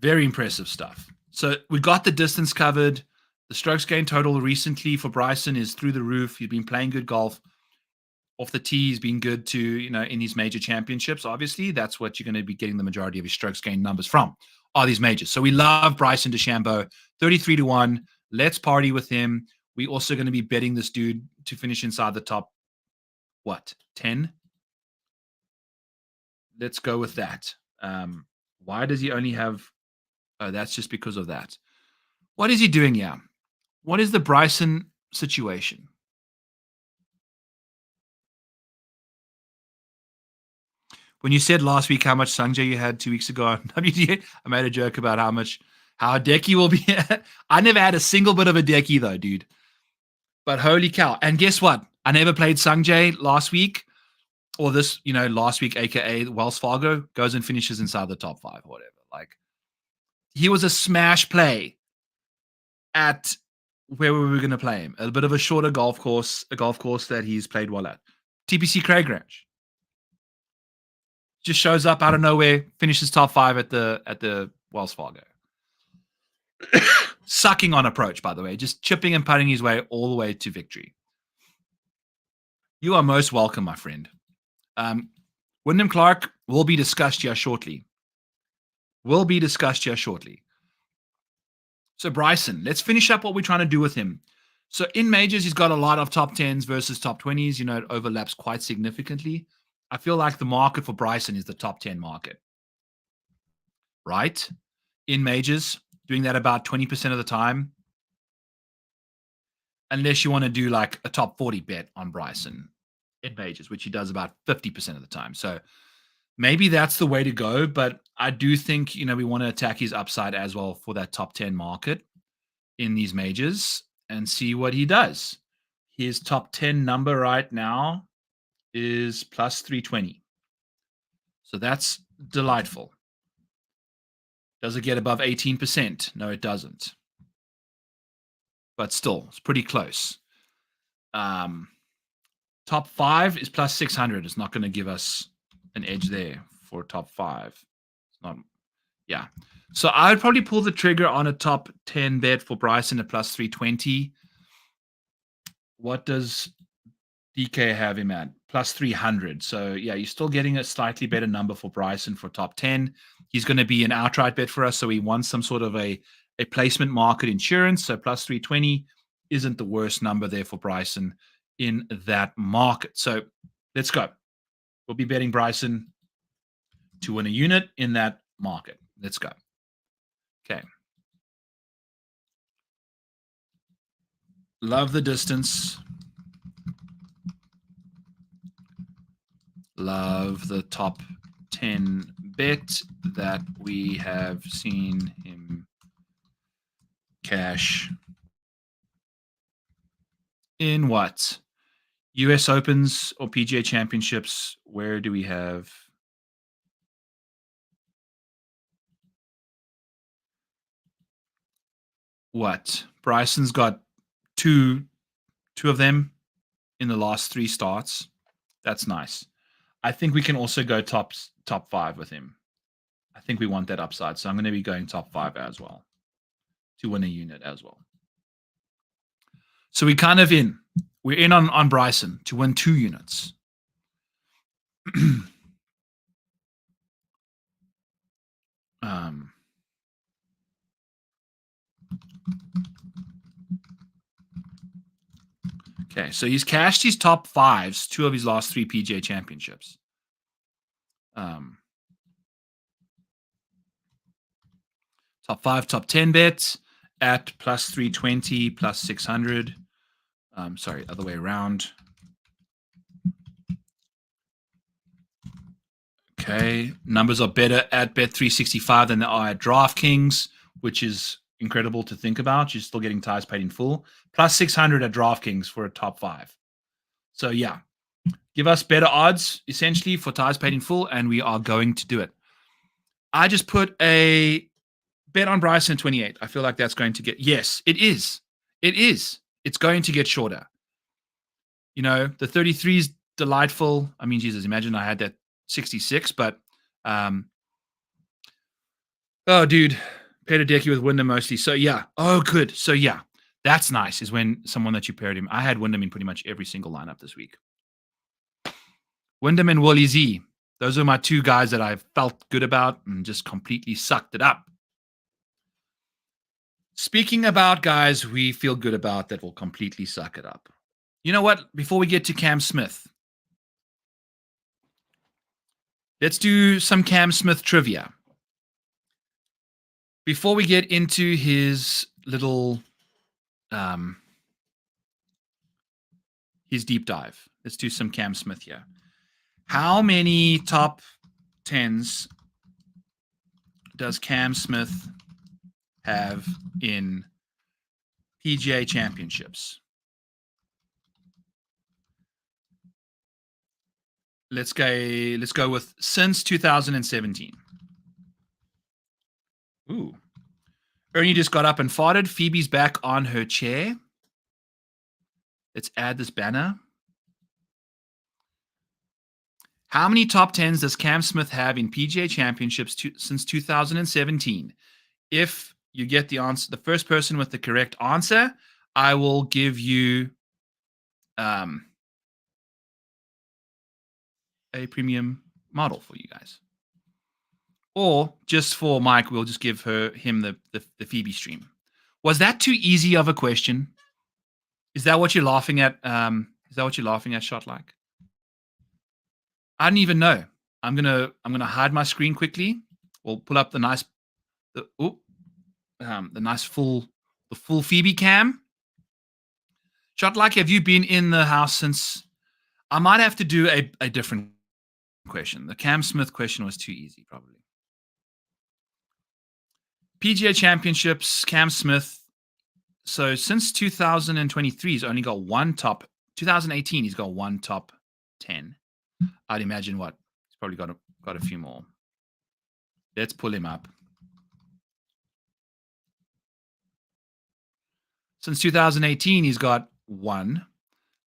Very impressive stuff. So we got the distance covered. The strokes gained total recently for Bryson is through the roof. He's been playing good golf. Off the tee, he's been good to, you know, in these major championships. Obviously, that's what you're going to be getting the majority of his strokes gained numbers from, are these majors. So we love Bryson DeChambeau, 33-1. Let's party with him. We also going to be betting this dude to finish inside the top, 10? Let's go with that. Why does he only have... Oh, that's just because of that. What is he doing here? What is the Bryson situation? When you said last week how much Sungjae you had 2 weeks ago on WTA, I made a joke about how a decky will be. I never had a single bit of a decky though, dude. But holy cow. And guess what? I never played Sungjae last week or this, last week, aka Wells Fargo, goes and finishes inside the top 5 or whatever. Like, he was a smash play at where we were going to play him. A bit of a shorter golf course, a golf course that he's played well at. TPC Craig Ranch. Just shows up out of nowhere, finishes top 5 at the Wells Fargo. Sucking on approach, by the way, just chipping and putting his way all the way to victory. You are most welcome, my friend. Wyndham Clark will be discussed here shortly. So Bryson, let's finish up what we're trying to do with him. So in majors, he's got a lot of top 10s versus top 20s. It overlaps quite significantly. I feel like the market for Bryson is the top 10 market. Right? In majors, doing that about 20% of the time. Unless you want to do like a top 40 bet on Bryson in majors, which he does about 50% of the time. So maybe that's the way to go. But I do think, we want to attack his upside as well for that top 10 market in these majors and see what he does. His top 10 number right now is plus 320. So that's delightful. Does it get above 18%? No, it doesn't. But still, it's pretty close. Top 5 is plus 600. It's not going to give us an edge there for top 5. It's not. Yeah. So I would probably pull the trigger on a top 10 bet for Bryson at plus 320. What does DK have him at? Plus 300. So yeah, you're still getting a slightly better number for Bryson for top 10. He's going to be an outright bet for us. So he wants some sort of a placement market insurance. So plus 320 isn't the worst number there for Bryson in that market. So let's go. We'll be betting Bryson to win a unit in that market. Let's go. Okay. Love the distance. Love the top 10 bet that we have seen him cash in what? US Opens or PGA Championships? Where do we have? What? Bryson's got two of them in the last 3 starts. That's nice. I think we can also go top 5 with him. I think we want that upside. So I'm going to be going top 5 as well to win a unit as well. So we're kind of in. We're in on Bryson to win 2 units. Okay, so he's cashed his top 5s, 2 of his last 3 PGA Championships. Top 5, top 10 bets at plus 320, plus 600. Sorry, other way around. Okay, numbers are better at Bet365 than they are at DraftKings, which is incredible to think about. You're still getting ties paid in full. Plus 600 at DraftKings for a top 5. So yeah, give us better odds essentially for ties paid in full, and we are going to do it. I just put a bet on Bryson 28. I feel like that's going to get, yes, it is. It is. It's going to get shorter. You know, the 33 is delightful. I mean, Jesus, imagine I had that 66, but oh, dude, paired a decky with Wyndham mostly. So yeah. Oh, good. So yeah, that's nice. Is when someone that you paired him. I had Wyndham in pretty much every single lineup this week. Wyndham and Wally Z. Those are my two guys that I felt good about and just completely sucked it up. Speaking about guys we feel good about that will completely suck it up. You know what? Before we get to Cam Smith, let's do some Cam Smith trivia. Before we get into his little, his deep dive, let's do some Cam Smith here. How many top 10s does Cam Smith have in PGA Championships? Let's go with since 2017. Ooh. Ernie just got up and farted. Phoebe's back on her chair. Let's add this banner. How many top 10s does Cam Smith have in PGA Championships since 2017? If you get the answer, the first person with the correct answer, I will give you a premium model for you guys. Or just for Mike, we'll just give him the Phoebe stream. Was that too easy of a question? Is that what you're laughing at? Is that what you're laughing at, Shot Like? I don't even know. I'm gonna hide my screen quickly. We'll pull up the nice full Phoebe cam. Shot Like, have you been in the house since? I might have to do a different question. The Cam Smith question was too easy, probably. PGA Championships, Cam Smith. So since 2023, he's only got one top. 2018, he's got one top 10. I'd imagine what? He's probably got a few more. Let's pull him up. Since 2018, he's got one.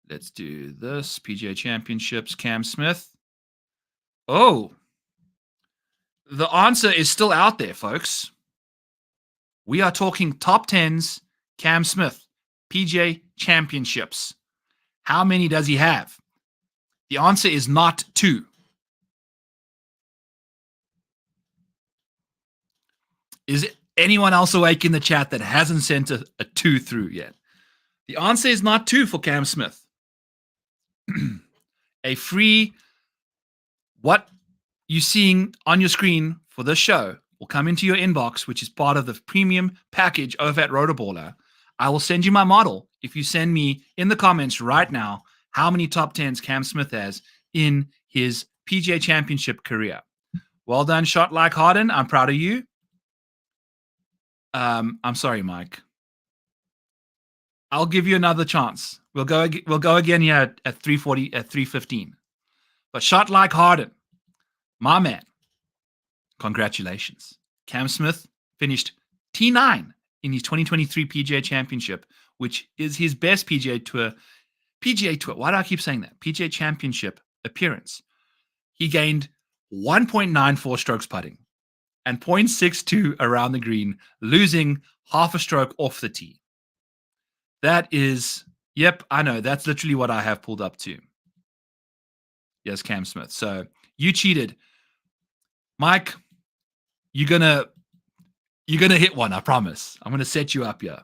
Let's do this. PGA Championships, Cam Smith. Oh, the answer is still out there, folks. We are talking top 10s, Cam Smith, PGA Championships. How many does he have? The answer is not 2. Is anyone else awake in the chat that hasn't sent a 2 through yet? The answer is not 2 for Cam Smith. A free, what you're seeing on your screen for this show will come into your inbox, which is part of the premium package over at Rotoballer. I will send you my model if you send me in the comments right now how many top 10s Cam Smith has in his PGA Championship career. Well done, Shot Like Harden. I'm proud of you. I'm sorry, Mike. I'll give you another chance. We'll go again here at 340, at 315. But Shot Like Harden, my man, congratulations. Cam Smith finished T9 in his 2023 PGA Championship, which is his best PGA Tour. Why do I keep saying that? PGA Championship appearance. He gained 1.94 strokes putting and 0.62 around the green, losing half a stroke off the tee. That is, yep, I know. That's literally what I have pulled up to. Yes, Cam Smith. So you cheated. Mike, you're gonna hit one, I promise. I'm gonna set you up here.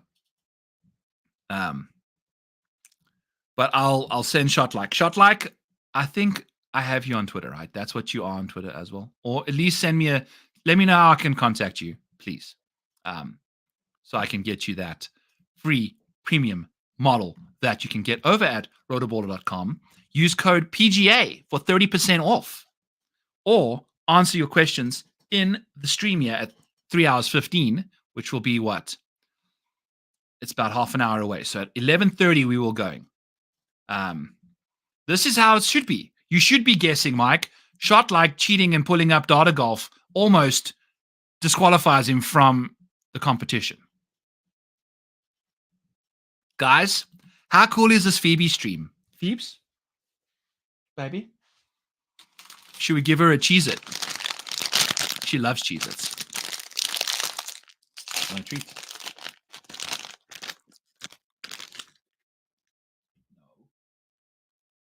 But I'll send Shot Like. Shot Like, I think I have you on Twitter, right? That's what you are on Twitter as well. Or at least let me know how I can contact you, please. So I can get you that free premium model that you can get over at rotoballer.com. Use code PGA for 30% off, or answer your questions in the stream here at 3 hours 15, which will be what? It's about half an hour away. So at 11:30 we will going. This is how it should be. You should be guessing, Mike. Shot like cheating and pulling up data golf almost disqualifies him from the competition. Guys, how cool is this Phoebe stream? Phoebes? Baby? Should we give her a Cheez-It? She loves Cheez-Its. Want a treat?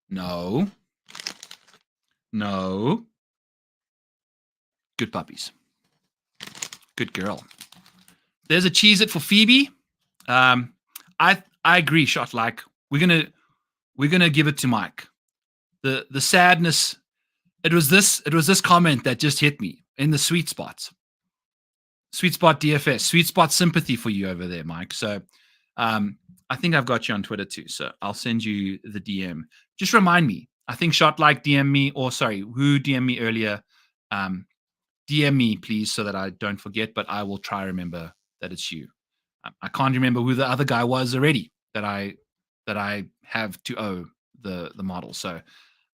No. No. Good puppies. Good girl. There's a Cheez-It for Phoebe. I agree, Shot like we're gonna give it to Mike. The sadness. It was this comment that just hit me in the sweet spot. Sweet spot DFS, sweet spot sympathy for you over there, Mike. So I think I've got you on Twitter too. So I'll send you the DM. Just remind me. I think Shot like DM me, or sorry, who DM me earlier. DM me, please, so that I don't forget, but I will try to remember that it's you. I can't remember who the other guy was already that I have to owe the model. So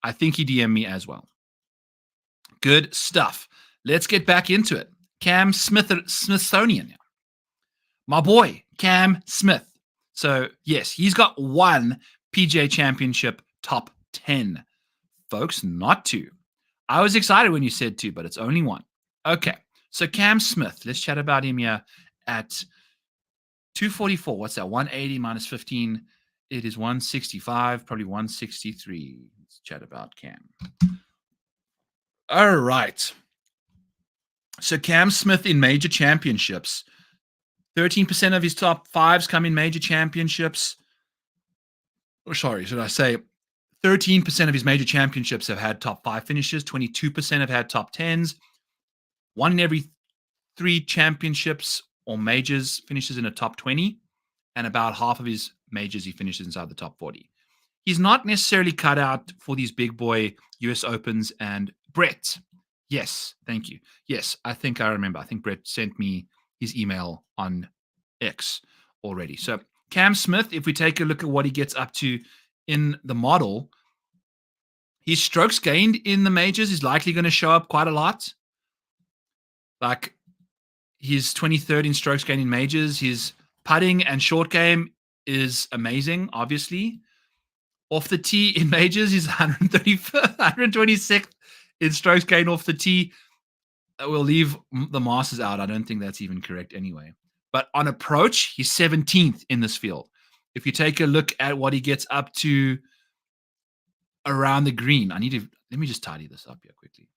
I think he DM'd me as well. Good stuff. Let's get back into it. Cam Smithsonian. My boy, Cam Smith. So, yes, he's got one PGA Championship top 10. Folks, not two. I was excited when you said two, but it's only one. Okay, so Cam Smith. Let's chat about him here at 244. What's that? 180 minus 15. It is 165, probably 163. Let's chat about Cam. All right. So Cam Smith in major championships. 13% of his top fives come in major championships. Or sorry, should I say 13% of his major championships have had top 5 finishes. 22% have had top 10s. 1 in every 3 championships or majors finishes in a top 20. And about half of his majors he finishes inside the top 40. He's not necessarily cut out for these big boy US Opens. And Brett, yes, thank you. Yes, I think I remember. I think Brett sent me his email on X already. So Cam Smith, if we take a look at what he gets up to in the model, his strokes gained in the majors is likely going to show up quite a lot. Like his 23rd in strokes gained in majors, his putting and short game is amazing, obviously. Off the tee in majors, he's 135th, 126th in strokes gained off the tee. We'll leave the Masters out. I don't think that's even correct anyway. But on approach, he's 17th in this field. If you take a look at what he gets up to around the green, let me just tidy this up here quickly.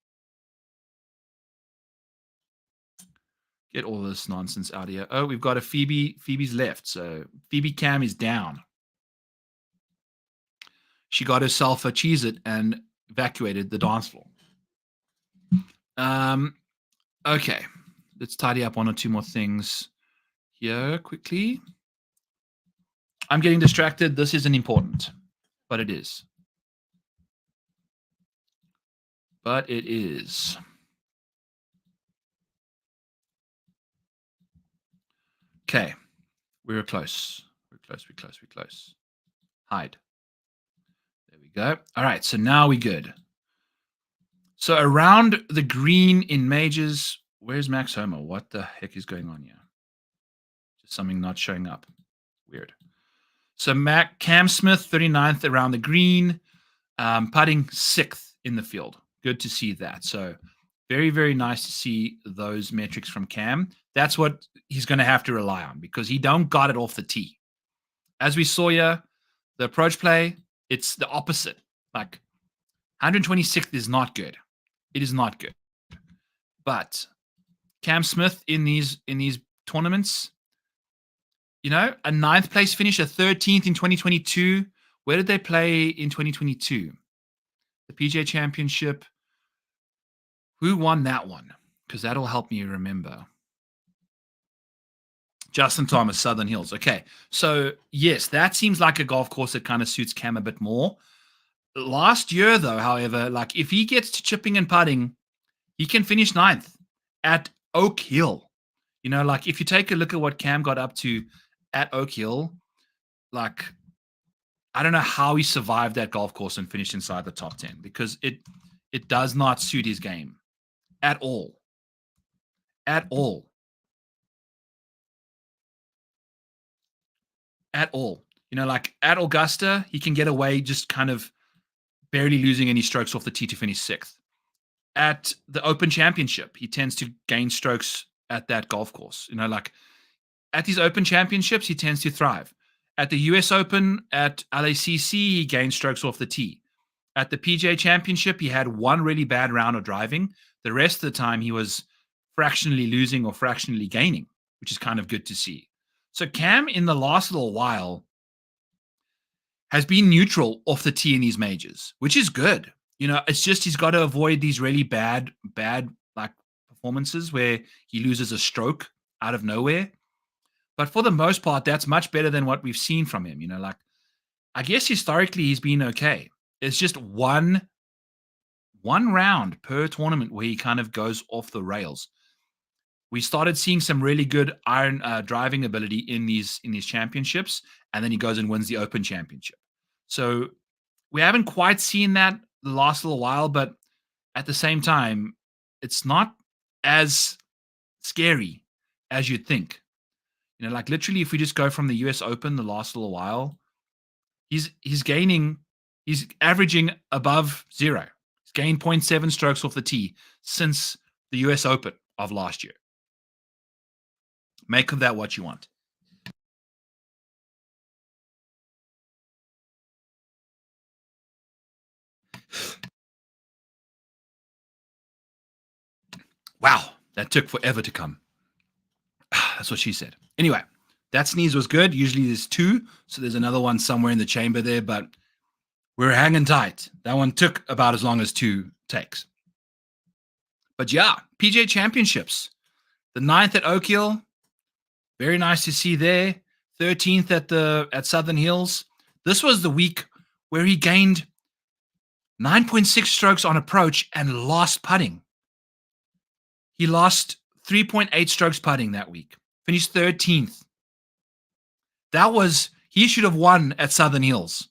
Get all this nonsense out of here. Oh, we've got a Phoebe. Phoebe's left. So Phoebe Cam is down. She got herself a Cheez-It and evacuated the dance floor. Okay. Let's tidy up 1 or 2 more things here quickly. I'm getting distracted. This isn't important, but it is. But it is. Okay. We're close. We're close. Hide. There we go. All right. So now we're good. So around the green in majors, where's Max Homa? What the heck is going on here? Just something not showing up. Weird. So Cam Smith, 39th around the green, putting 6th in the field. Good to see that. So very, very nice to see those metrics from Cam. That's what he's going to have to rely on because he don't got it off the tee. As we saw here, the approach play, it's the opposite. Like 126th is not good. It is not good. But Cam Smith in these tournaments, you know, a 9th place finish, a 13th in 2022. Where did they play in 2022? The PGA Championship. Who won that one? Because that'll help me remember. Justin Thomas, Southern Hills. Okay. So, yes, that seems like a golf course that kind of suits Cam a bit more. Last year, though, however, like if he gets to chipping and putting, he can finish 9th at Oak Hill. You know, like if you take a look at what Cam got up to at Oak Hill, like I don't know how he survived that golf course and finished inside the top 10 because it does not suit his game at all. At all. At all. You know, like at Augusta, he can get away just kind of barely losing any strokes off the tee to finish 6th. At the Open Championship, he tends to gain strokes at that golf course. You know, like at these Open Championships, he tends to thrive. At the US Open, at LACC, he gained strokes off the tee. At the PGA Championship, he had one really bad round of driving. The rest of the time, he was fractionally losing or fractionally gaining, which is kind of good to see. So Cam, in the last little while, has been neutral off the tee in these majors, which is good. You know, it's just he's got to avoid these really bad like performances where he loses a stroke out of nowhere. But for the most part, that's much better than what we've seen from him. You know, like I guess historically he's been okay. It's just one round per tournament where he kind of goes off the rails. We started seeing some really good iron driving ability in these championships, and then he goes and wins the Open Championship. So we haven't quite seen that the last little while, but at the same time, it's not as scary as you'd think. You know, like literally, if we just go from the US Open the last little while, he's averaging above 0. He's gained 0.7 strokes off the tee since the US Open of last year. Make of that what you want. Wow, that took forever to come. That's what she said. Anyway, that sneeze was good. Usually there's 2, so there's another one somewhere in the chamber there, but we're hanging tight. That one took about as long as 2 takes. But yeah, PGA Championships. The 9th at Oak Hill. Very nice to see there. 13th at Southern Hills. This was the week where he gained 9.6 strokes on approach and lost putting. He lost 3.8 strokes putting that week. Finished 13th. He should have won at Southern Hills.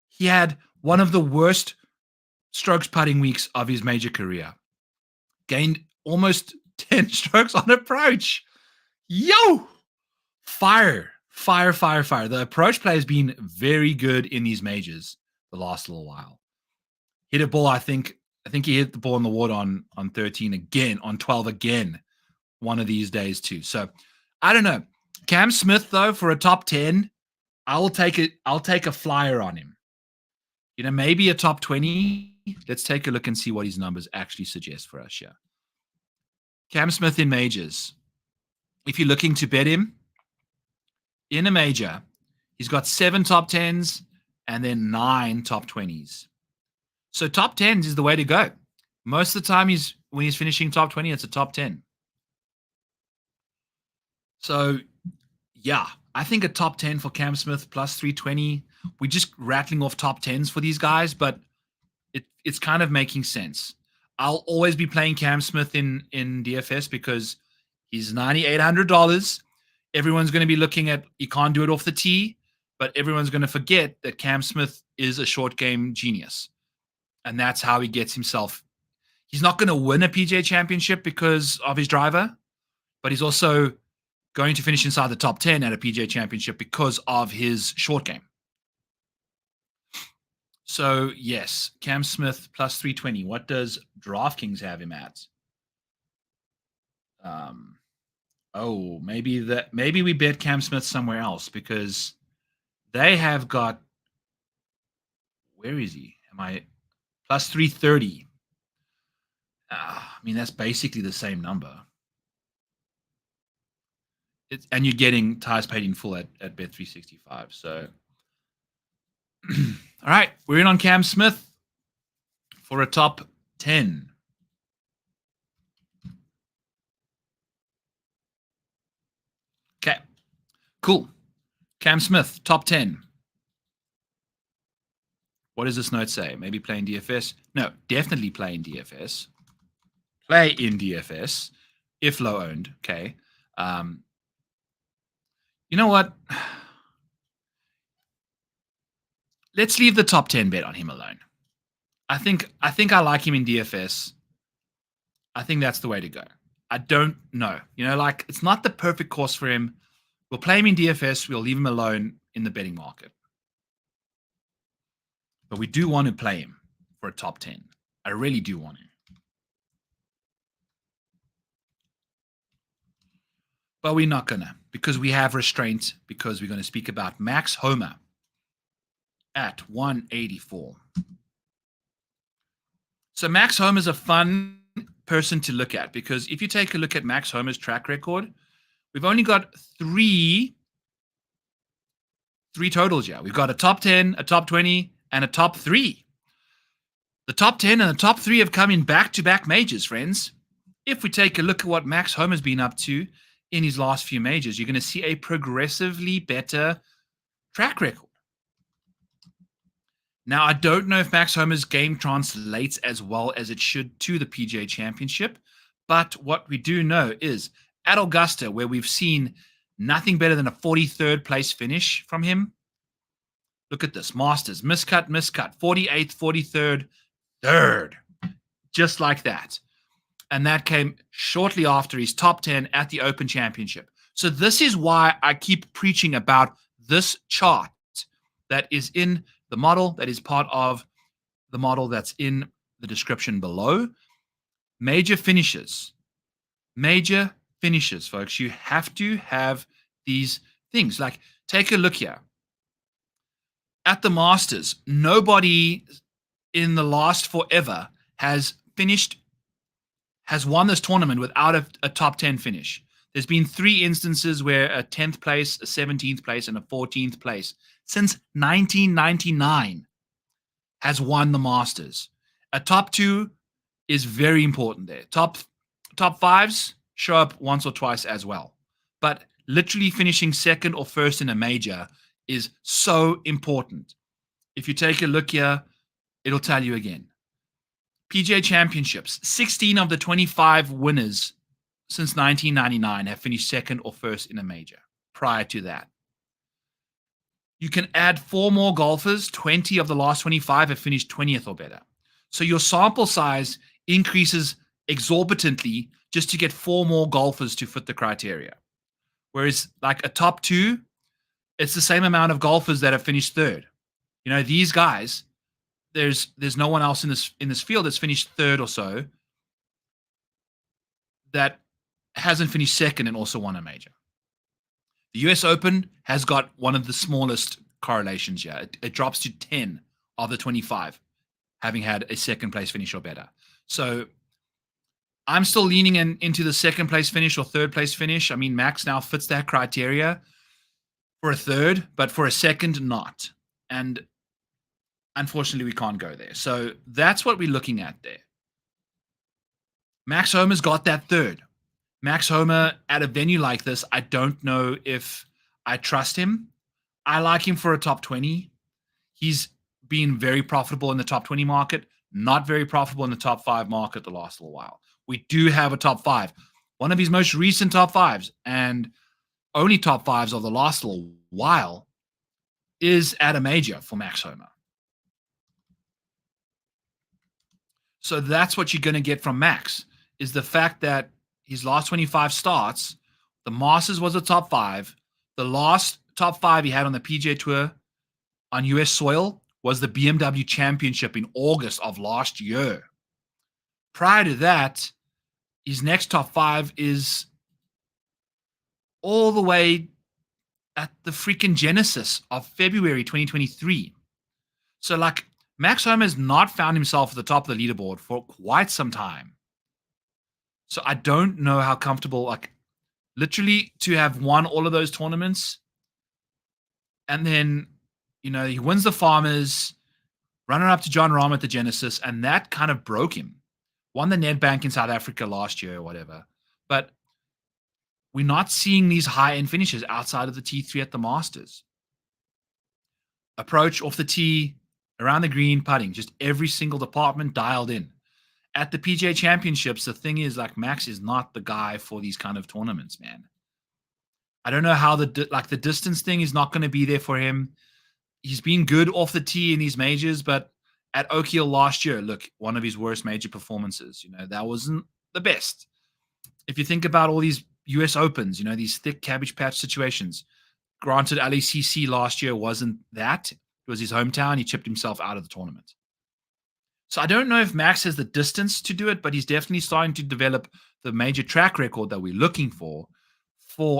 He had one of the worst strokes putting weeks of his major career. Gained almost 10 strokes on approach. Yo! Fire. The approach play has been very good in these majors the last little while. Hit a ball, I think he hit the ball in the water on 13 again, on 12 again, one of these days too. So I don't know. Cam Smith, though, for a top 10, I'll take a flyer on him. You know, maybe a top 20. Let's take a look and see what his numbers actually suggest for us here. Cam Smith in majors. If you're looking to bet him in a major, he's got 7 top 10s and then 9 top 20s. So top 10s is the way to go. Most of the time when he's finishing top 20, it's a top 10. So yeah, I think a top 10 for Cam Smith plus 320. We're just rattling off top 10s for these guys, but it's kind of making sense. I'll always be playing Cam Smith in DFS because he's $9,800. Everyone's going to be looking at, he can't do it off the tee, but everyone's going to forget that Cam Smith is a short game genius. And that's how he gets himself. He's not going to win a PGA Championship because of his driver, but he's also going to finish inside the top 10 at a PGA Championship because of his short game. So, yes, Cam Smith plus 320. What does DraftKings have him at? Maybe we bet Cam Smith somewhere else because they have got, where is he? Plus 330. I mean, that's basically the same number. And you're getting tires paid in full at Bet365. So, all right, we're in on Cam Smith for a top 10. Okay, Cool. Cam Smith, top 10. What does this note say? Maybe playing DFS? No, definitely playing DFS. Play in DFS if low owned. Okay. You know what? Let's leave the top 10 bet on him alone. I think I like him in DFS. I think that's the way to go. I don't know. It's not the perfect course for him. We'll play him in DFS. We'll leave him alone in the betting market. But we do want to play him for a top 10. I really do want to. But we're not going to, because we have restraint, because we're going to speak about Max Homa at 184. So Max Homa is a fun person to look at, because if you take a look at Max Homa's track record, we've only got three totals here. We've got a top 10, a top 20, and a top 3. The top 10 and the top 3 have come in back-to-back majors, friends. If we take a look at what Max Homa's been up to in his last few majors, you're going to see a progressively better track record. Now, I don't know if Max Homa's game translates as well as it should to the PGA Championship, but what we do know is at Augusta, where we've seen nothing better than a 43rd place finish from him. Look at this. Masters, miscut, 48th, 43rd, 3rd. Just like that. And that came shortly after his top 10 at the Open Championship. So this is why I keep preaching about this chart that is in the model, that is part of the model that's in the description below. Major finishes, folks. You have to have these things. Like, take a look here. At the Masters, nobody in the last forever has won this tournament without a top 10 finish. There's been 3 instances where a 10th place, a 17th place, and a 14th place since 1999 has won the Masters. A top 2 is very important there. Top 5s show up once or twice as well. But literally finishing second or first in a major is so important. If you take a look here, it'll tell you again. PGA Championships, 16 of the 25 winners since 1999 have finished second or first in a major. Prior to that, you can add 4 more golfers. 20 of the last 25 have finished 20th or better. So your sample size increases exorbitantly just to get 4 more golfers to fit the criteria. Whereas like a top 2, it's the same amount of golfers that have finished 3rd. These guys, there's no one else in this field that's finished 3rd or so that hasn't finished second and also won a major. The US Open has got one of the smallest correlations here. It drops to 10 of the 25 having had a second place finish or better. So I'm still leaning into the second place finish or third place finish. I mean, Max now fits that criteria for a 3rd, but for a 2nd, not. And unfortunately, we can't go there. So that's what we're looking at there. Max Homa's got that 3rd. Max Homa at a venue like this, I don't know if I trust him. I like him for a top 20. He's been very profitable in the top 20 market, not very profitable in the top 5 market the last little while. We do have a top 5. One of his most recent top 5s and only top 5s of the last little while is at a major for Max Homa. So that's what you're going to get from Max, is the fact that his last 25 starts, the Masters was a top 5. The last top 5 he had on the PGA Tour on US soil was the BMW Championship in August of last year. Prior to that, his next top 5 is all the way at the freaking Genesis of February 2023. So, like, Max Homa has not found himself at the top of the leaderboard for quite some time. So I don't know how comfortable, like, literally to have won all of those tournaments. And then, he wins the Farmers, runner-up to Jon Rahm at the Genesis, and that kind of broke him. Won the Nedbank in South Africa last year or whatever. But we're not seeing these high-end finishes outside of the T3 at the Masters. Approach off the tee, around the green, putting, just every single department dialed in. At the PGA Championships, the thing is, like, Max is not the guy for these kind of tournaments, man. I don't know how the distance thing is not going to be there for him. He's been good off the tee in these majors, but at Oak Hill last year, look, one of his worst major performances. That wasn't the best. If you think about all these US Opens, these thick cabbage patch situations, granted, LACC last year wasn't that. It was his hometown. He chipped himself out of the tournament. So I don't know if Max has the distance to do it, but he's definitely starting to develop the major track record that we're looking for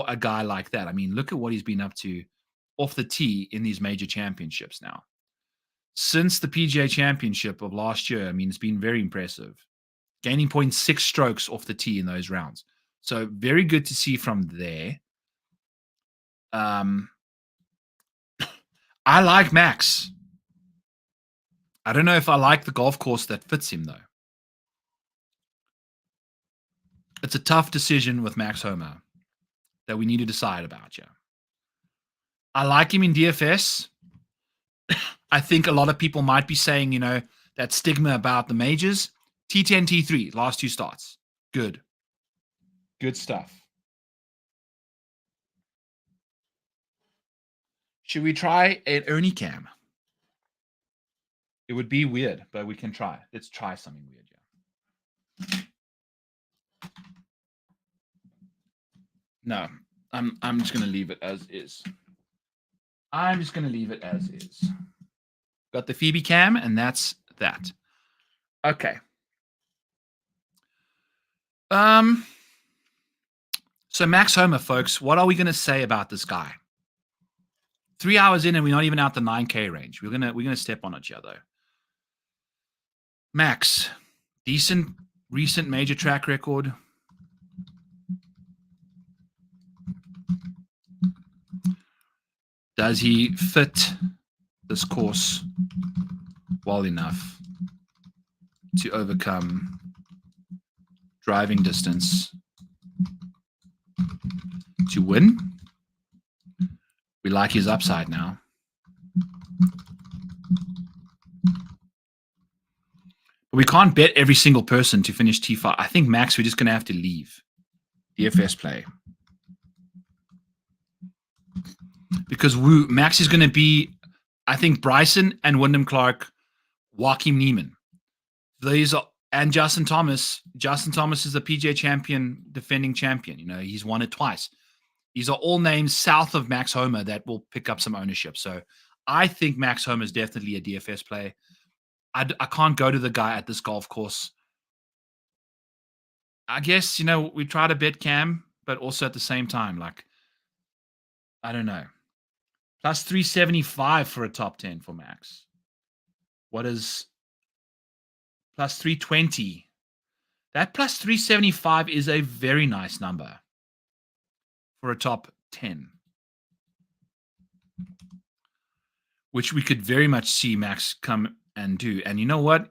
a guy like that. I mean, look at what he's been up to off the tee in these major championships now. Since the PGA Championship of last year, I mean, it's been very impressive. Gaining 0.6 strokes off the tee in those rounds. So very good to see from there. I like Max. I don't know if I like the golf course that fits him, though. It's a tough decision with Max Homa that we need to decide about, yeah. I like him in DFS. I think a lot of people might be saying, that stigma about the majors. T10, T3, last two starts. Good. Good stuff. Should we try an Ernie Cam? It would be weird, but we can try. Let's try something weird, yeah. No, I'm just going to leave it as is. I'm just going to leave it as is. Got the Phoebe Cam, and that's that. Okay. So Max Homa, folks, what are we going to say about this guy? 3 hours in, and we're not even out the 9K range. We're gonna step on it here, though. Max, decent recent major track record. Does he fit this course well enough to overcome driving distance to win? We like his upside now. But we can't bet every single person to finish T5. I think Max, we're just going to have to leave DFS play. Because Max is going to be, I think, Bryson and Wyndham Clark, Joaquin Niemann. These are, and Justin Thomas. Justin Thomas is the PGA champion, defending champion. He's won it twice. These are all names south of Max Homa that will pick up some ownership. So I think Max Homa is definitely a DFS play. I can't go to the guy at this golf course. I guess, we try to bet Cam, but also at the same time, I don't know. Plus 375 for a top 10 for Max. What is plus 320? That plus 375 is a very nice number for a top 10, which we could very much see Max come and do. And you know what?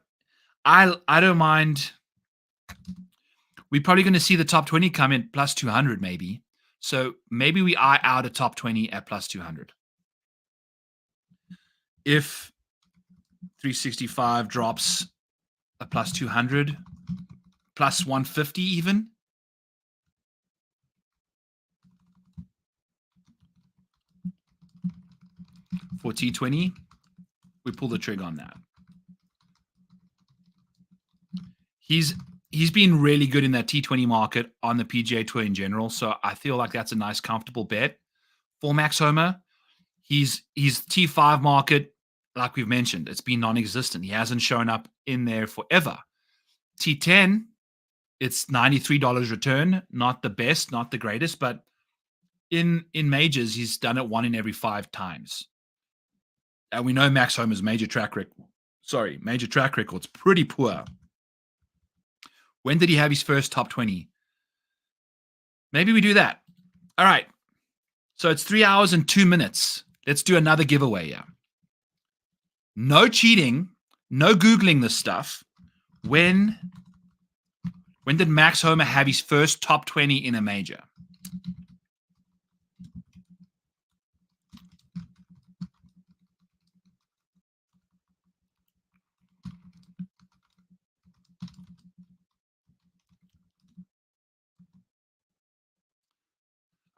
I don't mind. We're probably going to see the top 20 come in plus 200 maybe. So maybe we eye out a top 20 at plus 200. If 365 drops a plus 200, plus 150 even. For T20, we pull the trigger on that. He's been really good in that T20 market on the PGA Tour in general, so I feel like that's a nice, comfortable bet for Max Homa. His T5 market, like we've mentioned, it's been non-existent. He hasn't shown up in there forever. T10, it's $93 return, not the best, not the greatest, but in majors, he's done it 1 in every 5 times. And we know Max Homa's major track record's pretty poor. When did he have his first top 20? Maybe we do that. All right. So it's 3 hours and 2 minutes. Let's do another giveaway here. No cheating. No Googling this stuff. When did Max Homa have his first top 20 in a major?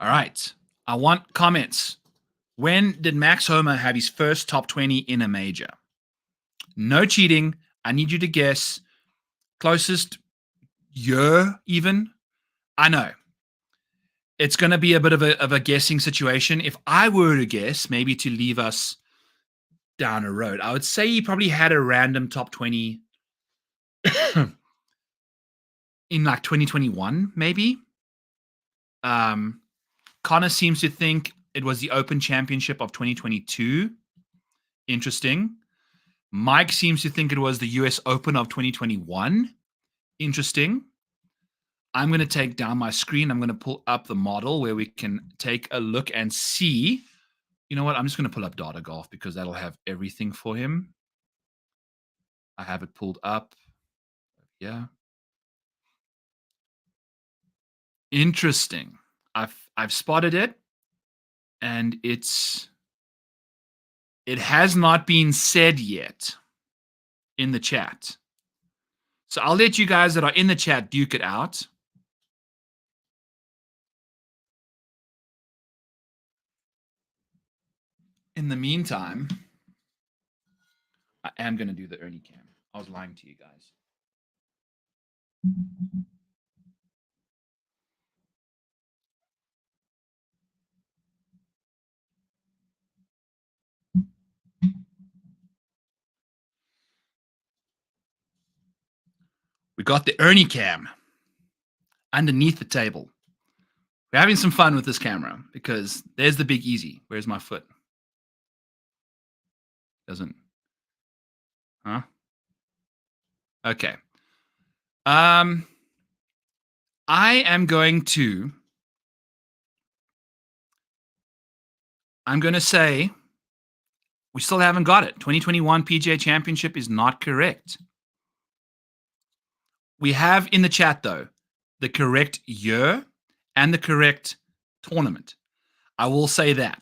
All right. I want comments. When did Max Homa have his first top 20 in a major? No cheating. I need you to guess. Closest year, even. I know. It's going to be a bit of a guessing situation. If I were to guess, maybe to leave us down a road, I would say he probably had a random top 20 in like 2021, maybe. Connor seems to think it was the Open Championship of 2022. Interesting. Mike seems to think it was the US Open of 2021. Interesting. I'm going to take down my screen. I'm going to pull up the model where we can take a look and see. You know what? I'm just going to pull up Data Golf because that'll have everything for him. I have it pulled up. Yeah. Interesting. I've spotted it, and it has not been said yet in the chat. So I'll let you guys that are in the chat duke it out. In the meantime, I am going to do the Ernie Cam. I was lying to you guys. We got the Ernie Cam underneath the table. We're having some fun with this camera because there's the Big Easy. Where's my foot? Doesn't. Huh? Okay. I am going to. I'm going to say we still haven't got it. 2021 PGA Championship is not correct. We have in the chat, though, the correct year and the correct tournament. I will say that.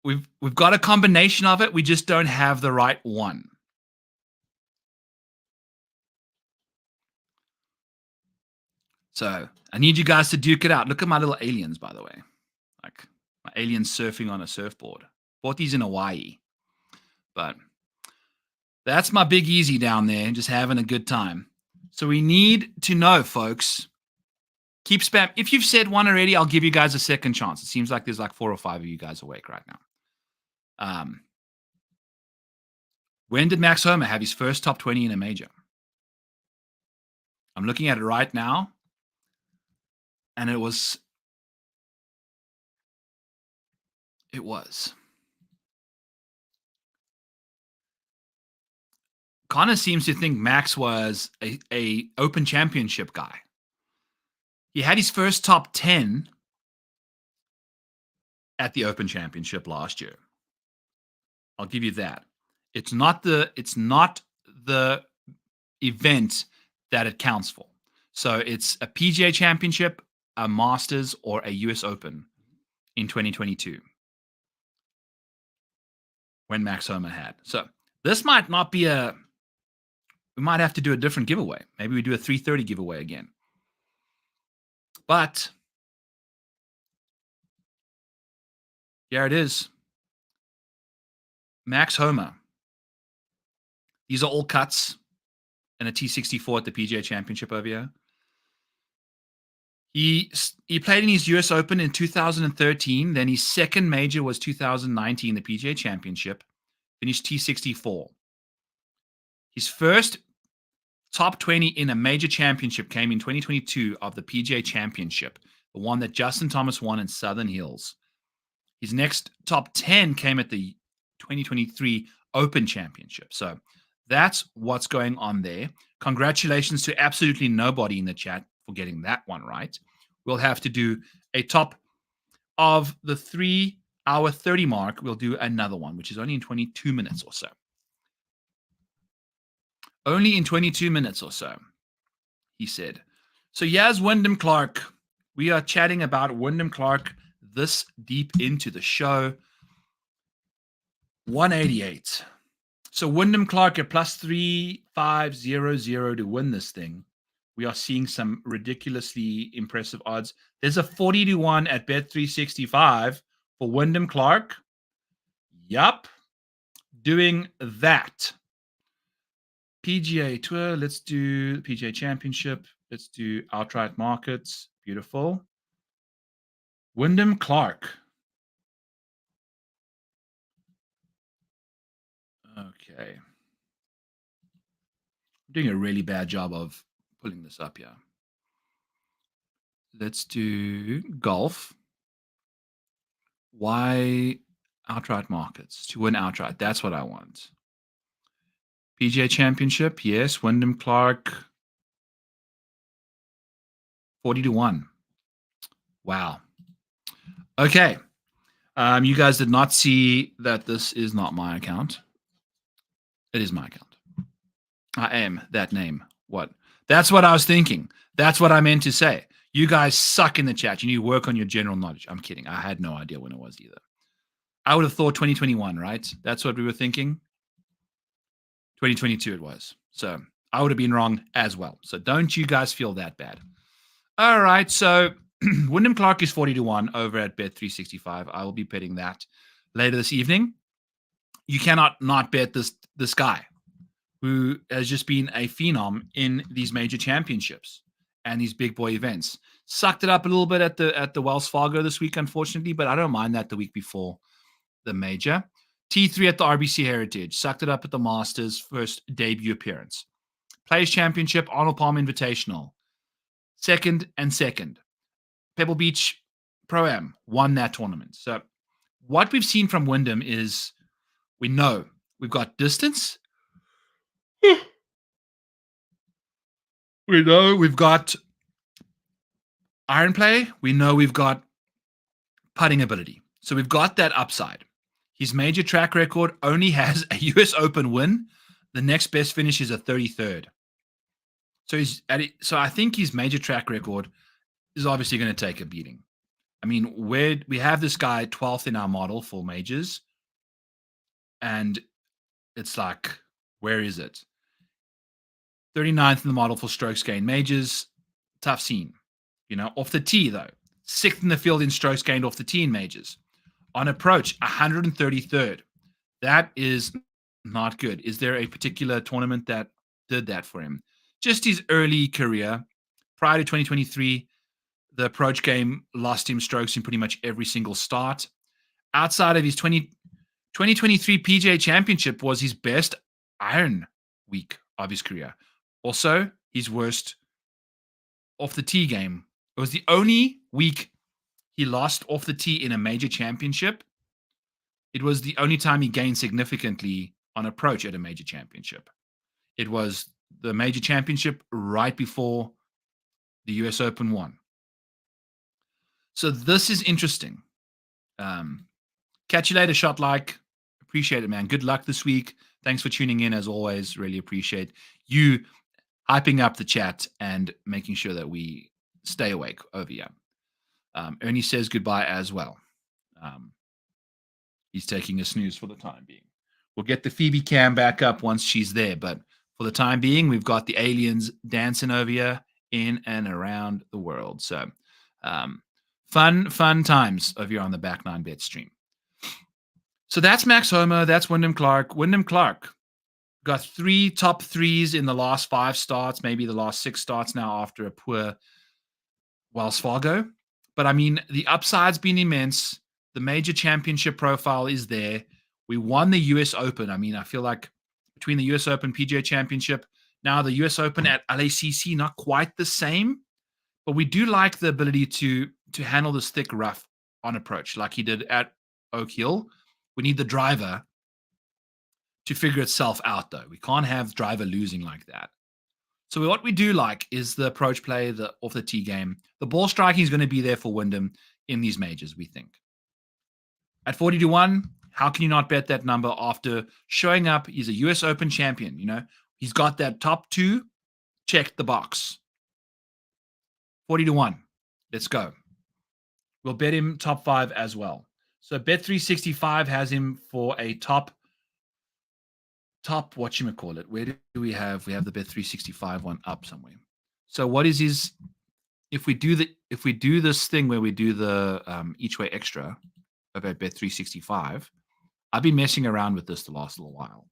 We've got a combination of it. We just don't have the right one. So I need you guys to duke it out. Look at my little aliens, by the way. Like my aliens surfing on a surfboard. Bought these in Hawaii. But that's my Big Easy down there, just having a good time. So we need to know, folks. Keep spam. If you've said one already, I'll give you guys a second chance. It seems like there's like 4 or 5 of you guys awake right now. When did Max Homa have his first top 20 in a major? I'm looking at it right now. And it was. Connor seems to think Max was a Open Championship guy. He had his first top 10 at the Open Championship last year. I'll give you that. It's not the event that it counts for. So it's a PGA Championship, a Masters, or a US Open in 2022 when Max Homa had. So this might not be we might have to do a different giveaway. Maybe we do a 330 giveaway again. But here it is. Max Homa. These are all cuts and a T64 at the PGA Championship over here. He played in his US Open in 2013. Then his second major was 2019, the PGA Championship. Finished T64. His first top 20 in a major championship came in 2022 of the PGA Championship, the one that Justin Thomas won in Southern Hills. His next top 10 came at the 2023 Open Championship. So that's what's going on there. Congratulations to absolutely nobody in the chat for getting that one right. We'll have to do a top of the 3-hour 30 mark. We'll do another one, which is only in 22 minutes or so. Only in 22 minutes or so, he said. So here's Wyndham Clark. We are chatting about Wyndham Clark this deep into the show. 188. So Wyndham Clark at plus 3,500 to win this thing. we are seeing some ridiculously impressive odds. There's a 40-1 at Bet365 for Wyndham Clark. Yup. Doing that. PGA Tour. Let's do PGA Championship. Let's do outright markets. Beautiful. Wyndham Clark. Okay. I'm doing a really bad job of pulling this up here. Let's do golf. Why outright markets? To win outright. That's what I want. PGA Championship. Yes. Wyndham Clark. 40-1. Wow. Okay. You guys did not see that this is not my account. It is my account. I am that name. What? That's what I was thinking. That's what I meant to say. You guys suck in the chat. You need to work on your general knowledge. I'm kidding. I had no idea when it was either. I would have thought 2021, right? That's what we were thinking. 2022 it was. So I would have been wrong as well. So don't you guys feel that bad. All right. So Wyndham Clark is 40-1 over at Bet365. I will be betting that later this evening. You cannot not bet this guy who has just been a phenom in these major championships and these big boy events. Sucked it up a little bit at the Wells Fargo this week, unfortunately, but I don't mind that the week before the major. T3 at the RBC Heritage. Sucked it up at the Masters first debut appearance. Players Championship, Arnold Palmer Invitational. Second. Pebble Beach Pro-Am won that tournament. So what we've seen from Wyndham is we know we've got distance. We know we've got iron play. We know we've got putting ability. So we've got that upside. His major track record only has a US Open win. The next best finish is a 33rd. So I think his major track record is obviously going to take a beating. I mean, we have this guy 12th in our model for majors. And it's like, where is it? 39th in the model for strokes gained majors. Tough scene. Off the tee, though. 6th in the field in strokes gained off the tee in majors. On approach, 133rd. That is not good. Is there a particular tournament that did that for him? Just his early career. Prior to 2023, the approach game lost him strokes in pretty much every single start. Outside of his 2023 PGA Championship was his best iron week of his career. Also, his worst off the tee game. It was the only week he lost off the tee in a major championship. It was the only time he gained significantly on approach at a major championship. It was the major championship right before the US Open won. So this is interesting. Catch you later, Shot Like. Appreciate it, man. Good luck this week. Thanks for tuning in, as always. Really appreciate you hyping up the chat and making sure that we stay awake over here. Ernie says goodbye as well. He's taking a snooze for the time being. We'll get the Phoebe cam back up once she's there, but for the time being, we've got the aliens dancing over here in and around the world. So fun times over here on the Back 9 Bet stream. So that's Max Homa. That's Wyndham Clark. Wyndham Clark got 3 top 3s in the last 5 starts, maybe the last 6 starts now after a poor Wells Fargo. But I mean, the upside's been immense. The major championship profile is there. We won the US Open. I mean, I feel like between the US Open, PGA Championship, now the US Open at LACC, not quite the same, but we do like the ability to handle this thick rough on approach like he did at Oak Hill. We need the driver to figure itself out, though. We can't have driver losing like that. So what we do like is the approach play, the off the tee game. The ball striking is going to be there for Wyndham in these majors, we think. At 40-1, how can you not bet that number after showing up? He's a US Open champion, He's got that top 2, check the box. 40-1. Let's go. We'll bet him top 5 as well. So Bet365 has him for a top, whatchamacallit. Where do we have? We have the Bet365 one up somewhere. So what is his? If we do this thing where we do the each way extra over at Bet365, I've been messing around with this the last little while.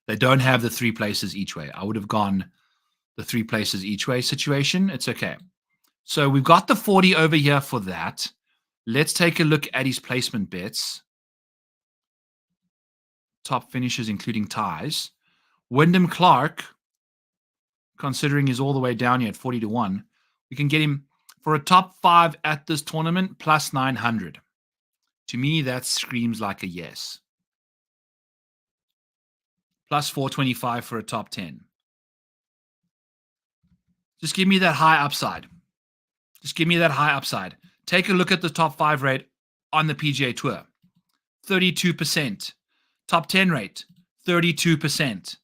They don't have the 3 places each way. I would have gone the 3 places each way situation. It's okay. So we've got the 40 over here for that. Let's take a look at his placement bets. Top finishes, including ties. Wyndham Clark, considering he's all the way down here at 40 to 1, we can get him for a top 5 at this tournament plus 900. To me, that screams like a yes. Plus 425 for a top 10. Just give me that high upside. Just give me that high upside. Take a look at the top 5 rate on the PGA Tour. 32%. Top 10 rate, 32%.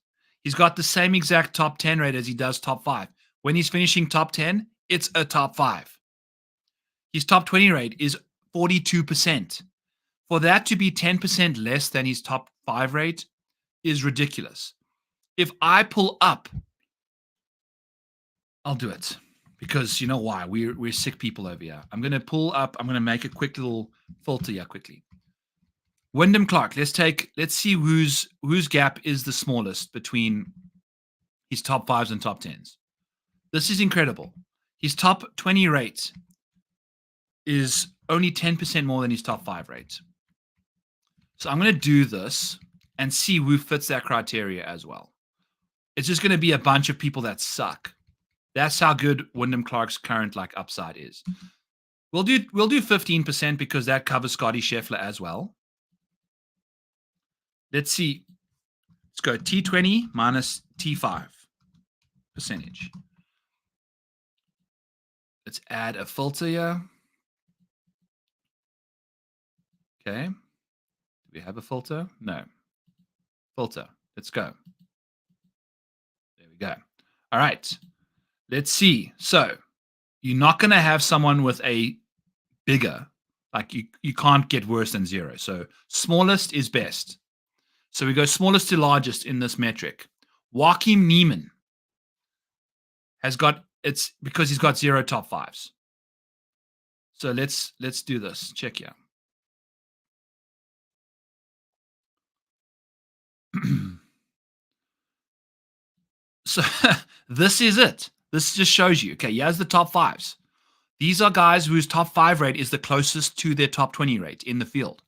He's got the same exact top 10 rate as he does top 5. When he's finishing top 10, it's a top 5. His top 20 rate is 42%. For that to be 10% less than his top 5 rate is ridiculous. If I pull up, I'll do it. Because you know why? We're sick people over here. I'm going to pull up. I'm going to make a quick little filter here quickly. Wyndham Clark. Let's see whose gap is the smallest between his top 5s and top 10s. This is incredible. His top 20 rate is only 10% more than his top 5 rate. So I'm going to do this and see who fits that criteria as well. It's just going to be a bunch of people that suck. That's how good Wyndham Clark's current upside is. We'll do 15% because that covers Scottie Scheffler as well. Let's see. Let's go T20 minus T5 percentage. Let's add a filter here. Okay. Do we have a filter? No. Filter. Let's go. There we go. All right. Let's see. So you're not going to have someone with a bigger, you can't get worse than 0. So smallest is best. So we go smallest to largest in this metric. Joaquin Niemann has got, it's because he's got 0 top 5s. So let's do this. Check here. So this is it. This just shows you. Okay, here's the top 5s. These are guys whose top 5 rate is the closest to their top 20 rate in the field.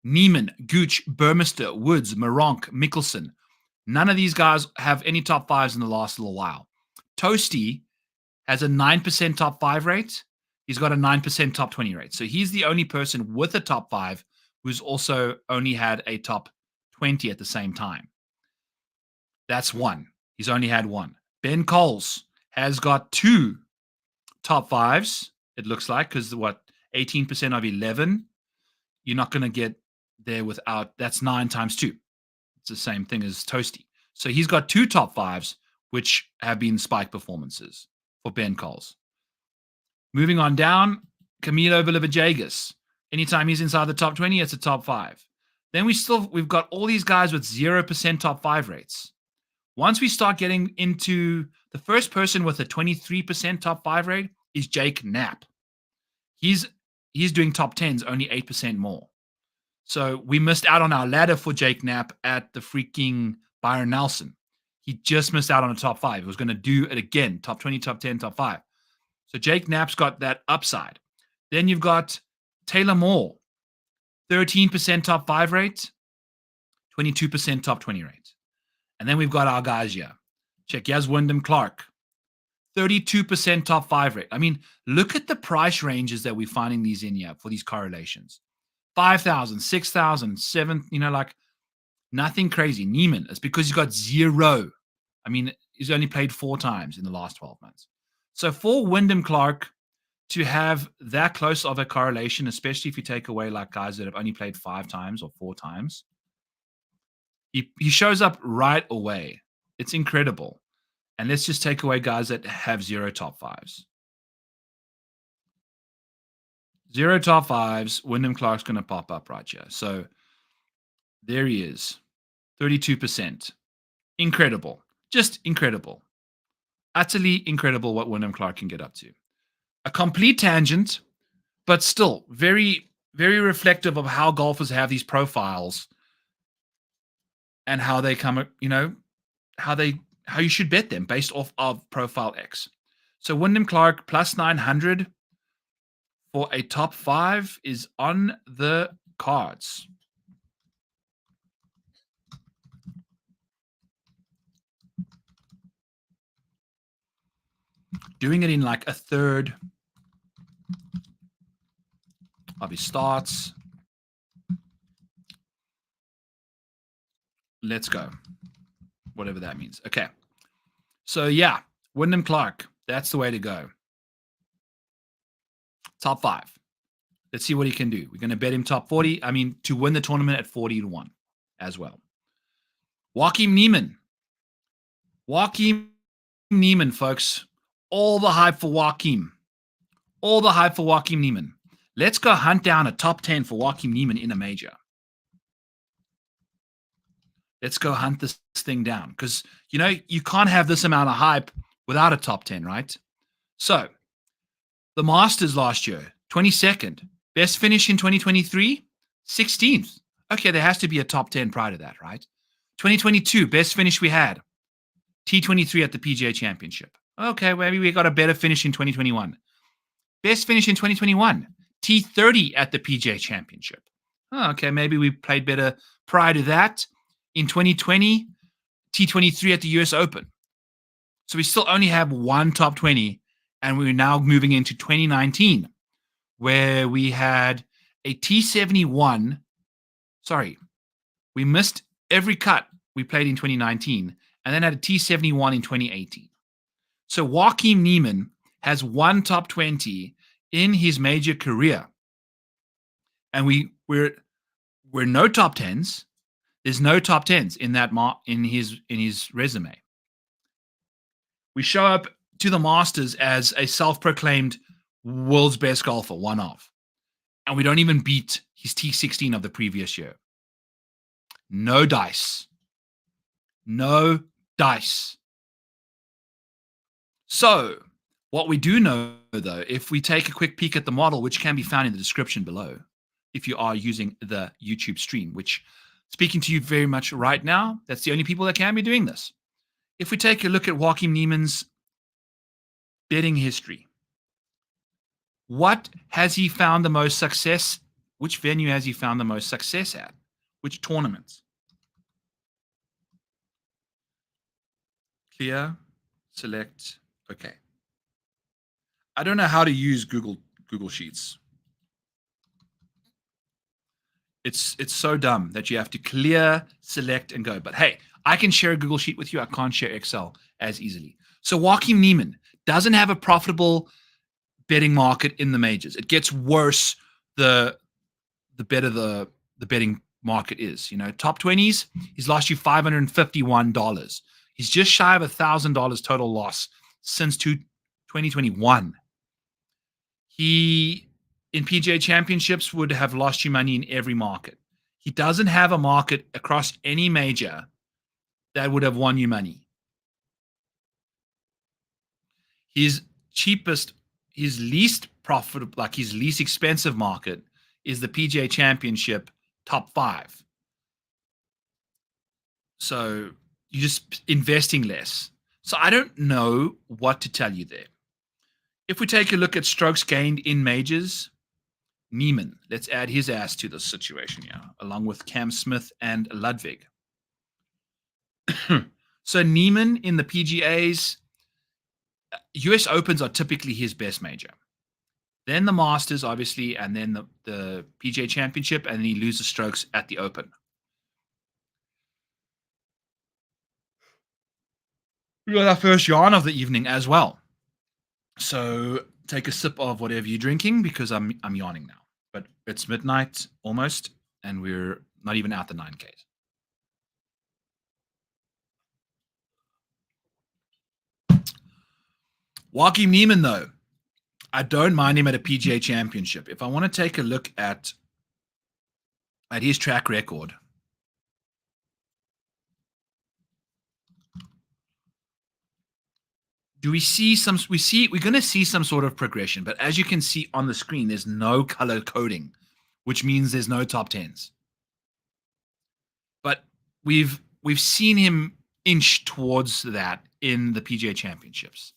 Niemann, Gooch, Burmester, Woods, Maronk, Mickelson. None of these guys have any top 5s in the last little while. Toasty has a 9% top 5 rate. He's got a 9% top 20 rate. So he's the only person with a top 5 who's also only had a top 20 at the same time. That's one. He's only had one. Ben Coles has got 2 top 5s, it looks like, because 18% of 11. You're not going to get there without, that's 9 times 2. It's the same thing as Toasty. So he's got 2 top 5s, which have been spike performances for Ben Coles. Moving on down, Camilo Villavajegas. Anytime he's inside the top 20, it's a top 5. Then we've got all these guys with 0% top 5 rates. Once we start getting into the first person with a 23% top 5 rate is Jake Knapp. He's doing top 10s, only 8% more. So we missed out on our ladder for Jake Knapp at the freaking Byron Nelson. He just missed out on a top 5. He was going to do it again, top 20, top 10, top 5. So Jake Knapp's got that upside. Then you've got Taylor Moore, 13% top 5 rate, 22% top 20 rate. And then we've got our guys here. Check, here's Wyndham Clark, 32% top 5 rate. I mean, look at the price ranges that we're finding these in here for these correlations. 5,000, 6,000, 7, nothing crazy. Niemann, it's because he's got 0. I mean, he's only played 4 times in the last 12 months. So for Wyndham Clark to have that close of a correlation, especially if you take away guys that have only played 5 times or 4 times, he shows up right away. It's incredible. And let's just take away guys that have 0 top 5s. 0 top 5s, Wyndham Clark's going to pop up right here. So there he is, 32%. Incredible. Just incredible. Utterly incredible what Wyndham Clark can get up to. A complete tangent, but still very, very reflective of how golfers have these profiles and how they come, how you should bet them based off of profile X. So Wyndham Clark plus 900 for a top 5 is on the cards. Doing it in like a third of his starts. Let's go. Whatever that means. Okay. So yeah, Wyndham Clark, that's the way to go. Top 5. Let's see what he can do. We're going to bet him top 40. I mean, to win the tournament at 40-1 as well. Joaquin Niemann. Joaquin Niemann, folks. All the hype for Joaquin. All the hype for Joaquin Niemann. Let's go hunt down a top 10 for Joaquin Niemann in a major. Let's go hunt this thing down. Because, you can't have this amount of hype without a top 10, right? So, the Masters last year, 22nd. Best finish in 2023, 16th. Okay, there has to be a top 10 prior to that, right? 2022, best finish we had. T23 at the PGA Championship. Okay, maybe we got a better finish in 2021. Best finish in 2021. T30 at the PGA Championship. Oh, okay, maybe we played better prior to that. In 2020, T23 at the US Open. So we still only have one top 20, and we're now moving into 2019, where we had a T71. Sorry, we missed every cut we played in 2019, and then had a T71 in 2018. So Joaquin Niemann has one top 20 in his major career, and we're no top 10s. There's no top 10s in that in his resume. We show up to the Masters as a self-proclaimed world's best golfer, one of, and we don't even beat his T16 of the previous year. No dice. No dice. So, what we do know, though, if we take a quick peek at the model, which can be found in the description below, if you are using the YouTube stream, which, speaking to you very much right now, that's the only people that can be doing this. If we take a look at Joaquin Niemann's betting history, what has he found the most success? Which venue has he found the most success at? Which tournaments? Clear, select, okay. I don't know how to use Google Sheets. It's so dumb that you have to clear, select, and go. But hey, I can share a Google Sheet with you. I can't share Excel as easily. So Joaquin Niemann doesn't have a profitable betting market in the majors. It gets worse the better the betting market is. Top 20s, he's lost you $551. He's just shy of $1,000 total loss since 2021. He, in PGA Championships, would have lost you money in every market. He doesn't have a market across any major that would have won you money. His least profitable, his least expensive market is the PGA Championship top 5. So you're just investing less. So I don't know what to tell you there. If we take a look at strokes gained in majors, Niemann, let's add his ass to this situation here, along with Cam Smith and Ludvig. So Niemann in the PGAs, US Opens are typically his best major. Then the Masters, obviously, and then the PGA Championship, and then he loses strokes at the Open. We got our first yarn of the evening as well. So take a sip of whatever you're drinking, because I'm yawning now. But it's midnight almost, and we're not even out the 9Ks. Joaquin Niemann, though, I don't mind him at a PGA Championship. If I want to take a look at his track record, Do we see some? We're going to see some sort of progression, but as you can see on the screen, there's no color coding, which means there's no top tens. But we've seen him inch towards that in the PGA Championships.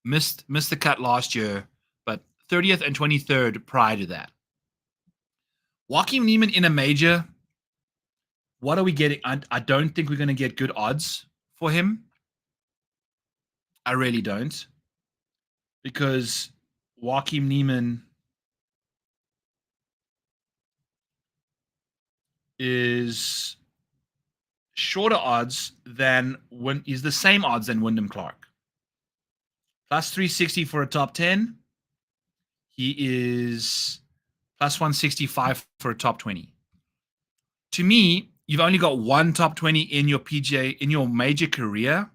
Missed the cut last year, but 30th and 23rd prior to that. Joaquin Niemann in a major. What are we getting? I don't think we're going to get good odds for him. I really don't. Because Joaquin Niemann is shorter odds than he's the same odds than Wyndham Clark. Plus 360 for a top 10. He is plus 165 for a top 20. To me, you've only got one top 20 in your PGA, in your major career.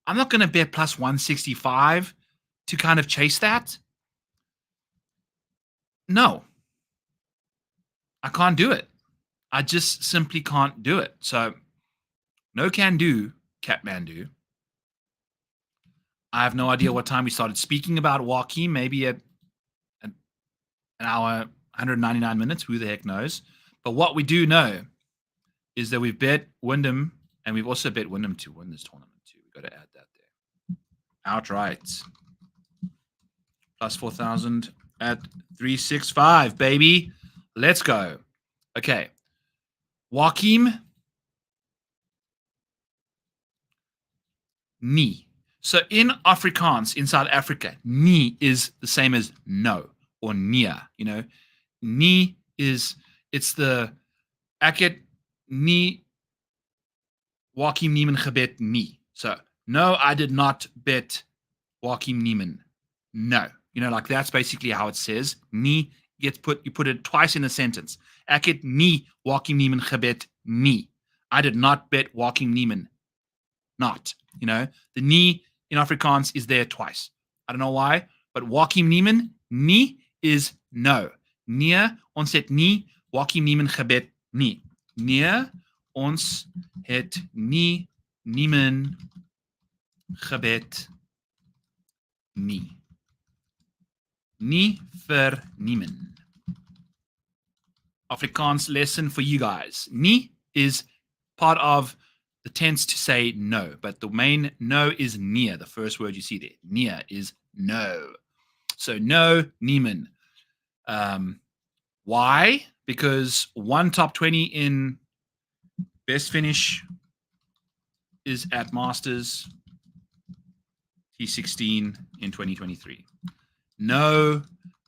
I'm not going to bet plus 165 to kind of chase that. No. I can't do it. I just simply can't do it. So, no can do, Catmandu. I have no idea what time we started speaking about Joaquin, maybe at an hour, 199 minutes. Who the heck knows? But what we do know is that we've bet Wyndham, and we've also bet Wyndham to win this tournament too. We've got to add that there. Outright. Plus 4,000 at 365, baby. Let's go. Okay. Joaquin. Ni. So in Afrikaans, in South Africa, ni is the same as no or nia. You know, ni is, it's the ek het nie Joaquin Niemann gebet nie. So no, I did not bet Joaquin Niemann. No. You know, like that's basically how it says. Ni gets put, you put it twice in a sentence. Ek het nie Joaquin Niemann gebet nie. I did not bet Joaquin Niemann. Not. You know, the ni in Afrikaans is there twice. I don't know why, but Joaquin Niemann, ni is no. Nee, ons het nie Joaquin Niemann gebet nie. Nee, ons het nie Niemann gebet nie. Nie vir Niemann. Afrikaans lesson for you guys. Nie is part of the tense to say no, but the main no is near, the first word you see there. Near is no. So no, Niemann. Why? Because one top 20 in best finish is at Masters T16 in 2023. No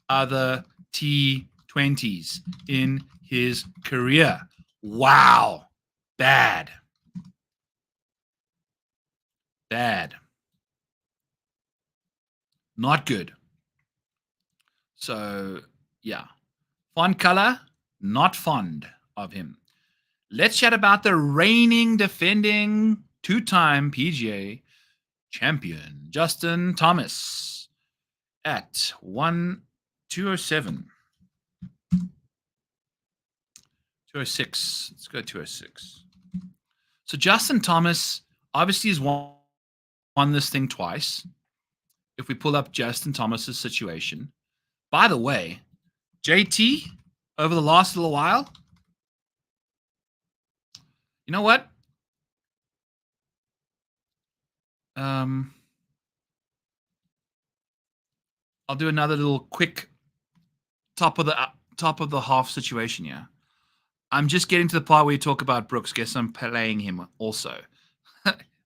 other T20s in his career. Wow. Bad. Bad. Not good. So, yeah. Fond color, not fond of him. Let's chat about the reigning, defending, two-time PGA champion, Justin Thomas, at 207. 206. Let's go 206. So Justin Thomas obviously has won this thing twice. If we pull up Justin Thomas's situation. By the way, JT, over the last little while, you know what? I'll do another little quick top of the half situation here. I'm just getting to the part where you talk about Brooks. Guess I'm playing him also.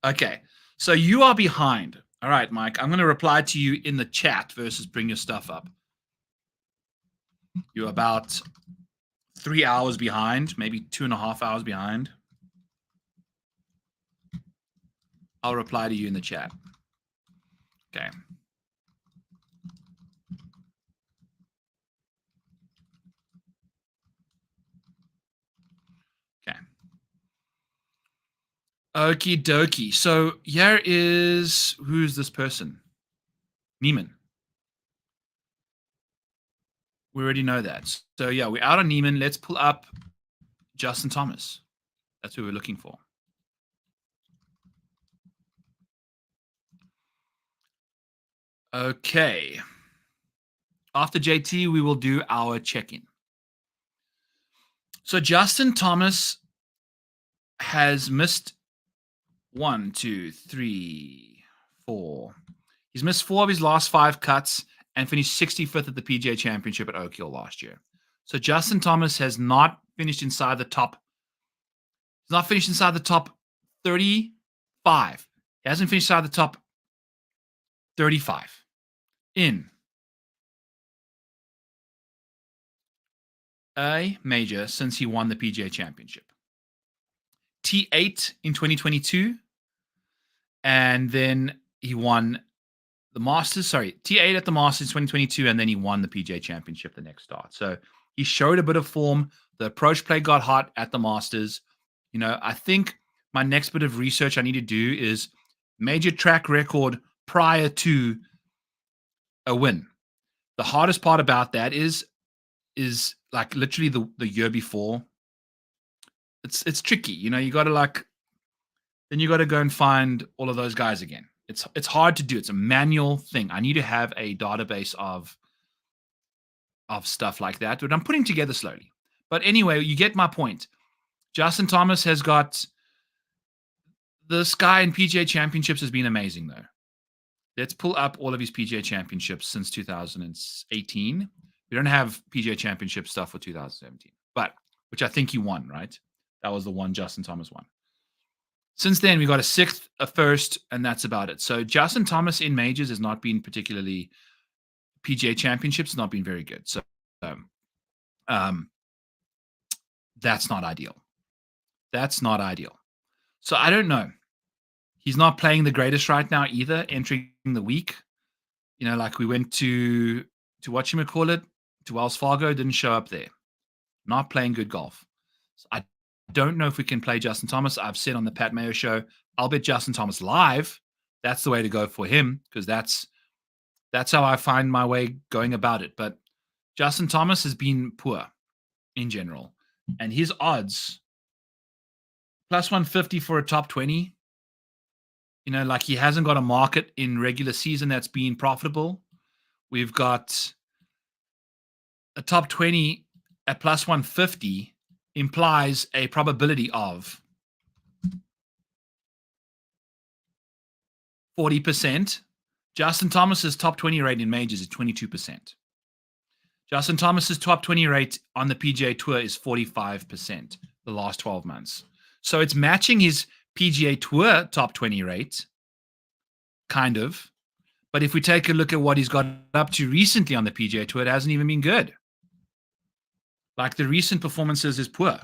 Okay, so you are behind. All right, Mike, I'm going to reply to you in the chat versus bring your stuff up. You're about 3 hours behind, maybe 2.5 hours behind. I'll reply to you in the chat. Okay. Okay. Okie dokie. So here is, who's this person? Niemann. We already know that. So yeah, we're out on Niemann. Let's pull up Justin Thomas. That's who we're looking for. Okay. After JT, we will do our check-in. So Justin Thomas has missed 1, 2, 3, 4. He's missed 4 of his last 5 cuts and finished 65th at the PGA Championship at Oak Hill last year. So Justin Thomas has not finished inside the top. He's not finished inside the top 35. He hasn't finished inside the top 35 in a major since he won the PGA Championship. T8 in 2022, and then he won the Masters. Sorry, T8 at the Masters 2022, and then he won the PGA Championship the next start. So he showed a bit of form. The approach play got hot at the Masters. You know, I think my next bit of research I need to do is major track record prior to a win. The hardest part about that is like literally the year before. It's tricky. You know, you got to then you got to go and find all of those guys again. It's hard to do. It's a manual thing. I need to have a database of stuff like that, but I'm putting together slowly. But anyway, you get my point. Justin Thomas has got this guy in PGA Championships has been amazing though. Let's pull up all of his PGA Championships since 2018. We don't have PGA Championship stuff for 2017, but which I think he won, right? That was the one Justin Thomas won. Since then, we got a 6th, a 1st, and that's about it. So Justin Thomas in majors has not been particularly PGA Championships, not been very good. So that's not ideal. That's not ideal. So I don't know. He's not playing the greatest right now either, entering the week. You know, like we went to whatchamacallit, to Wells Fargo, didn't show up there. Not playing good golf. So I don't know if we can play Justin Thomas. I've said on the Pat Mayo show, I'll bet Justin Thomas live. That's the way to go for him because that's how I find my way going about it. But Justin Thomas has been poor in general. And his odds, plus 150 for a top 20. You know, like he hasn't got a market in regular season that's been profitable. We've got a top 20 at plus 150 implies a probability of 40%. Justin Thomas's top 20 rate in majors is 22%. Justin Thomas's top 20 rate on the PGA Tour is 45% the last 12 months. So it's matching his PGA Tour top 20 rate, kind of. But if we take a look at what he's got up to recently on the PGA Tour, it hasn't even been good. Like the recent performances is poor.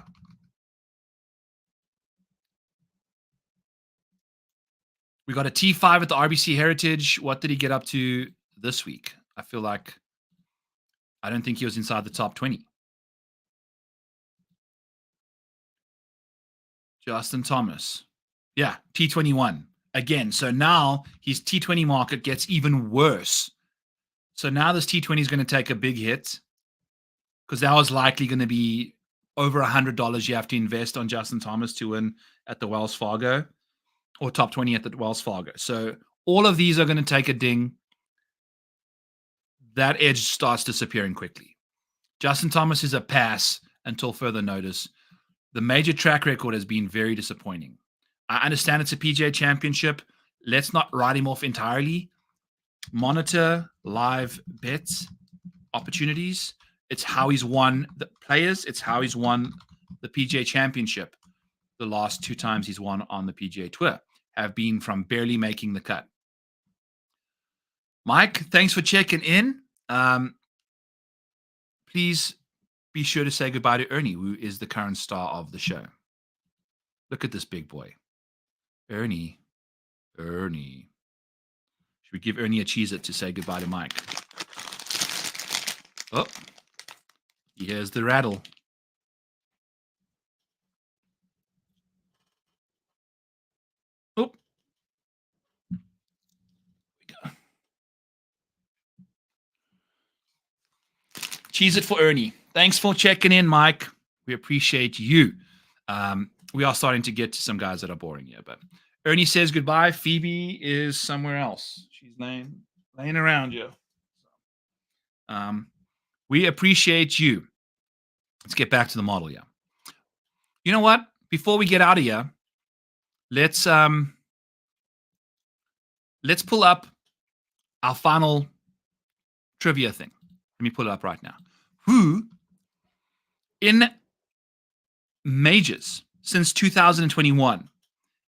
We got a T5 at the RBC Heritage. What did he get up to this week? I feel like I don't think he was inside the top 20. Justin Thomas. Yeah, T21 again. So now his T20 market gets even worse. So now this T20 is going to take a big hit because that was likely going to be over $100 you have to invest on Justin Thomas to win at the Wells Fargo or top 20 at the Wells Fargo. So all of these are going to take a ding. That edge starts disappearing quickly. Justin Thomas is a pass until further notice. The major track record has been very disappointing. I understand it's a PGA Championship. Let's not write him off entirely. Monitor live bets opportunities. It's how he's won the players. It's how he's won the PGA Championship. The last 2 times he's won on the PGA Tour have been from barely making the cut. Mike, thanks for checking in. Please be sure to say goodbye to Ernie, who is the current star of the show. Look at this big boy. Ernie. Should we give Ernie a Cheez-It to say goodbye to Mike? Oh, here's the rattle. Oh. Here we go. Cheez-It for Ernie. Thanks for checking in, Mike. We appreciate you. We are starting to get to some guys that are boring here, but Ernie says goodbye. Phoebe is somewhere else. She's named. laying around you. We appreciate you. Let's get back to the model, yeah. You know what? Before we get out of here, let's pull up our final trivia thing. Let me pull it up right now. Who in majors since 2021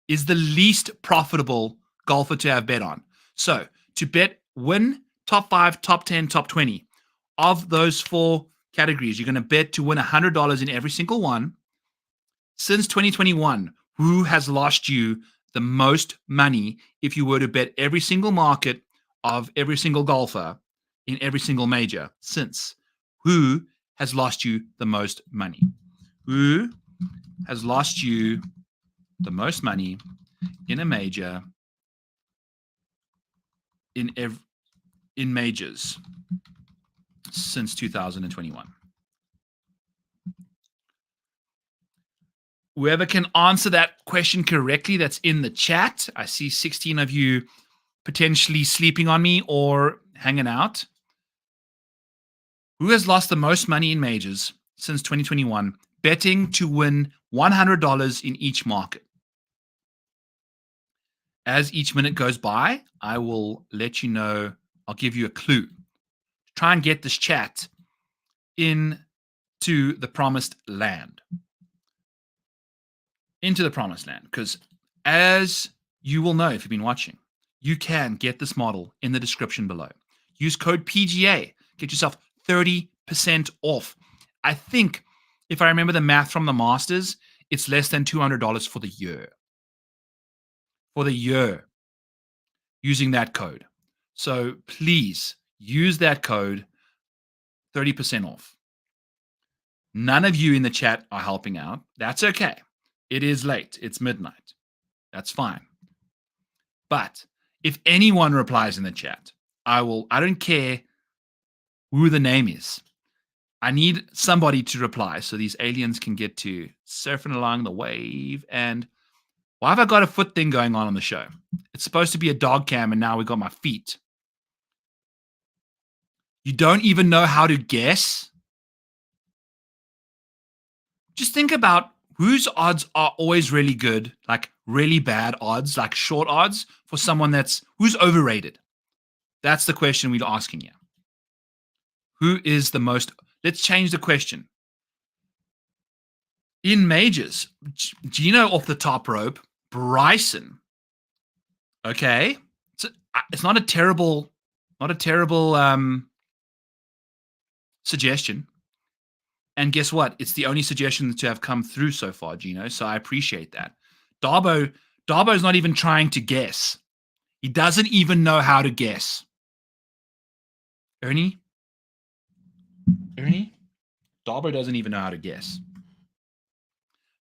is the least profitable golfer to have bet on? So to win top 5, top 10, top 20 of those 4 categories, you're going to bet to win $100 in every single one. Since 2021, who has lost you the most money if you were to bet every single market of every single golfer in every single major since? Who has lost you the most money? Who has lost you the most money in a major in majors since 2021? Whoever can answer that question correctly, that's in the chat. I see 16 of you potentially sleeping on me or hanging out. Who has lost the most money in majors since 2021, betting to win $100 in each market? As each minute goes by, I will let you know. I'll give you a clue. Try and get this chat into the promised land. Into the promised land. Because as you will know if you've been watching, you can get this model in the description below. Use code PGA. Get yourself 30% off. I think, if I remember the math from the Masters, it's less than $200 for the year. For the year, using that code. So please use that code, 30% off. None of you in the chat are helping out. That's okay. It is late. It's midnight. That's fine. But if anyone replies in the chat, I don't care who the name is. I need somebody to reply so these aliens can get to surfing along the wave. And why have I got a foot thing going on the show? It's supposed to be a dog cam, and now we got my feet. You don't even know how to guess? Just think about whose odds are always really good, like really bad odds, like short odds for someone who's overrated. That's the question we're asking you. Who is the most? Let's change the question. In majors, Gino off the top rope, Bryson. Okay, it's not a terrible suggestion. And guess what? It's the only suggestion to have come through so far, Gino. So I appreciate that. Darbo's not even trying to guess. He doesn't even know how to guess. Ernie? Darbo doesn't even know how to guess.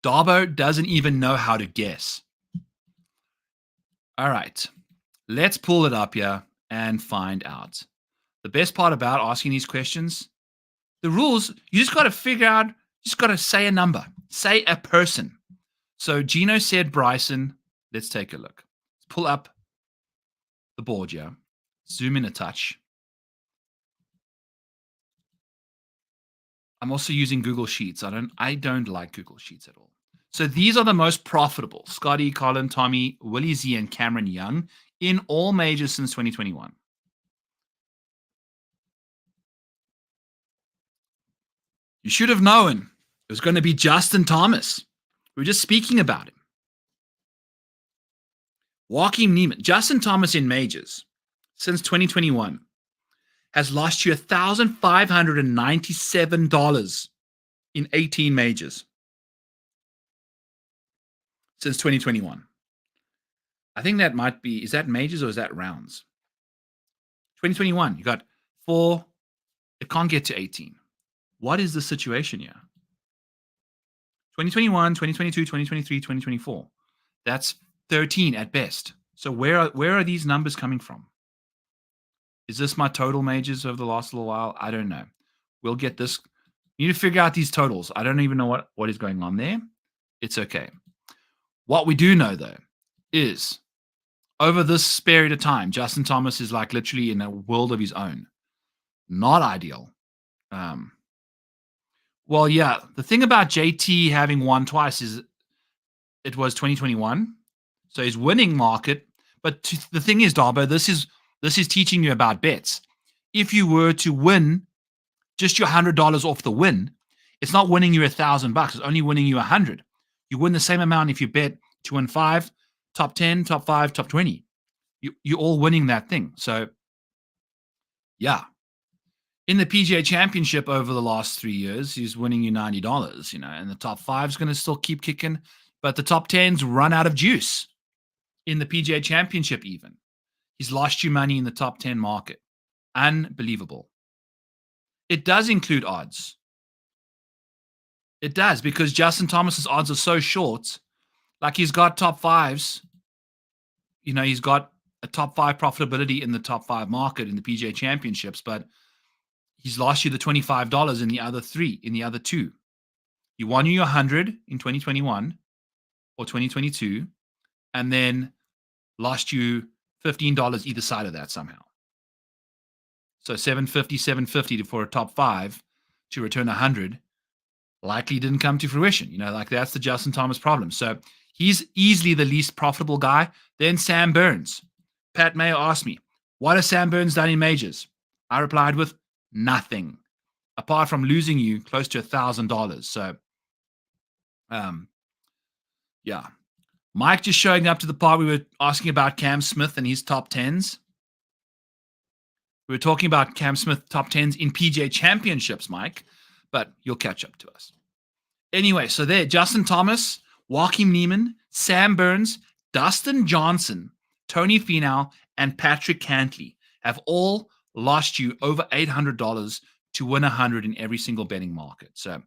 Darbo doesn't even know how to guess. All right. Let's pull it up here and find out. The best part about asking these questions, the rules, you just got to figure out, just got to say a number, say a person. So Gino said Bryson. Let's take a look. Let's pull up the board here. Zoom in a touch. I'm also using Google Sheets. I don't like Google Sheets at all. So these are the most profitable: Scottie, Collin, Tommy, Willie Z, and Cameron Young in all majors since 2021. You should have known it was going to be Justin Thomas. We were just speaking about him. Joaquin Niemann. Justin Thomas in majors since 2021 has lost you $1,597 in 18 majors since 2021. I think that might be, is that majors or is that rounds? 2021, you got 4. It can't get to 18. What is the situation here? 2021, 2022, 2023, 2024. That's 13 at best. So where are these numbers coming from? Is this my total majors over the last little while? I don't know. We'll get this. You need to figure out these totals. I don't even know what is going on there. It's okay. What we do know, though, is over this period of time, Justin Thomas is like literally in a world of his own. Not ideal. Well, yeah, the thing about JT having won twice is it was 2021. So his winning market. But the thing is, Darbo, this is teaching you about bets. If you were to win just your $100 off the win, it's not winning you $1,000. It's only winning you 100. You win the same amount if you bet to win 5, top 10, top 5, top 20. You're all winning that thing. So, yeah. In the PGA Championship over the last 3 years, he's winning you $90, and the top 5 is going to still keep kicking, but the top 10's run out of juice in the PGA Championship even. He's lost you money in the top 10 market. Unbelievable. It does include odds. It does, because Justin Thomas's odds are so short. Like, he's got top 5s. He's got a top 5 profitability in the top 5 market in the PGA Championships, but he's lost you the $25 in the other 3, in the other 2. You won you 100 in 2021 or 2022, and then lost you $15 either side of that somehow. So $750 for a top 5 to return 100 likely didn't come to fruition. That's the Justin Thomas problem. So he's easily the least profitable guy. Then Sam Burns. Pat Mayo asked me, what has Sam Burns done in majors? I replied with nothing, apart from losing you close to $1,000. So, yeah. Mike just showing up to the part we were asking about Cam Smith and his top 10s. We were talking about Cam Smith top 10s in PGA Championships, Mike, but you'll catch up to us. Anyway, so there, Justin Thomas, Joaquin Niemann, Sam Burns, Dustin Johnson, Tony Finau, and Patrick Cantlay have all lost you over $800 to win 100 in every single betting market. So,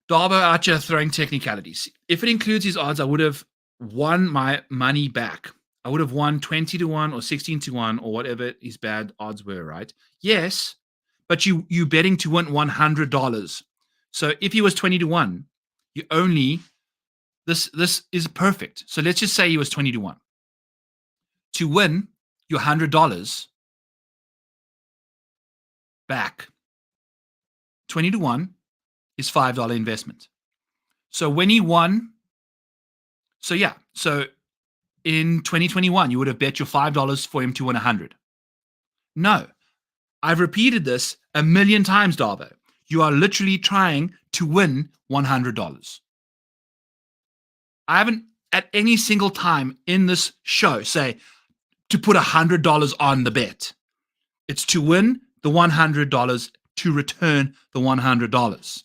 Darbo Archer throwing technicalities. If it includes his odds, I would have won my money back. I would have won 20 to 1 or 16 to 1 or whatever his bad odds were, right? Yes, but you betting to win $100. So if he was 20 to 1, you only, this is perfect. So let's just say he was 20 to 1. To win your $100 back, 20 to 1 is $5 investment. So when he won, so in 2021, you would have bet your $5 for him to win 100. No, I've repeated this a million times, Darbo. You are literally trying to win $100. I haven't at any single time in this show say to put $100 on the bet. It's to win the $100, to return the $100.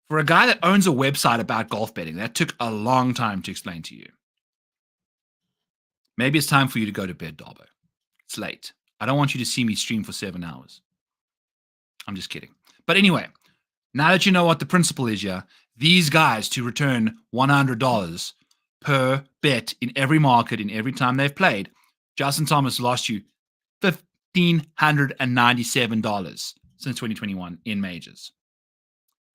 For a guy that owns a website about golf betting, that took a long time to explain to you. Maybe it's time for you to go to bed, Darbo. It's late. I don't want you to see me stream for 7 hours. I'm just kidding. But anyway, now that you know what the principle is here, these guys to return $100 per bet in every market, in every time they've played, Justin Thomas lost you $1,597 since 2021 in majors.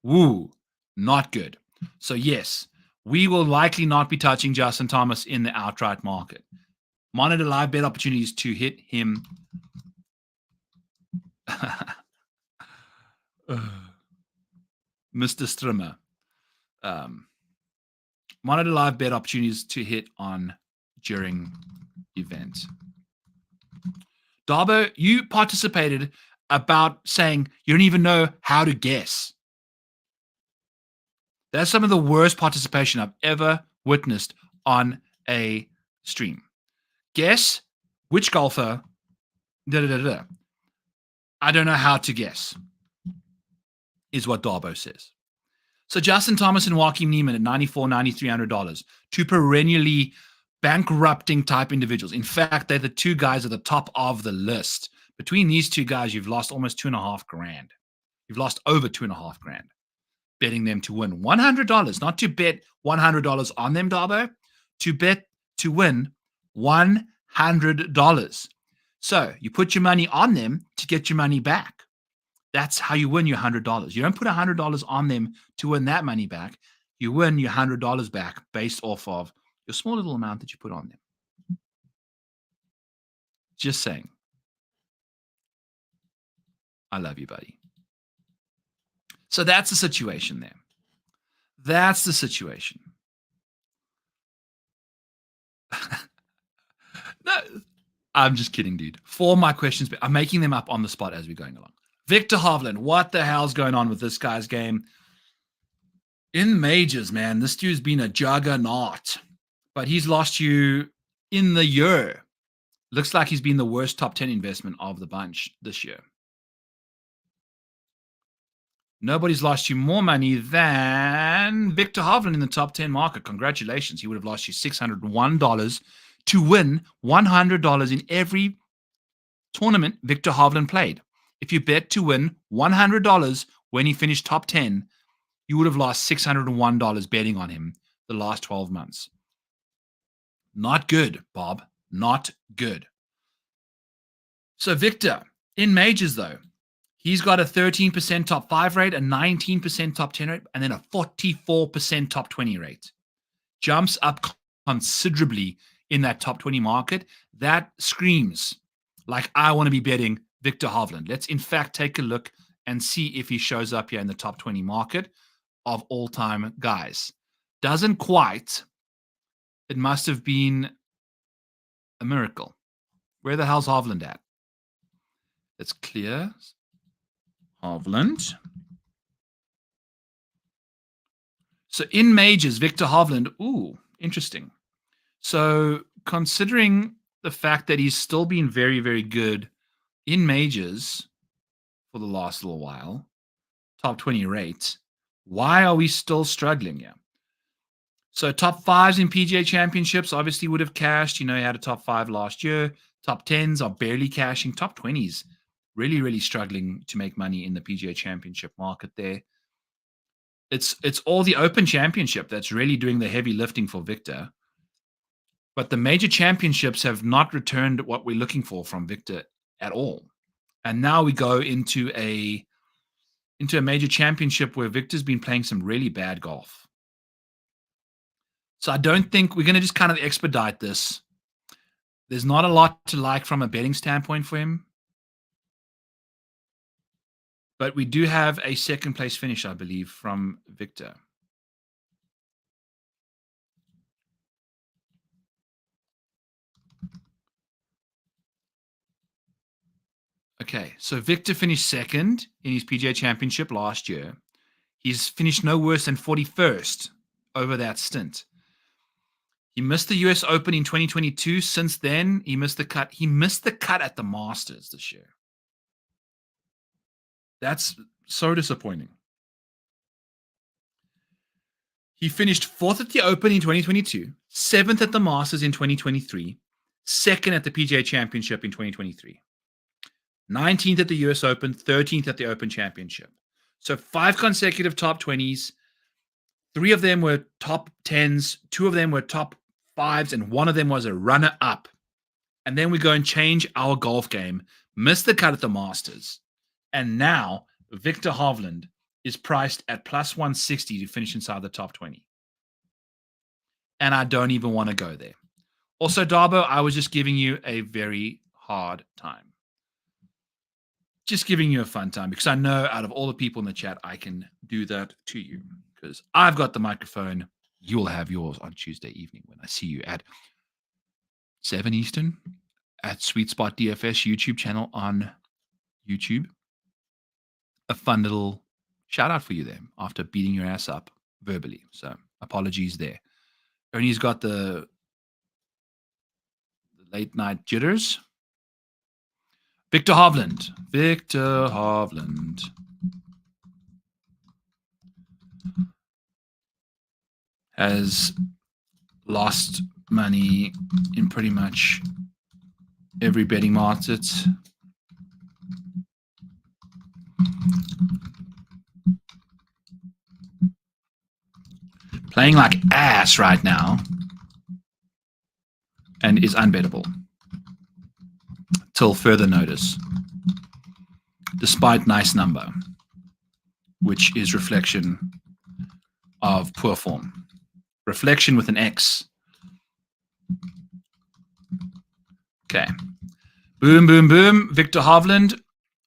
Woo, not good. So yes, we will likely not be touching Justin Thomas in the outright market. Monitor live bet opportunities to hit him. Mr. Strimmer. Monitor live bet opportunities to hit on during event. Darbo, you participated about saying you don't even know how to guess. That's some of the worst participation I've ever witnessed on a stream. Guess which golfer, I don't know how to guess, is what Darbo says. So Justin Thomas and Joaquin Niemann at $9,400, $9,300, two perennially bankrupting type individuals. In fact, they're the two guys at the top of the list. Between these two guys, you've lost almost $2,500. You've lost over $2,500 betting them to win $100, not to bet $100 on them, Darbo, to bet to win $100. So you put your money on them to get your money back. That's how you win your $100. You don't put $100 on them to win that money back. you win your $100 back based off of your small little amount that you put on them. Just saying. I love you, buddy. So that's the situation there. That's the situation. No, I'm just kidding, dude. For my questions, I'm making them up on the spot as we're going along. Viktor Hovland, what the hell's going on with this guy's game? In majors, man, this dude's been a juggernaut. But he's lost you in the year. Looks like he's been the worst top 10 investment of the bunch this year. Nobody's lost you more money than Viktor Hovland in the top 10 market. Congratulations. He would have lost you $601 to win $100 in every tournament Viktor Hovland played. If you bet to win $100 when he finished top 10, you would have lost $601 betting on him the last 12 months. Not good, Bob. Not good. So Viktor, in majors though, he's got a 13% top 5 rate, a 19% top 10 rate, and then a 44% top 20 rate. Jumps up considerably in that top 20 market. That screams like I want to be betting Viktor Hovland. Let's in fact take a look and see if he shows up here in the top 20 market of all-time guys. Doesn't quite. It must have been a miracle. Where the hell's Hovland at? Let's clear Hovland. So in majors, Viktor Hovland, ooh, interesting. So considering the fact that he's still been very, very good in majors for the last little while, top 20 rate, why are we still struggling here? So top 5s in PGA Championships obviously would have cashed. He had a top 5 last year. Top 10s are barely cashing. Top 20s really, really struggling to make money in the PGA Championship market there. It's all the Open Championship that's really doing the heavy lifting for Viktor. But the major championships have not returned what we're looking for from Viktor at all. And now we go into a major championship where Viktor's been playing some really bad golf. So I don't think we're going to just kind of expedite this. There's not a lot to like from a betting standpoint for him. But we do have a second place finish, I believe, from Viktor. Okay, so Viktor finished second in his PGA Championship last year. He's finished no worse than 41st over that stint. He missed the US Open in 2022. Since then, he missed the cut. He missed the cut at the Masters this year. That's so disappointing. He finished 4th at the Open in 2022, 7th at the Masters in 2023, 2nd at the PGA Championship in 2023, 19th at the US Open, 13th at the Open Championship. So 5 consecutive top 20s. 3 of them were top 10s, 2 of them were top 5s, and 1 of them was a runner-up. And then we go and change our golf game, miss the cut at the Masters. And now Viktor Hovland is priced at plus 160 to finish inside the top 20. And I don't even want to go there. Also, Darbo, I was just giving you a very hard time. Just giving you a fun time because I know out of all the people in the chat, I can do that to you because I've got the microphone. You'll have yours on Tuesday evening when I see you at 7 Eastern at Sweet Spot DFS YouTube channel on YouTube. A fun little shout out for you there after beating your ass up verbally. So apologies there. Ernie's got the late night jitters. Viktor Hovland. Viktor Hovland. Has lost money in pretty much every betting market. Playing like ass right now and is unbettable till further notice, despite nice number, which is reflection of poor form. Reflection with an X. Okay. Boom, boom, boom. Viktor Hovland.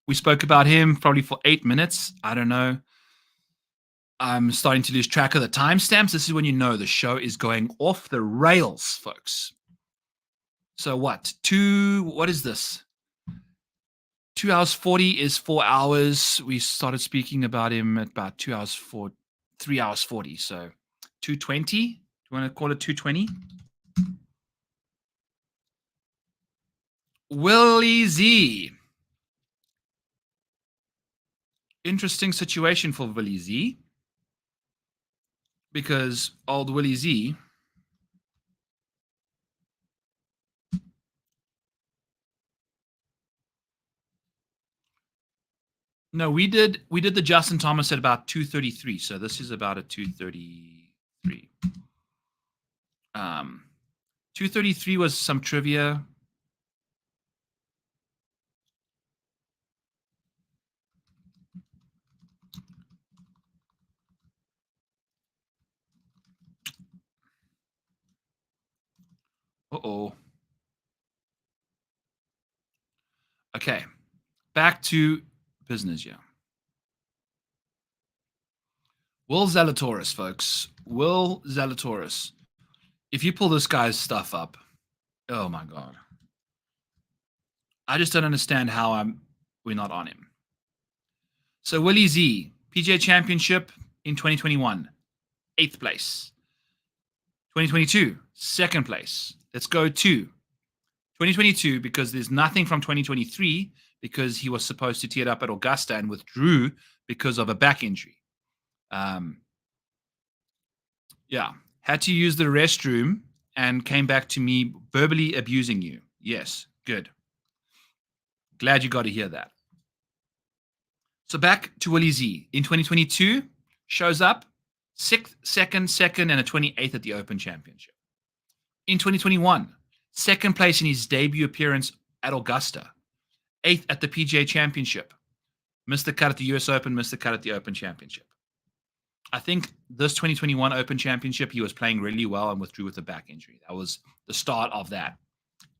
We spoke about him probably for 8 minutes. I don't know. I'm starting to lose track of the timestamps. This is when you know the show is going off the rails, folks. So what? What is this? 2 hours 40 is 4 hours. We started speaking about him at about 3 hours 40. So 220. Do you want to call it 220? Willie Z. Interesting situation for Willie Z. Because old Willie Z No, we did the Justin Thomas at about 233. So this is about a 233. 233 was some trivia. Uh-oh. Okay. Back to business, yeah. Will Zalatoris, folks. Will Zalatoris. If you pull this guy's stuff up, oh my God. I just don't understand how we're not on him. So Willie Z, PGA Championship in 2021, 8th place. 2022, 2nd place. Let's go to 2022 because there's nothing from 2023 because he was supposed to tee it up at Augusta and withdrew because of a back injury. Had to use the restroom and came back to me verbally abusing you. Yes, good. Glad you got to hear that. So back to Willie Z. In 2022, shows up 6th, 2nd, and a 28th at the Open Championship. In 2021, 2nd place in his debut appearance at Augusta. 8th at the PGA Championship. Missed the cut at the US Open, missed the cut at the Open Championship. I think this 2021 Open Championship, he was playing really well and withdrew with a back injury. That was the start of that.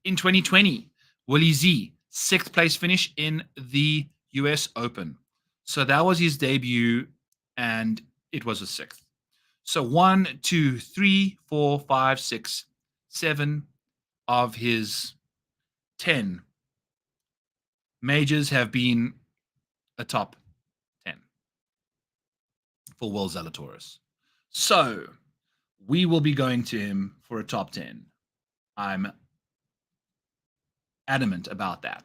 In 2020, Willie Z, 6th place finish in the US Open. So that was his debut, and it was a 6th. So 1, 2, 3, 4, 5, 6, 7 of his 10 majors have been a top 10 for Will Zalatoris. So we will be going to him for a top 10. I'm adamant about that.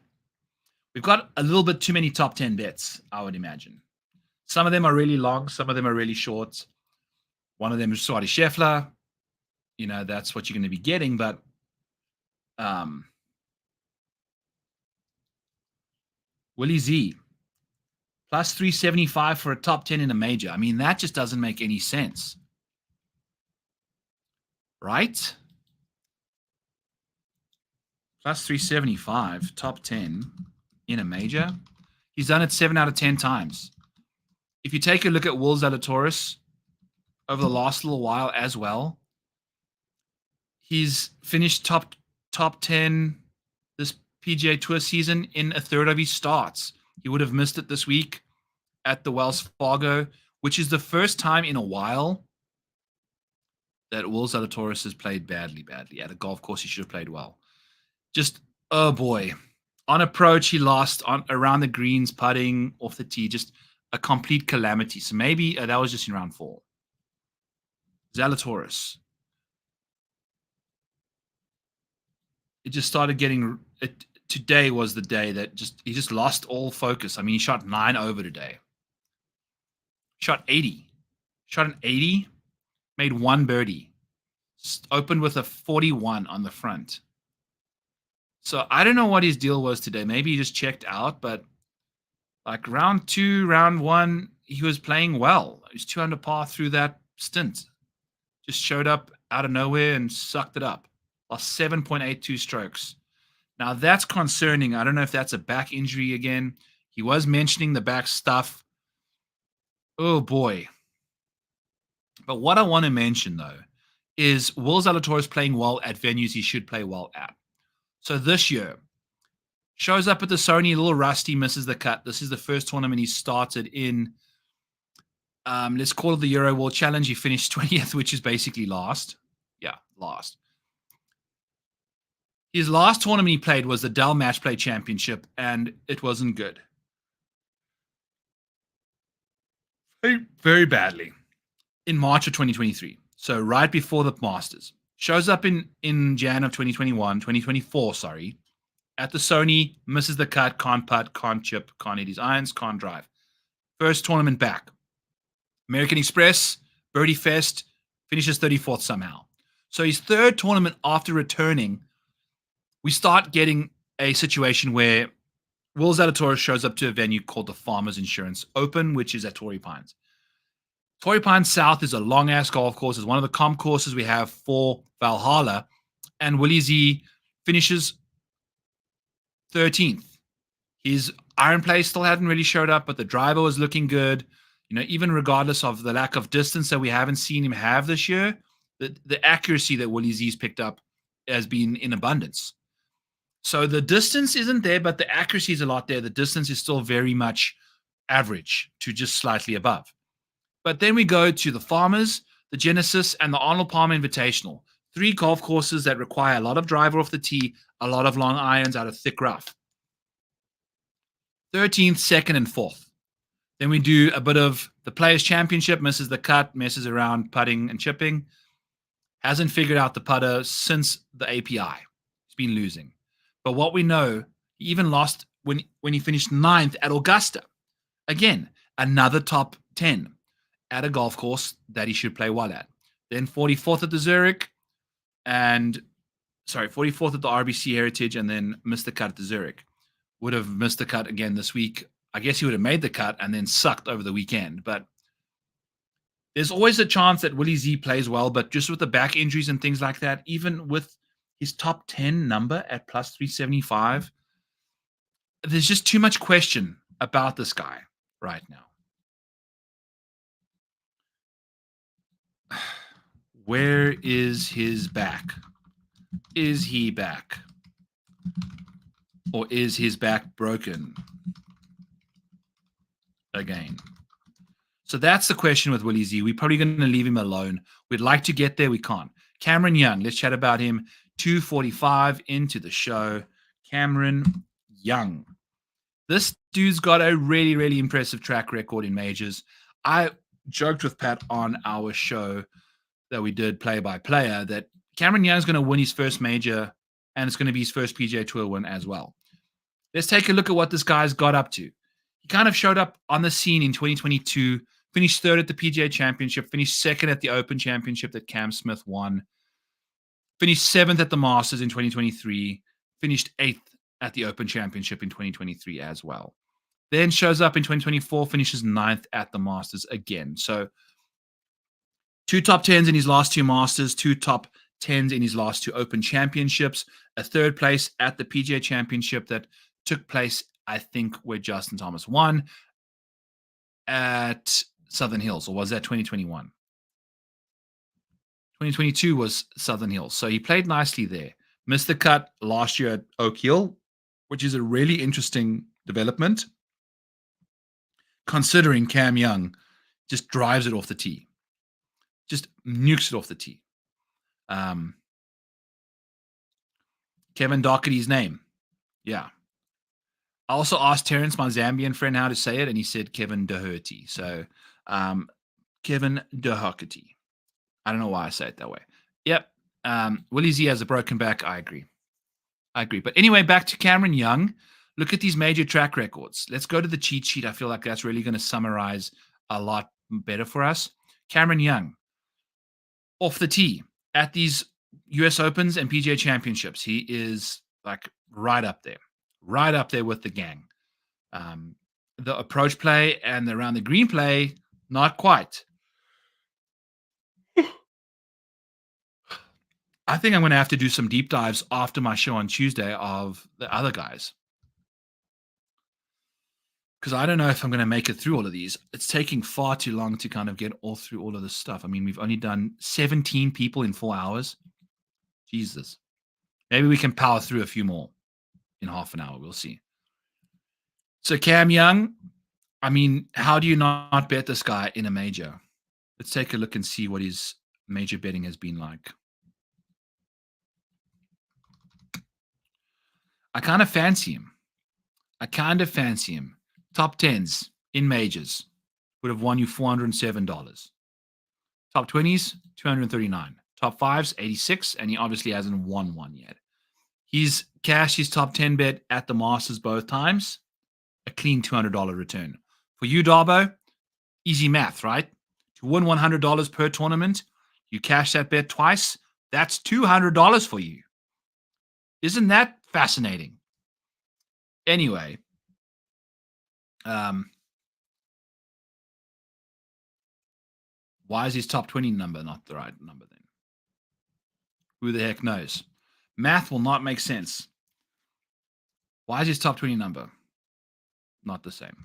We've got a little bit too many top 10 bets, I would imagine. Some of them are really long. Some of them are really short. One of them is Scottie Scheffler. You know, that's what you're going to be getting. But Willie Z, plus 375 for a top 10 in a major. I mean, that just doesn't make any sense. Right? Plus 375, top 10 in a major. He's done it 7 out of 10 times. If you take a look at Will Zalatoris over the last little while as well, he's finished top 10 this PGA Tour season in a third of his starts. He would have missed it this week at the Wells Fargo, which is the first time in a while that Will Zalatoris has played badly. At a golf course, he should have played well. Just, oh boy. On approach, he lost around the greens, putting off the tee. Just a complete calamity. So maybe that was just in round 4. Zalatoris. It just started getting... Today was the day that he just lost all focus. I mean, he shot 9 over today. Shot 80. Shot an 80. Made 1 birdie. Opened with a 41 on the front. So I don't know what his deal was today. Maybe he just checked out, but like round 2, round 1, he was playing well. He was 2 under par through that stint. Just showed up out of nowhere and sucked it up. Lost 7.82 strokes. Now that's concerning. I don't know if that's a back injury again. He was mentioning the back stuff. Oh boy. But what I want to mention, though, is Will Zalatoris playing well at venues he should play well at. So this year, shows up at the Sony, a little rusty, misses the cut. This is the first tournament he started in. Let's call it the Euro World Challenge. He finished 20th, which is basically last. Yeah, last. His last tournament he played was the Dell Match Play Championship, and it wasn't good. Very, very badly. In March of 2023. So right before the Masters. Shows up in Jan of 2024, at the Sony, misses the cut, can't putt, can't chip, can't hit his irons, can't drive. First tournament back. American Express, Birdie Fest, finishes 34th somehow. So his third tournament after returning, we start getting a situation where Will Zalatoris shows up to a venue called the Farmers Insurance Open, which is at Torrey Pines. Torrey Pines South is a long-ass golf course. It's one of the comp courses we have for Valhalla. And Willie Z finishes 13th. His iron play still hadn't really showed up, but the driver was looking good. Even regardless of the lack of distance that we haven't seen him have this year, the accuracy that Willie Z's picked up has been in abundance. So the distance isn't there, but the accuracy is a lot there. The distance is still very much average to just slightly above. But then we go to the Farmers, the Genesis, and the Arnold Palmer Invitational. 3 golf courses that require a lot of driver off the tee, a lot of long irons out of thick rough. 13th, 2nd, and 4th. Then we do a bit of the Players' Championship, misses the cut, messes around putting and chipping. Hasn't figured out the putter since the API. He's been losing. But what we know, he even lost when he finished 9th at Augusta. Again, another top 10 at a golf course that he should play well at. Then 44th at the Zurich, 44th at the RBC Heritage, and then missed the cut at the Zurich. Would have missed the cut again this week. I guess he would have made the cut and then sucked over the weekend. But there's always a chance that Willie Z plays well, but just with the back injuries and things like that, even with his top 10 number at plus 375, there's just too much question about this guy right now. Where is his back? Is he back? Or is his back broken again? So that's the question with Willie Z. We're probably going to leave him alone. We'd like to get there. We can't. Cameron Young, let's chat about him. 2:45 into the show. Cameron Young. This dude's got a really, really impressive track record in majors. I joked with Pat on our show that we did play-by-player that Cameron Young's going to win his first major, and it's going to be his first PGA Tour win as well. Let's take a look at what this guy's got up to. He kind of showed up on the scene in 2022, finished 3rd at the PGA Championship, finished 2nd at the Open Championship that Cam Smith won, finished 7th at the Masters in 2023, finished 8th at the Open Championship in 2023 as well. Then shows up in 2024, finishes 9th at the Masters again. So 2 top 10s in his last 2 Masters, 2 top 10s in his last 2 Open Championships, a 3rd place at the PGA Championship that took place, I think, where Justin Thomas won at Southern Hills, or was that 2021? 2022 was Southern Hills. So he played nicely there. Missed the cut last year at Oak Hill, which is a really interesting development, considering Cam Young just drives it off the tee. Just nukes it off the tee. Kevin Doherty's name. Yeah. I also asked Terrence, my Zambian friend, how to say it, and he said Kevin Doherty. So Kevin Doherty. I don't know why I say it that way. Yep. Willie Z has a broken back. I agree. But anyway, back to Cameron Young. Look at these major track records. Let's go to the cheat sheet. I feel like that's really going to summarize a lot better for us. Cameron Young, off the tee at these US Opens and PGA Championships, he is like right up there with the gang. The approach play and the around the green play, not quite. I think I'm going to have to do some deep dives after my show on Tuesday of the other guys. because I don't know if I'm going to make it through all of these. It's taking far too long to kind of get through all of this stuff. I mean, we've only done 17 people in 4 hours. Jesus. Maybe we can power through a few more in half an hour. We'll see. So Cam Young, I mean, how do you not bet this guy in a major? Let's take a look and see what his major betting has been like. I kind of fancy him. Top 10s in majors would have won you $407. Top 20s, $239. Top 5s, $86, and he obviously hasn't won one yet. He's cashed his top 10 bet at the Masters both times. A clean $200 return. For you, Darbo, easy math, right? To win $100 per tournament, you cash that bet twice, that's $200 for you. Isn't that fascinating? Anyway, why is his top 20 number not the right number then? Who the heck knows? Math will not make sense. Why is his top 20 number not the same?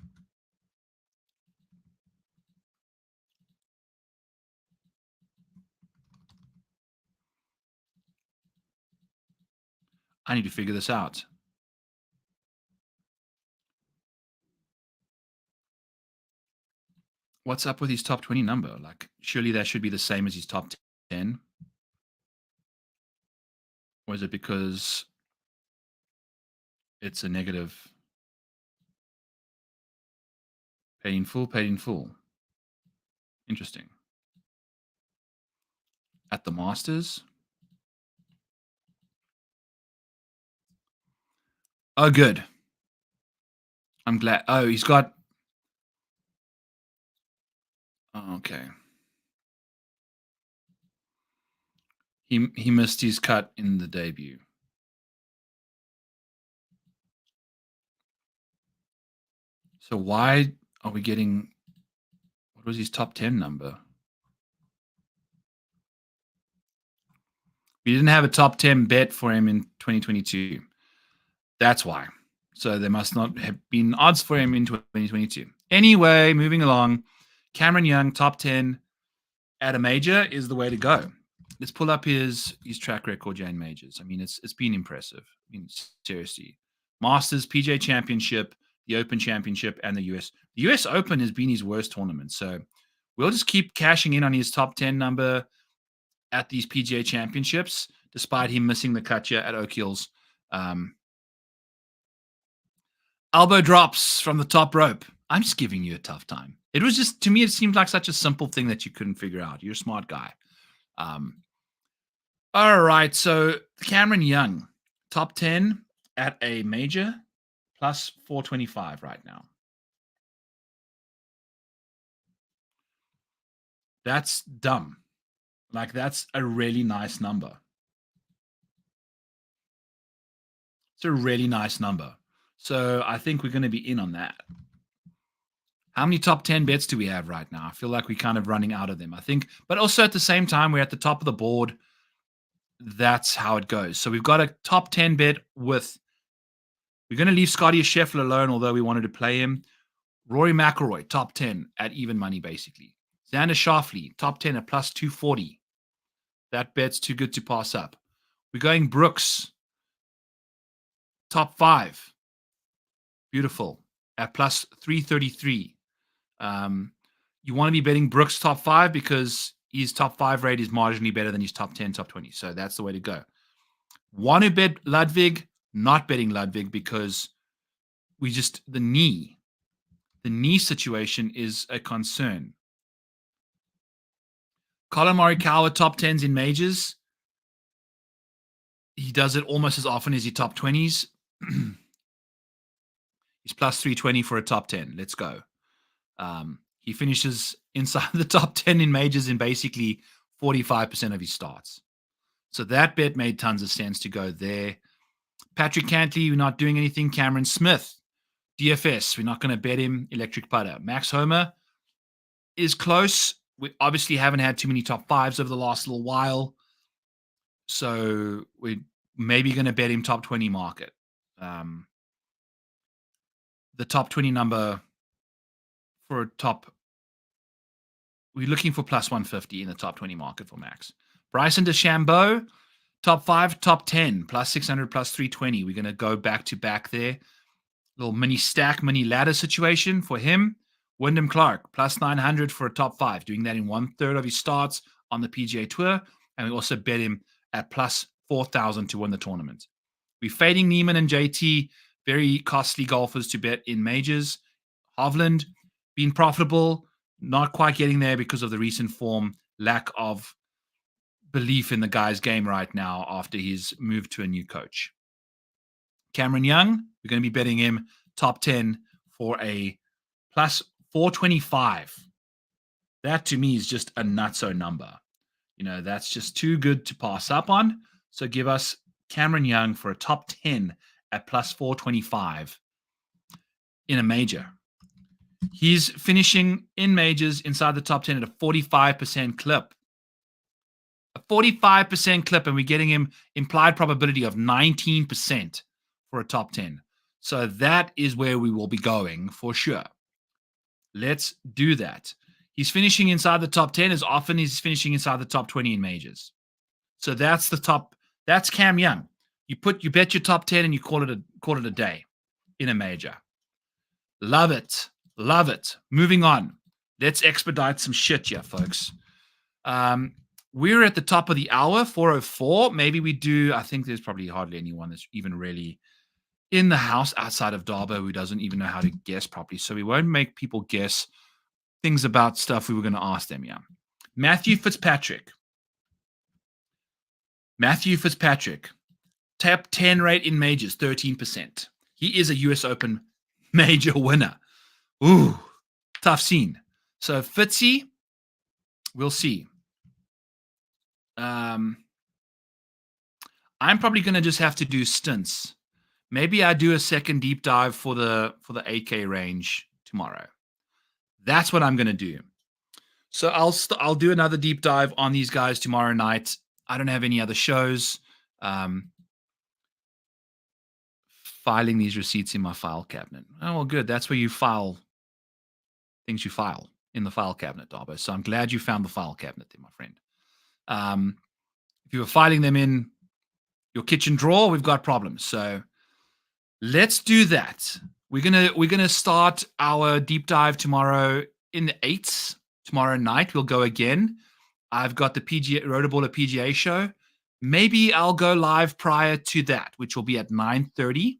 I need to figure this out. What's up with his top 20 number? Like, surely that should be the same as his top 10. Or is it because it's a negative? Paid in full. Interesting. At the Masters? Oh, good. I'm glad. Oh, he's got... Oh, okay. He missed his cut in the debut. So why are we getting... What was his top 10 number? We didn't have a top 10 bet for him in 2022. That's why. So there must not have been odds for him in 2022. Anyway, moving along. Cameron Young, top 10 at a major is the way to go. Let's pull up his track record, Jane Majors. I mean, it's been impressive. I mean, seriously. Masters, PGA Championship, the Open Championship, and the US. The US Open has been his worst tournament. So we'll just keep cashing in on his top 10 number at these PGA Championships, despite him missing the cut here at Oak Hills. Elbow drops from the top rope. I'm just giving you a tough time. It was just, to me, it seemed like such a simple thing that you couldn't figure out. You're a smart guy. All right, so Cameron Young, top 10 at a major, plus 425 right now. That's dumb. Like, that's a really nice number. It's a really nice number. So I think we're going to be in on that. How many top 10 bets do we have right now? I feel like we're kind of running out of them, I think. But also at the same time, we're at the top of the board. That's how it goes. So we've got a top 10 bet with... We're going to leave Scottie Scheffler alone, although we wanted to play him. Rory McIlroy, top 10 at even money, basically. Xander Schauffele, top 10 at plus 240. That bet's too good to pass up. We're going Brooks, top 5. Beautiful. At plus 333. You want to be betting Brooks top 5 because his top 5 rate is marginally better than his top 10, top 20. So that's the way to go. Want to bet Ludvig? Not betting Ludvig because the knee situation is a concern. Collin Morikawa, top 10s in majors. He does it almost as often as he top 20s. He's plus 320 for a top 10. Let's go. He finishes inside the top 10 in majors in basically 45% of his starts. So that bet made tons of sense to go there. Patrick Cantlay, we're not doing anything. Cameron Smith, DFS, we're not going to bet him. Electric putter. Max Homa is close. We obviously haven't had too many top 5s over the last little while. So we're maybe going to bet him top 20 market. The top 20 number for a top. We're looking for plus 150 in the top 20 market for Max. Bryson DeChambeau, top 5, top 10, plus 600, plus 320. We're going to go back to back there. Little mini stack, mini ladder situation for him. Wyndham Clark, plus 900 for a top 5, doing that in 1/3 of his starts on the PGA Tour. And we also bet him at plus 4,000 to win the tournament. We're fading Niemann and JT, very costly golfers to bet in majors. Hovland, being profitable, not quite getting there because of the recent form, lack of belief in the guy's game right now after he's moved to a new coach. Cameron Young, we're going to be betting him top 10 for a plus 425. That to me is just a nutso number. That's just too good to pass up on. So give us Cameron Young for a top 10 at plus 425 in a major. He's finishing in majors inside the top 10 at a 45% clip. A 45% clip, and we're getting him implied probability of 19% for a top 10. So that is where we will be going for sure. Let's do that. He's finishing inside the top 10 as often as he's finishing inside the top 20 in majors. So that's the top. That's Cam Young. You bet your top 10 and you call it a day in a major. Love it. Love it. Moving on. Let's expedite some shit here, folks. We're at the top of the hour, 4:04. Maybe we do. I think there's probably hardly anyone that's even really in the house outside of Darbo who doesn't even know how to guess properly. So we won't make people guess things about stuff we were going to ask them. Yeah. Matthew Fitzpatrick. Top 10 rate in majors, 13%. He is a US Open major winner. Ooh, tough scene. So Fitzy, we'll see. I'm probably going to just have to do stints. Maybe I do a second deep dive for the 8K range tomorrow. That's what I'm going to do. So I'll do another deep dive on these guys tomorrow night. I don't have any other shows. Filing these receipts in my file cabinet. Oh, well, good. That's where you file things you file in the file cabinet, Darbo. So I'm glad you found the file cabinet there, my friend. If you were filing them in your kitchen drawer, we've got problems. So let's do that. We're gonna start our deep dive tomorrow in the 8s. Tomorrow night we'll go again. I've got the Rotoballer PGA show. Maybe I'll go live prior to that, which will be at 9:30.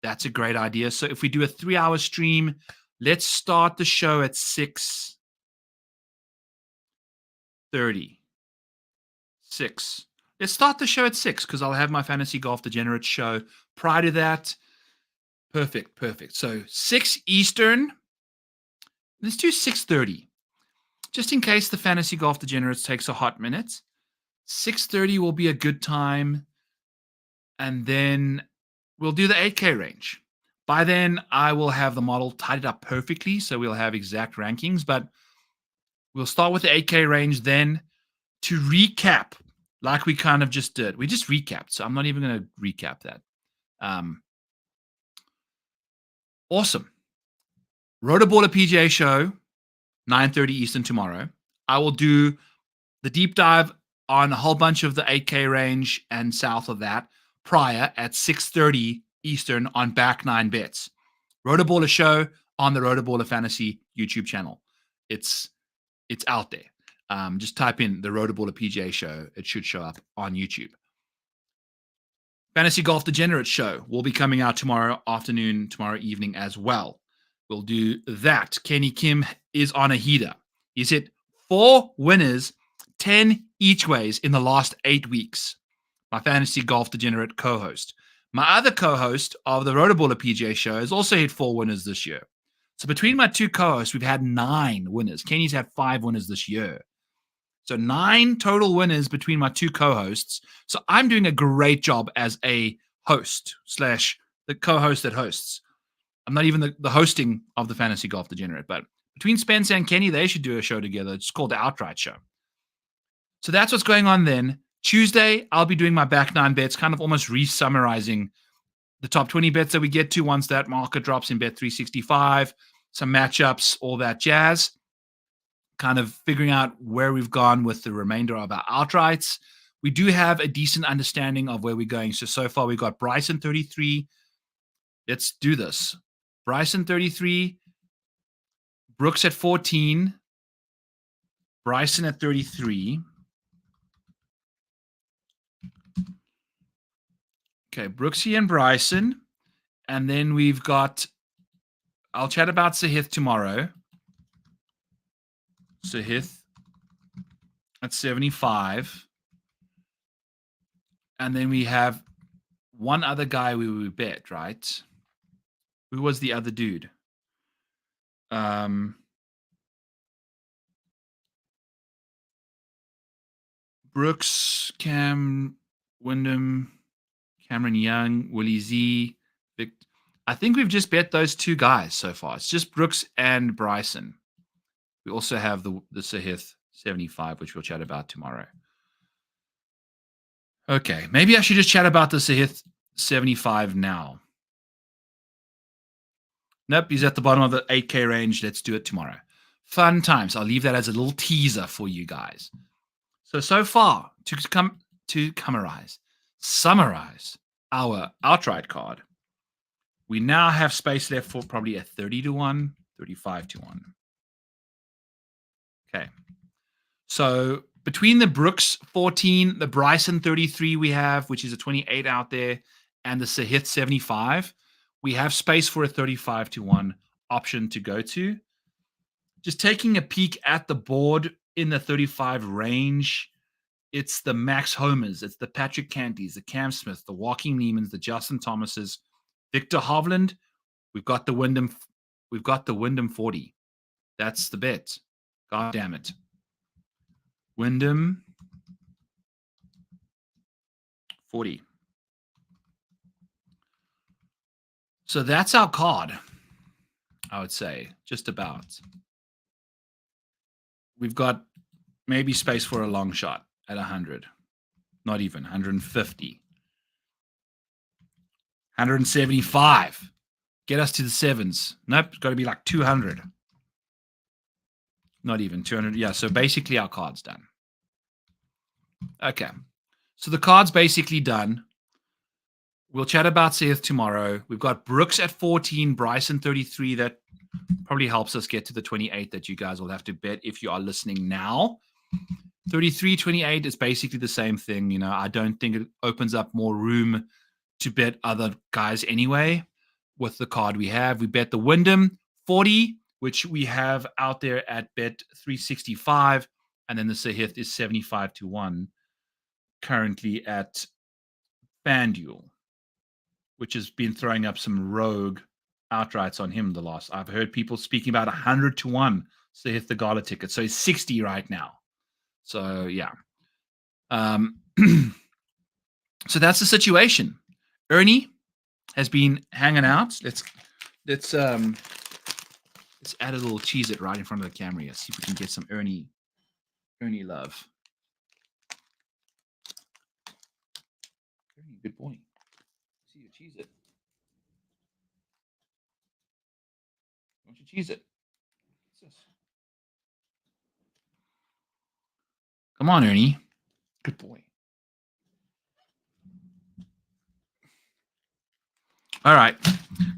That's a great idea. So if we do a 3-hour stream, let's start the show at 6:30. 6. Let's start the show at 6 because I'll have my Fantasy Golf Degenerate show prior to that. Perfect. So 6 Eastern. Let's do 6:30. Just in case the Fantasy Golf Degenerates takes a hot minute. 6:30 will be a good time. And then we'll do the 8K range. By then, I will have the model tied up perfectly, so we'll have exact rankings. But we'll start with the 8K range then to recap, like we kind of just did. We just recapped, so I'm not even going to recap that. Awesome. Rotoballer PGA show, 9:30 Eastern tomorrow. I will do the deep dive on a whole bunch of the 8K range and south of that prior at 6:30 Eastern on Back 9 Bets. Rotoballer show on the Rotoballer Fantasy YouTube channel. It's out there. Just type in the Rotoballer PGA show. It should show up on YouTube. Fantasy Golf Degenerate show will be coming out tomorrow afternoon, tomorrow evening as well. We'll do that. Kenny Kim is on a heater. He's hit 4 winners, 10 each ways in the last 8 weeks. My Fantasy Golf Degenerate co-host. My other co-host of the Rotoballer PGA show has also hit 4 winners this year. So between my two co-hosts, we've had 9 winners. Kenny's had 5 winners this year. So 9 total winners between my two co-hosts. So I'm doing a great job as a host / the co-host that hosts. I'm not even the hosting of the Fantasy Golf Degenerate, but between Spencer and Kenny, they should do a show together. It's called the Outright Show. So that's what's going on then. Tuesday, I'll be doing my Back 9 Bets, kind of almost re-summarizing the top 20 bets that we get to once that market drops in Bet 365. some matchups, all that jazz. Kind of figuring out where we've gone with the remainder of our outrights. We do have a decent understanding of where we're going. So far we got Bryson 33. Let's do this. Bryson 33, Brooks at 14, Bryson at 33. Okay, Brooksy and Bryson. And then we've got, I'll chat about Sahith tomorrow. Sahith at 75. And then we have one other guy we would bet, right? Who was the other dude? Brooks, Cam, Wyndham, Cameron Young, Willie Z. I think we've just bet those two guys so far. It's just Brooks and Bryson. We also have the Sahith 75, which we'll chat about tomorrow. Okay, maybe I should just chat about the Sahith 75 now. Nope, he's at the bottom of the 8K range. Let's do it tomorrow. Fun times. I'll leave that as a little teaser for you guys. So far, to summarize our outright card, we now have space left for probably a 30-1, 35-1. Okay. So between the Brooks 14, the Bryson 33 we have, which is a 28 out there, and the Sahith 75, we have space for a 35-1 option to go to. Just taking a peek at the board in the 35 range, it's the Max Homas, it's the Patrick Cantlays, the Cam Smith, the Joaquin Niemanns, the Justin Thomases, Viktor Hovland. We've got the Wyndham 40. That's the bet. God damn it. Wyndham 40. So that's our card, I would say, just about. We've got maybe space for a long shot at 100. Not even, 150. 175. Get us to the sevens. Nope, it's got to be like 200. Not even 200. Yeah, so basically our card's done. Okay. So the card's basically done. We'll chat about Sahith tomorrow. We've got Brooks at 14, Bryson 33. That probably helps us get to the 28 that you guys will have to bet if you are listening now. 33, 28 is basically the same thing. You know, I don't think it opens up more room to bet other guys anyway with the card we have. We bet the Wyndham 40, which we have out there at bet 365. And then the Sahith is 75-1 currently at FanDuel, which has been throwing up some rogue outrights on him the last. I've heard people speaking about 100-1 Sahith the Gala ticket. So he's 60 right now. So yeah. So that's the situation. Ernie has been hanging out. Let's add a little cheese it right in front of the camera here. See if we can get some Ernie love. Ernie, good boy. See you cheese it. Why don't you cheese it? What's this? Come on, Ernie. Good boy. All right.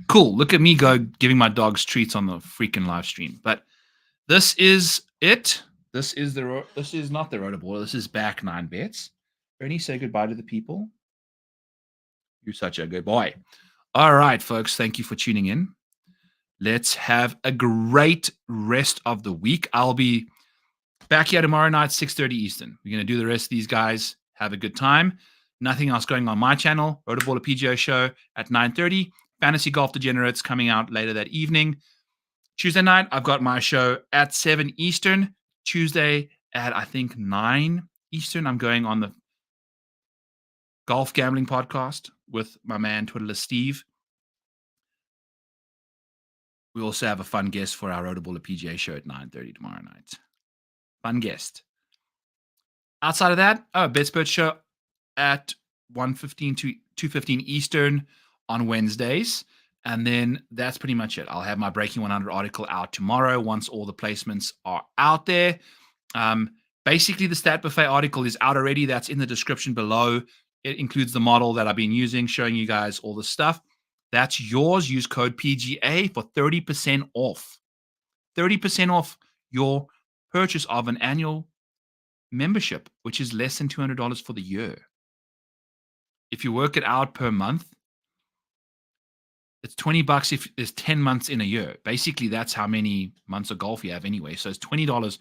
Cool. Look at me go giving my dogs treats on the freaking live stream. But this is it. This is not the Rotoballer. This is back 9 bets. Ernie, say goodbye to the people. You're such a good boy. All right, folks. Thank you for tuning in. Let's have a great rest of the week. I'll be back here tomorrow night, 6:30 Eastern. We're going to do the rest of these guys. Have a good time. Nothing else going on my channel. Rotoballer PGA show at 9:30. Fantasy Golf Degenerates coming out later that evening. Tuesday night, I've got my show at 7 Eastern. Tuesday at, I think, 9 Eastern, I'm going on the Golf Gambling Podcast with my man, Twitterless Steve. We also have a fun guest for our Rotoballer PGA show at 9:30 tomorrow night. Fun guest. Outside of that, BetSpurt show at 1:15 to 2:15 Eastern on Wednesdays. And then that's pretty much it. I'll have my Breaking 100 article out tomorrow once all the placements are out there. Basically, the Stat Buffet article is out already. That's in the description below. It includes the model that I've been using, showing you guys all the stuff. That's yours. Use code PGA for 30% off. 30% off your purchase of an annual membership, which is less than $200 for the year. If you work it out per month, it's $20 if there's 10 months in a year. Basically, that's how many months of golf you have anyway. So it's $20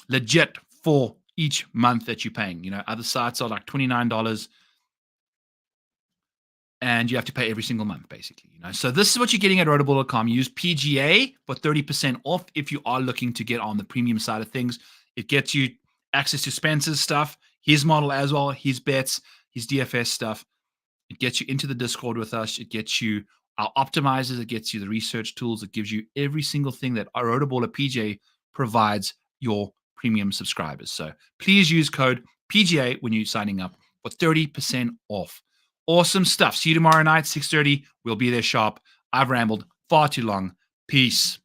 legit for each month that you're paying. You know, other sites are like $29 and you have to pay every single month, basically. You know, so this is what you're getting at Rotobull.com. Use PGA for 30% off if you are looking to get on the premium side of things. It gets you access to Spencer's stuff, his model as well, his bets, his DFS stuff. It gets you into the Discord with us. It gets you our optimizers. It gets you the research tools. It gives you every single thing that Rotoball at PGA provides your premium subscribers. So please use code PGA when you're signing up for 30% off. Awesome stuff. See you tomorrow night, 6:30. We'll be there sharp. I've rambled far too long. Peace.